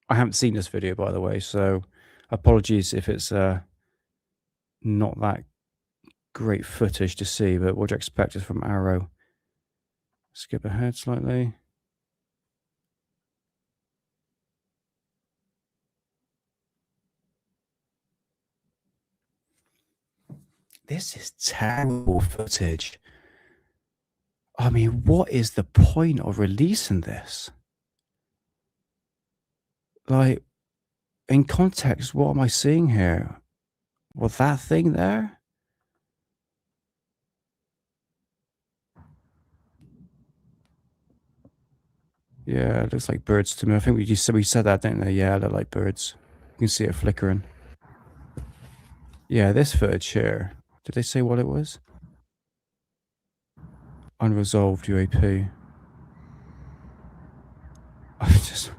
I haven't seen this video, by the way, so apologies if it's not that great footage to see, but what do you expect is from Arrow? Skip ahead slightly. This is terrible footage. I mean, what is the point of releasing this? Like, in context, what am I seeing here? Was that thing there? Yeah, it looks like birds to me. I think we said that, didn't they? Yeah, they look like birds. You can see it flickering. Yeah, this footage here. Did they say what it was? Unresolved UAP. I just...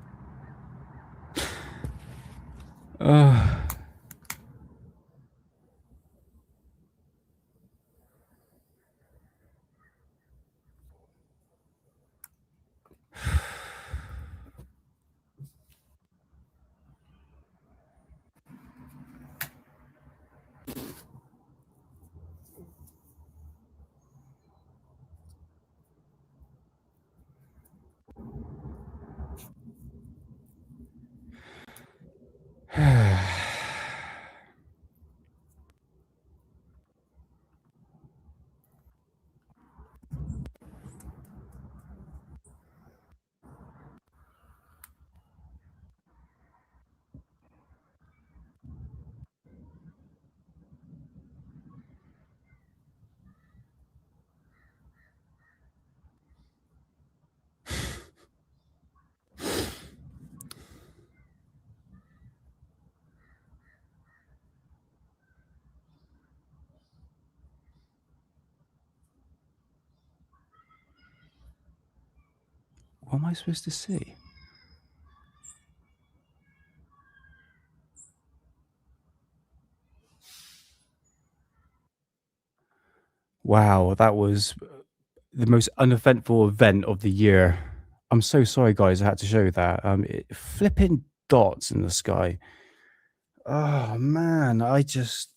What am I supposed to see? Wow, that was the most uneventful event of the year. I'm so sorry, guys. I had to show you that. Flipping dots in the sky. Oh man, I just...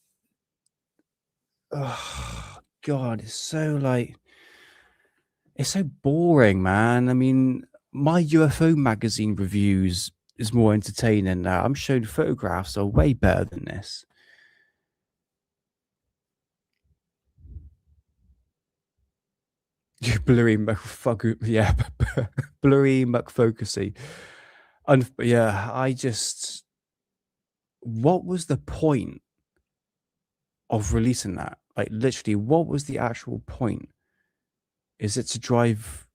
Oh God, it's so like... It's so boring, man. I mean, my UFO magazine reviews is more entertaining now. I'm showing photographs are way better than this. Blurry McFocusy. Yeah, blurry McFocusy. Yeah, I just... What was the point of releasing that? Like, literally, what was the actual point? Is it to drive...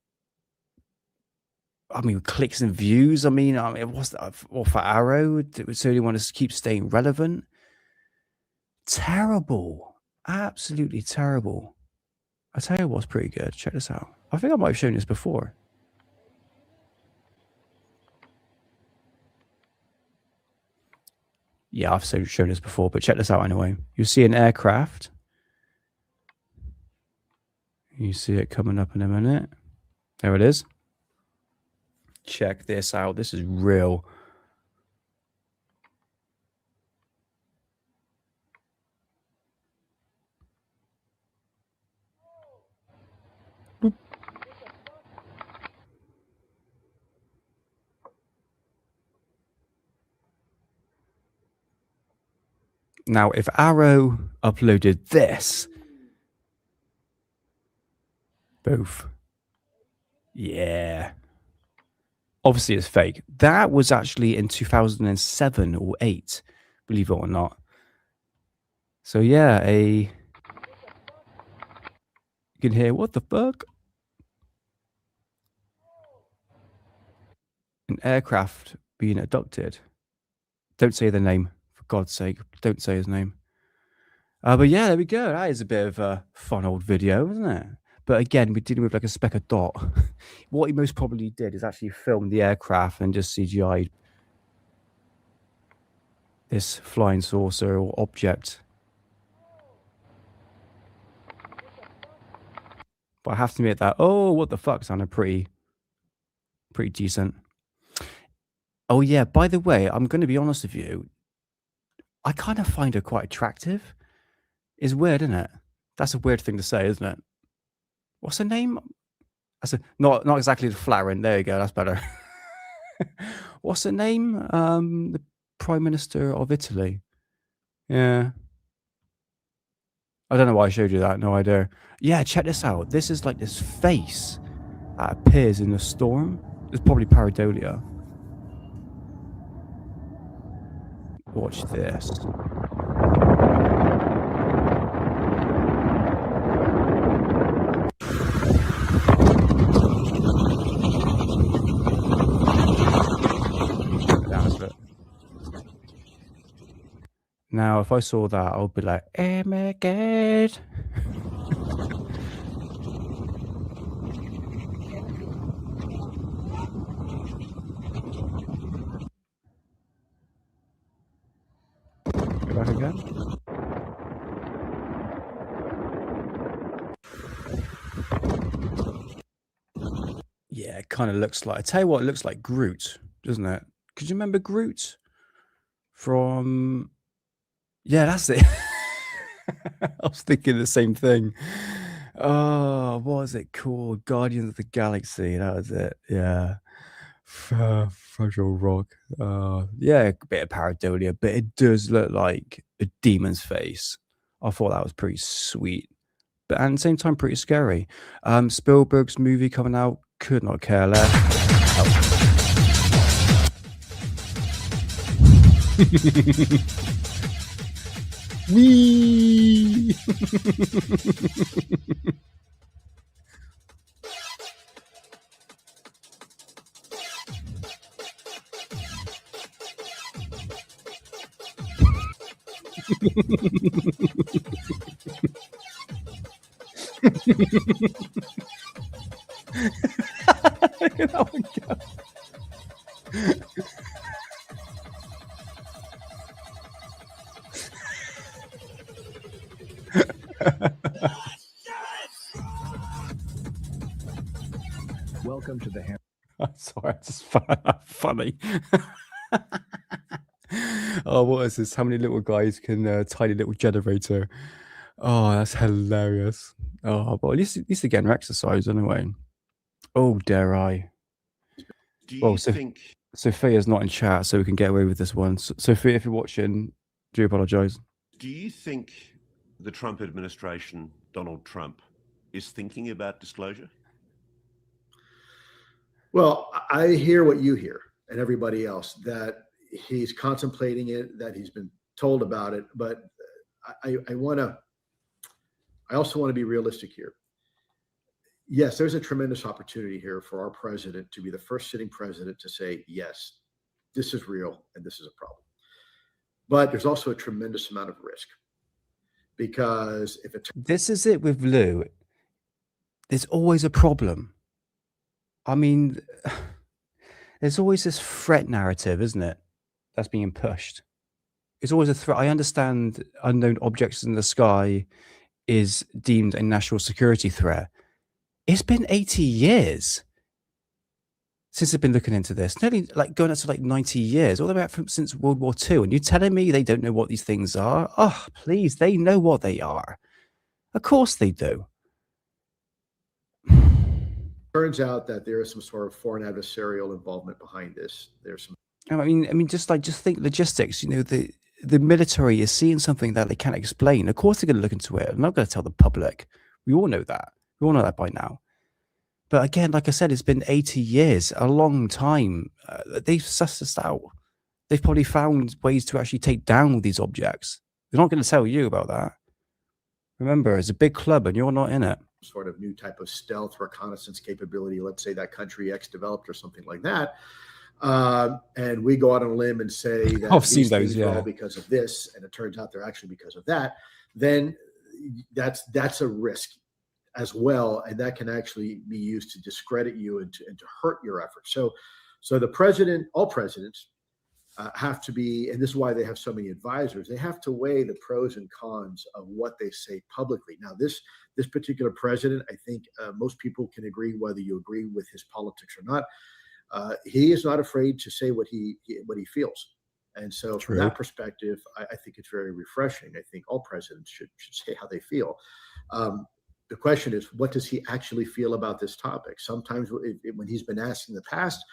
I mean, clicks and views? I mean, what's that? Or for Arrow? So they want to keep staying relevant? Terrible. Absolutely terrible. I tell you what's pretty good. Check this out. I think I might have shown this before. Yeah, I've shown this before, but check this out anyway. You see an aircraft. You see it coming up in a minute. There it is. Check this out. This is real. Boop. Now, if Arrow uploaded this, both, yeah, obviously it's fake. That was actually in 2007 or 8, believe it or not. So yeah, you can hear, what the fuck? An aircraft being abducted. Don't say the name, for God's sake. Don't say his name. But yeah, there we go. That is a bit of a fun old video, isn't it? But again, we're dealing with like a speck of dot. What he most probably did is actually film the aircraft and just CGI'd this flying saucer or object. But I have to admit that, oh, what the fuck, sounded pretty decent. Oh yeah, by the way, I'm going to be honest with you. I kind of find her quite attractive. It's weird, isn't it? That's a weird thing to say, isn't it? What's her name? Not exactly the flattering. There you go. That's better. What's her name? The Prime Minister of Italy. Yeah. I don't know why I showed you that. No idea. Yeah, check this out. This is like this face that appears in the storm. It's probably pareidolia. Watch this. Now, if I saw that, I would be like, oh my God. Go back again. Yeah, it kind of looks like, I tell you what, it looks like Groot, doesn't it? Could you remember Groot from... Yeah, that's it. I was thinking the same thing. Oh, what was it called? Guardians of the Galaxy. That was it. Yeah. Fragile Rock. Yeah, a bit of pareidolia, but it does look like a demon's face. I thought that was pretty sweet, but at the same time, pretty scary. Spielberg's movie coming out, could not care less. Wee! Look at that one go. Welcome to the hand. I'm sorry, it's just funny. Oh, what is this? How many little guys can tiny little generator? Oh, that's hilarious. Oh, but at least they're getting exercise anyway. Oh, dare I? Do you think Sophia's not in chat, so we can get away with this one. Sophia, if you're watching, do apologize. Do you think the Trump administration, Donald Trump, is thinking about disclosure? Well, I hear what you hear and everybody else, that he's contemplating it, that he's been told about it. But I also want to be realistic here. Yes, there's a tremendous opportunity here for our president to be the first sitting president to say, yes, this is real and this is a problem. But there's also a tremendous amount of risk, because if it... This is it with Lou. There's always a problem. I mean, there's always this threat narrative, isn't it? That's being pushed. It's always a threat. I understand unknown objects in the sky is deemed a national security threat. It's been 80 years since they've been looking into this. Nearly like going up to like 90 years, all the way back since World War II. And you're telling me they don't know what these things are? Oh, please, they know what they are. Of course they do. Turns out that there is some sort of foreign adversarial involvement behind this. There's some... I mean, just think logistics. You know, the military is seeing something that they can't explain. Of course, they're going to look into it. I'm not going to tell the public. We all know that. We all know that by now. But again, like I said, it's been 80 years, a long time. They've sussed us out. They've probably found ways to actually take down these objects. They're not going to tell you about that. Remember, it's a big club and you're not in it. Sort of new type of stealth reconnaissance capability, let's say that country X developed or something like that. And we go out on a limb and say that I've seen these those, things yeah. are all because of this, and it turns out they're actually because of that, then that's a risk as well, and that can actually be used to discredit you and to hurt your efforts. So the president, all presidents, have to be, and this is why they have so many advisors, they have to weigh the pros and cons of what they say publicly. Now, this particular president, I think most people can agree, whether you agree with his politics or not, he is not afraid to say what he feels. And so from that perspective, I think it's very refreshing. I think all presidents should say how they feel. The question is, what does he actually feel about this topic? Sometimes when he's been asked in the past,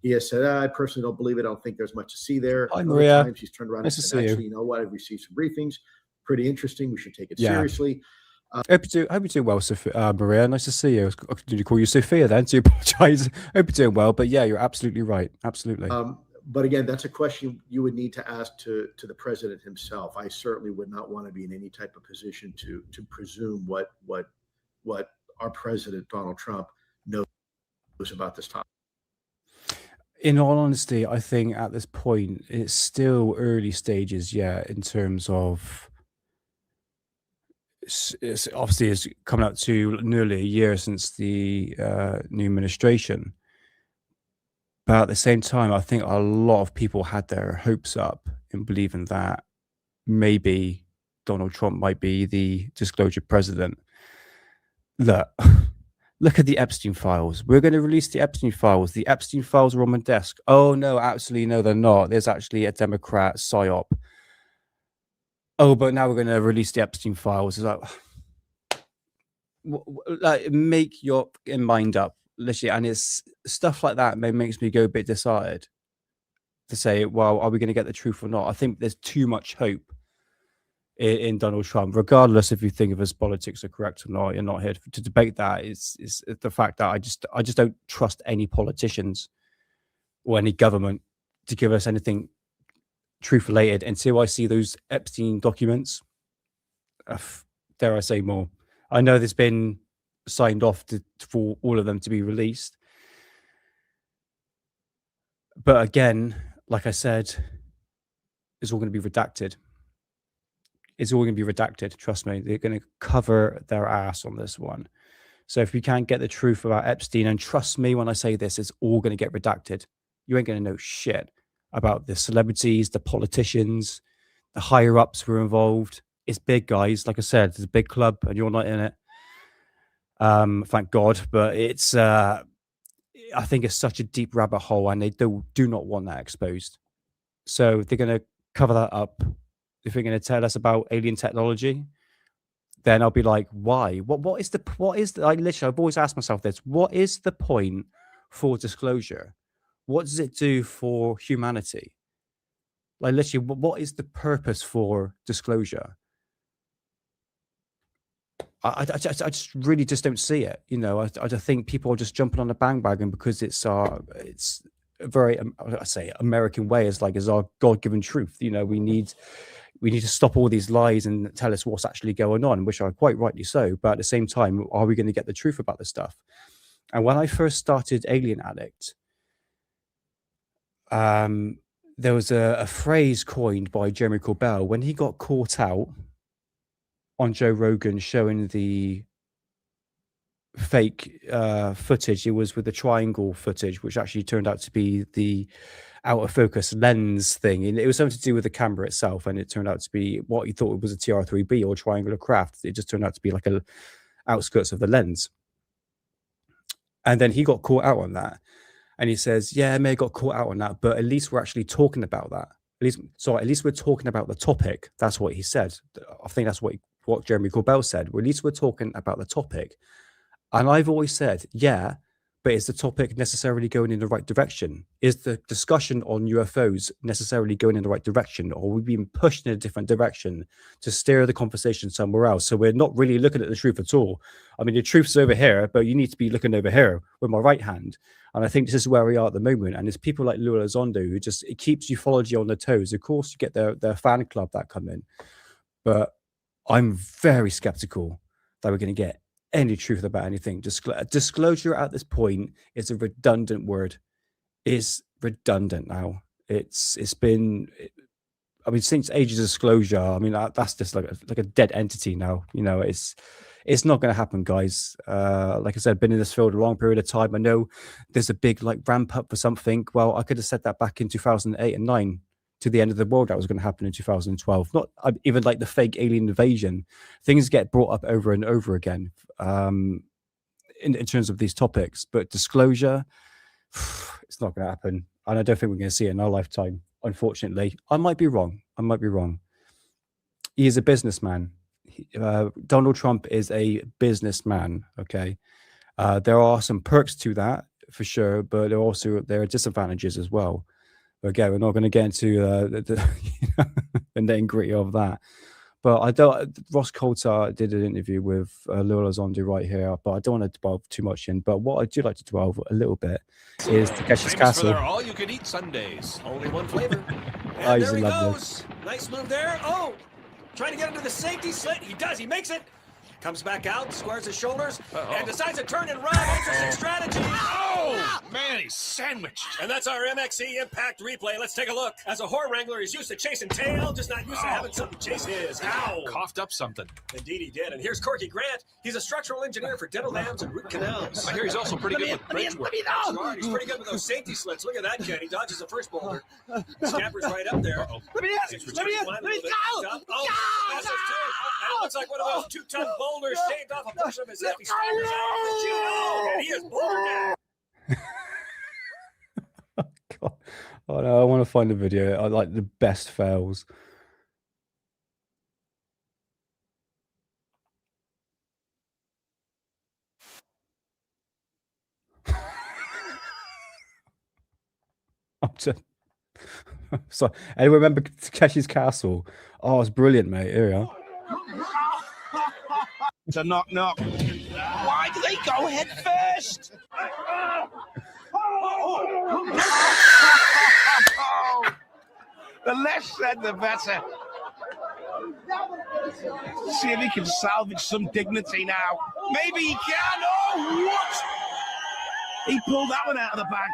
he has said, I personally don't believe it. I don't think there's much to see there. Hi, Other Maria. times he's turned around Nice and to said, see you. actually, you know what? I've received some briefings. Pretty interesting. We should take it Yeah. seriously. Hope you're doing well, Maria. Nice to see you. Did you call you Sophia then? To apologize. Hope you're doing well. But yeah, you're absolutely right. Absolutely. But again, that's a question you would need to ask to the president himself. I certainly would not want to be in any type of position to presume what our president, Donald Trump, knows about this topic. In all honesty, I think at this point, it's still early stages, yeah, in terms of it's obviously it's coming up to nearly a year since the new administration. But at the same time, I think a lot of people had their hopes up in believing that maybe Donald Trump might be the disclosure president. Look at the Epstein files. We're going to release the Epstein files. The Epstein files are on my desk. Oh, no, absolutely no, they're not. There's actually a Democrat psyop. Oh, but now we're going to release the Epstein files. It's like make your mind up, literally. And it's stuff like that makes me go a bit disheartened to say, well, are we going to get the truth or not? I think there's too much hope in Donald Trump, regardless if you think of his politics are correct or not. You're not here to debate that. It's the fact that I just don't trust any politicians or any government to give us anything truth related until I see those Epstein documents. Dare I say more? I know there's been signed off for all of them to be released, but again, like I said, it's all going to be redacted. It's all going to be redacted. Trust me, they're going to cover their ass on this one. So if we can't get the truth about Epstein, and trust me when I say this, it's all going to get redacted. You ain't going to know shit about the celebrities, the politicians, the higher ups who are involved. It's big, guys. Like I said, it's a big club, and you're not in it. Thank God. But it's, I think it's such a deep rabbit hole, and they do not want that exposed. So they're going to cover that up. If they're going to tell us about alien technology, then I'll be like, why? What is the like, literally, I've always asked myself this: what is the point for disclosure? What does it do for humanity? Like, literally, what is the purpose for disclosure? I just really just don't see it. You know, I think people are just jumping on the bandwagon because it's a very, I say, American way. Is our God-given truth. You know, we need to stop all these lies and tell us what's actually going on, which are quite rightly so. But at the same time, are we going to get the truth about this stuff? And when I first started Alien Addict, there was a phrase coined by Jeremy Corbell when he got caught out on Joe Rogan showing the fake footage. It was with the triangle footage, which actually turned out to be the out of focus lens thing, and it was something to do with the camera itself, and it turned out to be what he thought was a TR3B or triangular craft. It just turned out to be like a outskirts of the lens. And then he got caught out on that, and he says, yeah, I may have got caught out on that, but at least we're actually talking about that. At least we're talking about the topic. That's what he said. I think that's what Jeremy Corbell said. Well, at least we're talking about the topic. And I've always said, yeah, but is the topic necessarily going in the right direction? Is the discussion on UFOs necessarily going in the right direction, or are we being pushed in a different direction to steer the conversation somewhere else? So we're not really looking at the truth at all. I mean, the truth's over here, but you need to be looking over here with my right hand. And I think this is where we are at the moment. And it's people like Lula Zondo who just, it keeps ufology on their toes. Of course, you get their fan club that come in, but I'm very skeptical that we're going to get any truth about anything. Disclosure at this point is a redundant word. It's redundant now. It's been, I mean, since Age of Disclosure, I mean, that's just like a dead entity now. You know, it's not going to happen, guys. Like I said, I've been in this field a long period of time. I know there's a big like ramp up for something. Well, I could have said that back in 2008 and 9 to the end of the world that was going to happen in 2012. Not even like the fake alien invasion. Things get brought up over and over again in terms of these topics. But disclosure, it's not going to happen. And I don't think we're going to see it in our lifetime, unfortunately. I might be wrong. He is a businessman. Donald Trump is a businessman, okay? There are some perks to that, for sure, but there are disadvantages as well. Again, we're not going to get into the nitty and gritty of that. But I don't. Ross Coulter did an interview with Lula Zondo right here, but I don't want to delve too much in. But what I do like to delve a little bit is Takeshi's Castle. For their all-you-can-eat Sundays, only one flavor. And there he goes. Nice move there. Oh, trying to get into the safety slit. He does. He makes it. Comes back out, squares his shoulders, and decides to turn and run. Interesting strategy. Oh, man, he's sandwiched. And that's our MXE Impact replay. Let's take a look. As a whore wrangler, he's used to chasing tail, just not used to having something chase his. Ow. Coughed up something. Indeed he did. And here's Corky Grant. He's a structural engineer for dental dams and root canals. I hear he's also pretty good with bridge work. He's pretty good with those safety slits. Look at that kid. He dodges the first boulder. The scamper's right up there. Let me go. Oh, passes too. And it looks like one of those 2-ton boulders shaved off a portion of his head. He scrambbles out of the judo, and he is boulder down. God. Oh no, I want to find a video. I like the best fails. So, and remember Takeshi's Castle? Oh, it's brilliant, mate. Here we are. It's a knock. Why do they go head first? The less said, the better. See if he can salvage some dignity now. Maybe he can. Oh, what? He pulled that one out of the bag.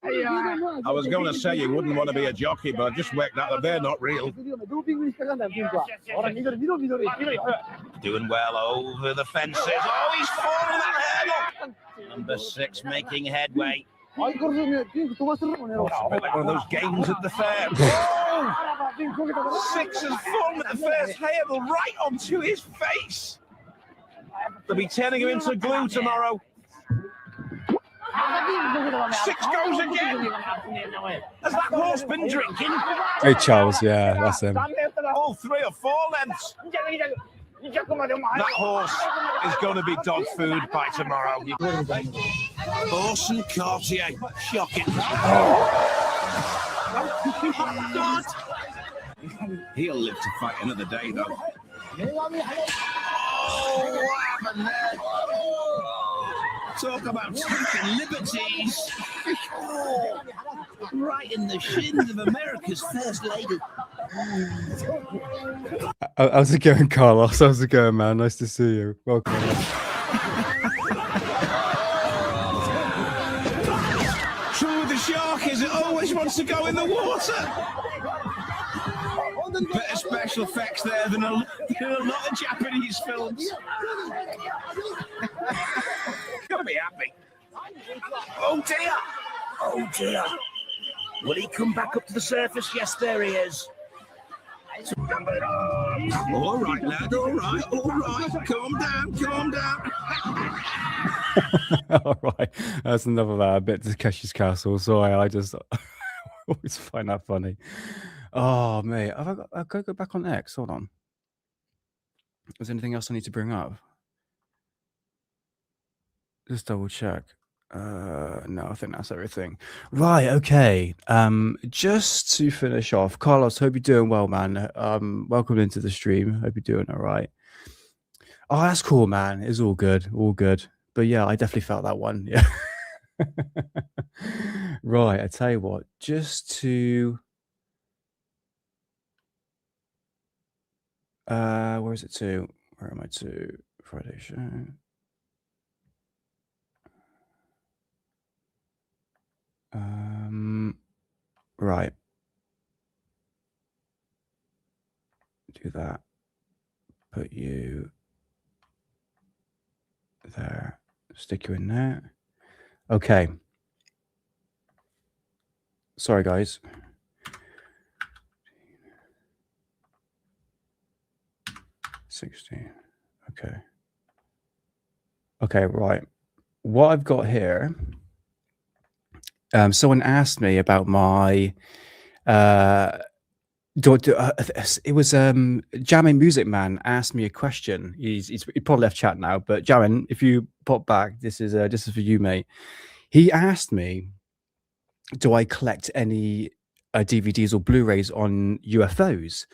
I was going to say you wouldn't want to be a jockey, but I just worked out that they're not real. Doing well over the fences. Oh, he's fallen that hurdle. Number 6 making headway. Oh, it's a bit like one of those games at the fair. Oh, 6 has fallen at the first hurdle right onto his face. They'll be turning him into glue tomorrow. 6 goes again. Has that horse been drinking? Hey, Charles, yeah, that's him. All 3 or 4 lengths. That horse is going to be dog food by tomorrow. Horse and Cartier. Shocking. He'll live to fight another day, though. Oh, what happened there? Talk about taking liberties. Oh, right in the shins of America's first lady. How's it going, Carlos? How's it going, man? Nice to see you. Welcome. Trouble with the shark is it always wants to go in the water. Better special effects there than a lot of Japanese films. Gotta be happy. Oh dear! Oh dear! Will he come back up to the surface? Yes, there he is. All right, lad. All right. Calm down. All right, that's enough of that. A bit Takeshi's Castle. Sorry, I just always find that funny. Oh, mate, I've got to go back on X. Hold on. Is there anything else I need to bring up? Just double check. No, I think that's everything. Right, okay. Just to finish off, Carlos, hope you're doing well, man. Welcome into the stream. Hope you're doing all right. Oh, that's cool, man. It's all good, all good. But yeah, I definitely felt that one. Yeah. Right, I tell you what, just to where is it to? Where am I to? Friday show. Right. Do that. Put you there. Stick you in there. Okay. Sorry, guys. $16. Okay. Okay, right. What I've got here. Someone asked me about my it was Jamin Music Man asked me a question. He probably left chat now, but Jamin, if you pop back, this is for you, mate. He asked me, do I collect any DVDs or Blu-rays on UFOs?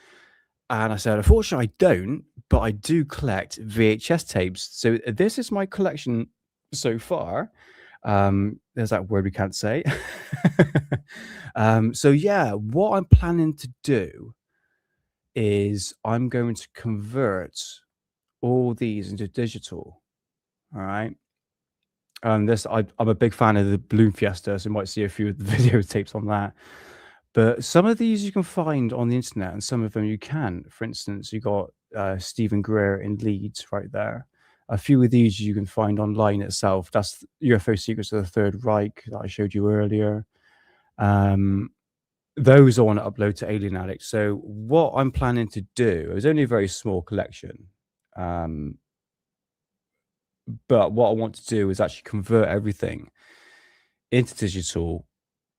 And I said, unfortunately, I don't, but I do collect VHS tapes. So this is my collection so far. There's that word we can't say. So yeah, what I'm planning to do is I'm going to convert all these into digital. All right. I'm a big fan of the Balloon Fiesta, so you might see a few of the videotapes on that. But some of these you can find on the internet, and some of them you can. For instance, you got Stephen Greer in Leeds right there. A few of these you can find online itself. That's UFO Secrets of the Third Reich that I showed you earlier. Those I want to upload to Alien Addict. So what I'm planning to do is only a very small collection. But what I want to do is actually convert everything into digital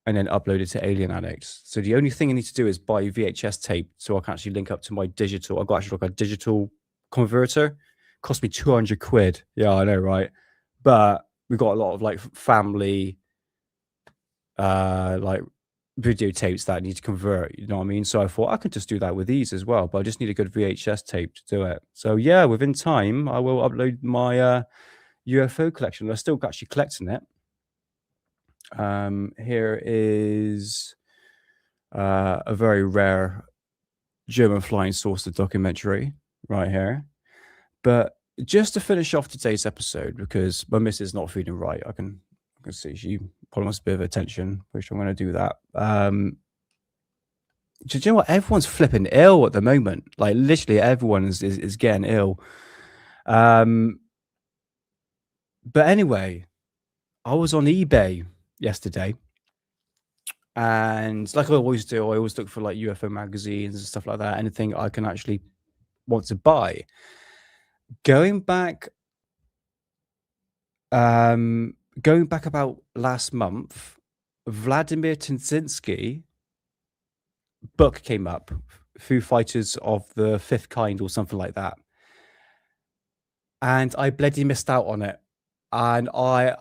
and then upload it to Alien Addicts. So the only thing I need to do is buy VHS tape so I can actually link up to my digital. I've got actually like a digital converter. Cost me 200 quid. Yeah, I know, right? But we've got a lot of like family like videotapes that I need to convert, you know what I mean? So I thought I could just do that with these as well, but I just need a good VHS tape to do it. So yeah, within time, I will upload my UFO collection. I'm still actually collecting it. Here is a very rare German flying saucer documentary right here. But just to finish off today's episode, because my missus is not feeling right, I can see she probably wants a bit of attention, which I'm going to do that. Do you know what? Everyone's flipping ill at the moment. Like literally everyone is getting ill. But anyway, I was on eBay yesterday, and like I always do, I always look for like UFO magazines and stuff like that. Anything I can actually want to buy. Going back about last month, Vladimir Tinsinski book came up, Foo Fighters of the Fifth Kind or something like that, and I bloody missed out on it, and I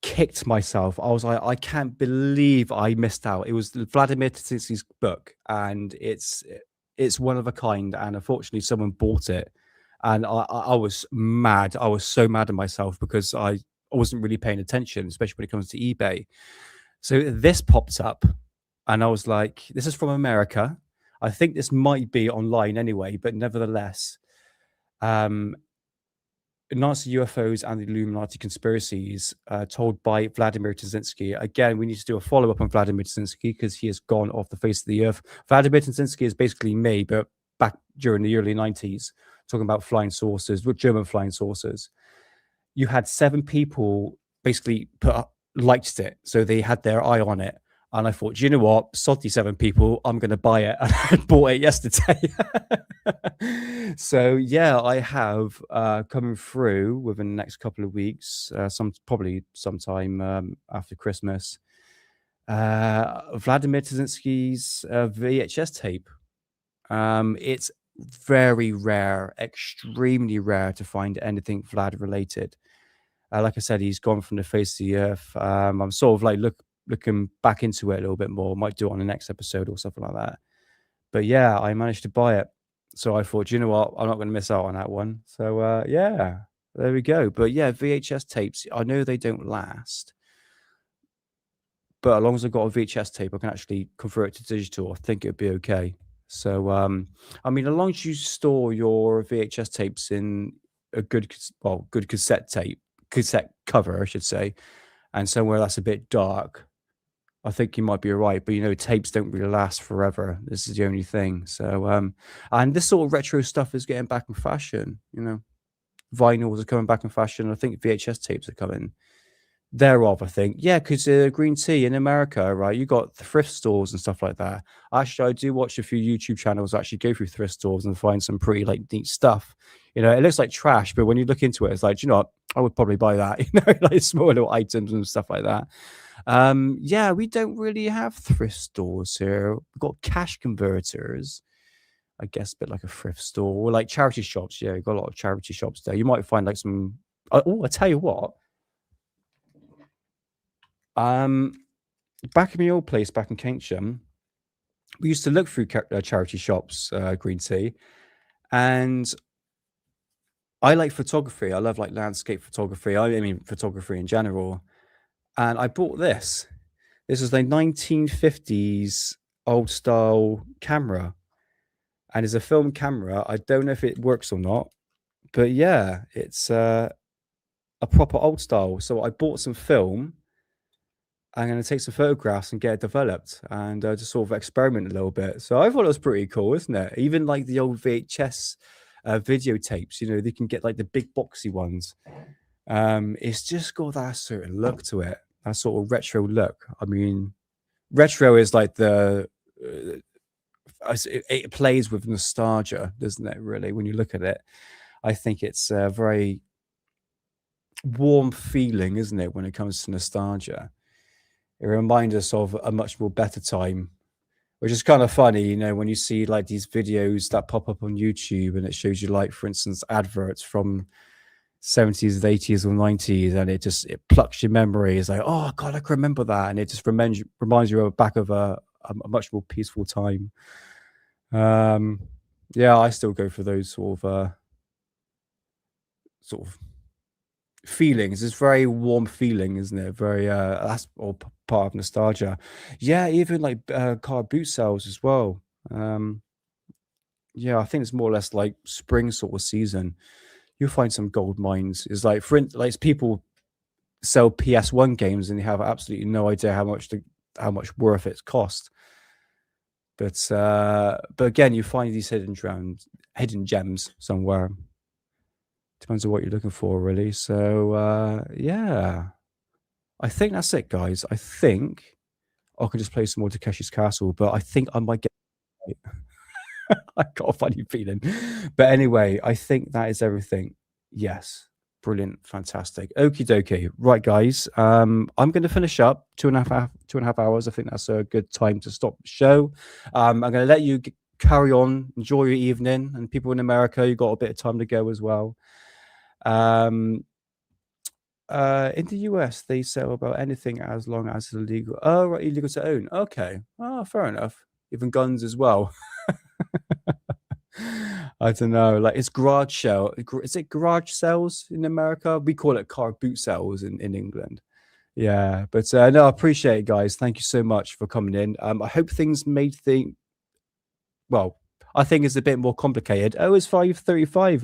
kicked myself. I was like, I can't believe I missed out. It was Vladimir Tinsinski's book, and it's one of a kind, and unfortunately someone bought it, and I was mad. I was so mad at myself because I wasn't really paying attention, especially when it comes to eBay. So this popped up, and I was like, this is from America. I think this might be online anyway, but nevertheless, Nazi UFOs and the Illuminati conspiracies told by Vladimir Tinsinski. Again, we need to do a follow-up on Vladimir Tinsinski because he has gone off the face of the earth. Vladimir Tinsinski is basically me, but back during the early 90s, talking about flying saucers, with German flying saucers. You had 7 people basically liked it, so they had their eye on it. And I thought, you know what, sod these 7 people, I'm going to buy it. And I bought it yesterday. So yeah, I have coming through within the next couple of weeks, probably sometime after Christmas, Vladimir Tinsinski's VHS tape. It's very rare, extremely rare to find anything Vlad related. Like I said, he's gone from the face of the earth. I'm sort of like looking back into it a little bit more. Might do it on the next episode or something like that. But yeah, I managed to buy it. So I thought, you know what? I'm not going to miss out on that one. So yeah, there we go. But yeah, VHS tapes, I know they don't last. But as long as I've got a VHS tape, I can actually convert it to digital. I think it'd be okay. So, I mean, as long as you store your VHS tapes in a good cassette cover, I should say, and somewhere that's a bit dark, I think you might be all right. But, you know, tapes don't really last forever. This is the only thing. So, and this sort of retro stuff is getting back in fashion, you know. Vinyls are coming back in fashion. I think VHS tapes are coming thereof, I think. Yeah, because green tea in America, right? You got the thrift stores and stuff like that. Actually, I do watch a few YouTube channels actually go through thrift stores and find some pretty like neat stuff. You know, it looks like trash, but when you look into it, it's like, you know what? I would probably buy that. You know, like small little items and stuff like that. Yeah, we don't really have thrift stores here. We've got cash converters. I guess a bit like a thrift store or like charity shops. Yeah, you've got a lot of charity shops there. You might find like some. Oh, I tell you what. Back in my old place, back in Clipchamp, we used to look through charity shops, green tea, and I like photography. I love like landscape photography. I mean, photography in general. And I bought this. This is a 1950s old style camera, and it's a film camera. I don't know if it works or not, but yeah, it's a proper old style. So I bought some film. I'm going to take some photographs and get it developed and just sort of experiment a little bit. So I thought it was pretty cool, isn't it? Even like the old VHS videotapes, you know, they can get like the big boxy ones. It's just got that certain look to it, that sort of retro look. I mean, retro is like it plays with nostalgia, doesn't it, really, when you look at it? I think it's a very warm feeling, isn't it, when it comes to nostalgia? It reminds us of a much more better time, which is kind of funny, you know, when you see like these videos that pop up on YouTube and it shows you like, for instance, adverts from 70s, 80s or 90s, and it plucks your memory. It's like, oh God, I can remember that. And it just reminds you back of a much more peaceful time. Yeah, I still go for those sort of feelings. It's very warm feeling, isn't it? Very that's all part of nostalgia. Yeah, even like car boot sales as well. Yeah, I think it's more or less like spring sort of season. You'll find some gold mines. It's like like people sell PS1 games and they have absolutely no idea how much worth it cost. But again, you find these hidden gems somewhere. Depends on what you're looking for, really. So, yeah. I think that's it, guys. I think I can just play some more Takeshi's Castle, but I think I might get it. I got a funny feeling. But anyway, I think that is everything. Yes. Brilliant. Fantastic. Okie dokie. Right, guys. I'm going to finish up 2.5 hours. I think that's a good time to stop the show. I'm going to let you carry on, enjoy your evening. And people in America, you've got a bit of time to go as well. In the US, they sell about anything as long as it's illegal. Oh, right, illegal to own. Okay. Oh, fair enough. Even guns as well. I don't know. Like, it's garage sale. Is it garage sales in America? We call it car boot sales in England. Yeah, but no, I appreciate it, guys. Thank you so much for coming in. I hope things well, I think it's a bit more complicated. Oh, it's 5:35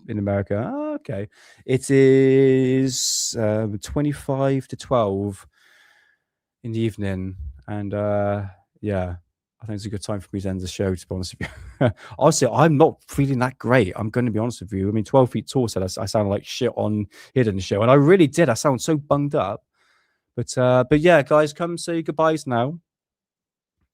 in America. Oh, okay. It is 25 to 12 in the evening. And yeah, I think it's a good time for me to end the show, to be honest with you. Honestly, I'm not feeling that great. I'm going to be honest with you. I mean, 12 Feet Tall said I sound like shit on Hidden Show. And I really did. I sound so bunged up. But yeah, guys, come say goodbyes now.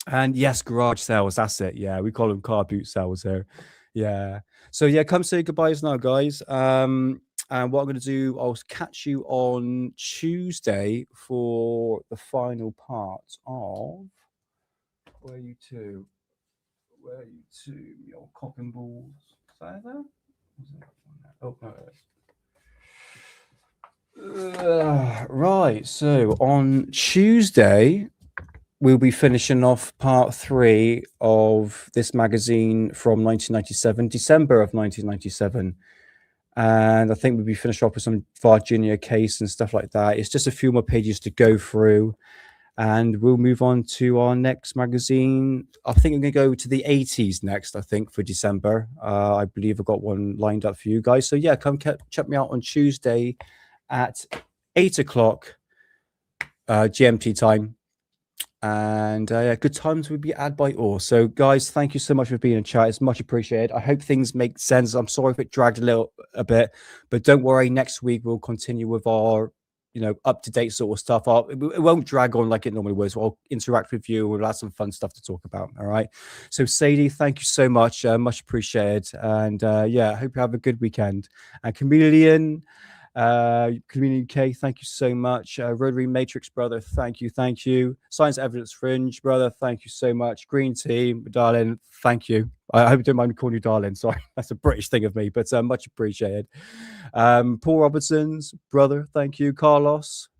And yes, garage sales, that's it. Yeah, we call them car boot sales here. Yeah. So yeah, come say goodbyes now, guys. And what I'm going to do, I'll catch you on Tuesday for the final part of Where You To, your cock and balls. Is that there? Oh, no. Right, so on Tuesday, we'll be finishing off part 3 of this magazine from 1997, December of 1997. And I think we'll be finished off with some Virginia case and stuff like that. It's just a few more pages to go through. And we'll move on to our next magazine. I think I'm going to go to the 80s next, I think, for December. I believe I've got one lined up for you guys. So, yeah, come check me out on Tuesday at 8 o'clock GMT time. And yeah, good times will be had by all. So, guys, thank you so much for being in chat. It's much appreciated. I hope things make sense. I'm sorry if it dragged a bit, but don't worry. Next week, we'll continue with our up-to-date sort of stuff. It won't drag on like it normally was. I'll interact with you. We'll have some fun stuff to talk about. All right. So Sadie, thank you so much. Much appreciated. And yeah, I hope you have a good weekend. And Chameleon, Community K, thank you so much. Rotary Matrix, brother, thank you. Science Evidence Fringe, brother, thank you so much. Green Tea, darling, thank you. I hope you don't mind me calling you darling. Sorry, that's a British thing of me, but much appreciated. Paul Robertson's brother, thank you. Carlos,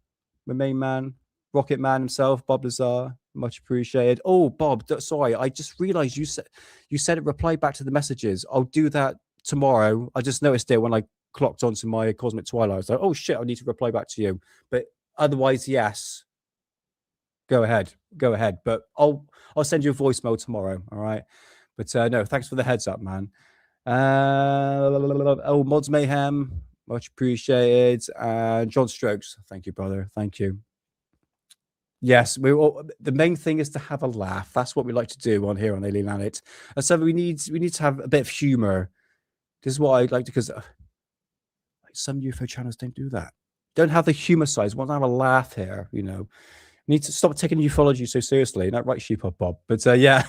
my main man, Rocket Man himself, Bob Lazar, much appreciated. Oh, Bob, sorry, I just realized you said it. Reply back to the messages. I'll do that tomorrow. I just noticed it when I clocked onto my Cosmic Twilight. I was like, oh shit, I need to reply back to you. But otherwise, yes, go ahead. But I'll send you a voicemail tomorrow. All right. But no, thanks for the heads up, man. Oh, Mods Mayhem, much appreciated. John Strokes, thank you, brother. Thank you. Yes, the main thing is to have a laugh. That's what we like to do on here on Alien Planet. And so we need to have a bit of humor. This is what I like to, because some UFO channels don't do that. Don't have the humor side. Want to have a laugh here, Need to stop taking ufology so seriously. Not right, sheep up, Bob. But yeah,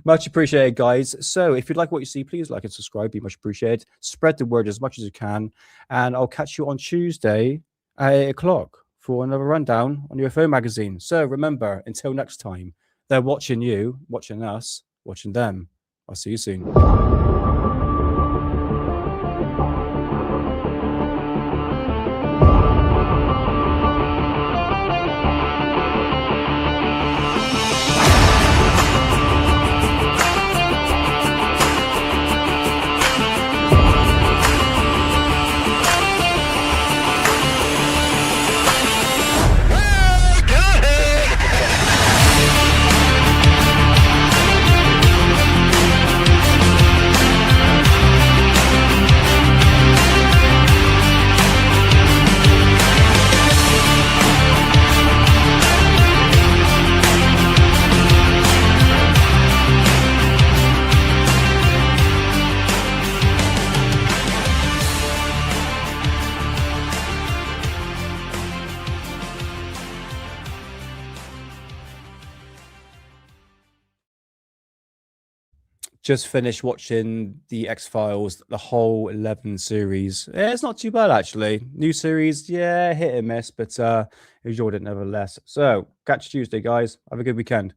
much appreciated, guys. So if you'd like what you see, please like and subscribe. Be much appreciated. Spread the word as much as you can. And I'll catch you on Tuesday at 8 o'clock for another rundown on UFO magazine. So remember, until next time, they're watching you, watching us, watching them. I'll see you soon. Just finished watching the X-Files, the whole 11 series. Yeah, it's not too bad, actually. New series, yeah, hit and miss, but enjoyed it nevertheless. So, catch you Tuesday, guys. Have a good weekend.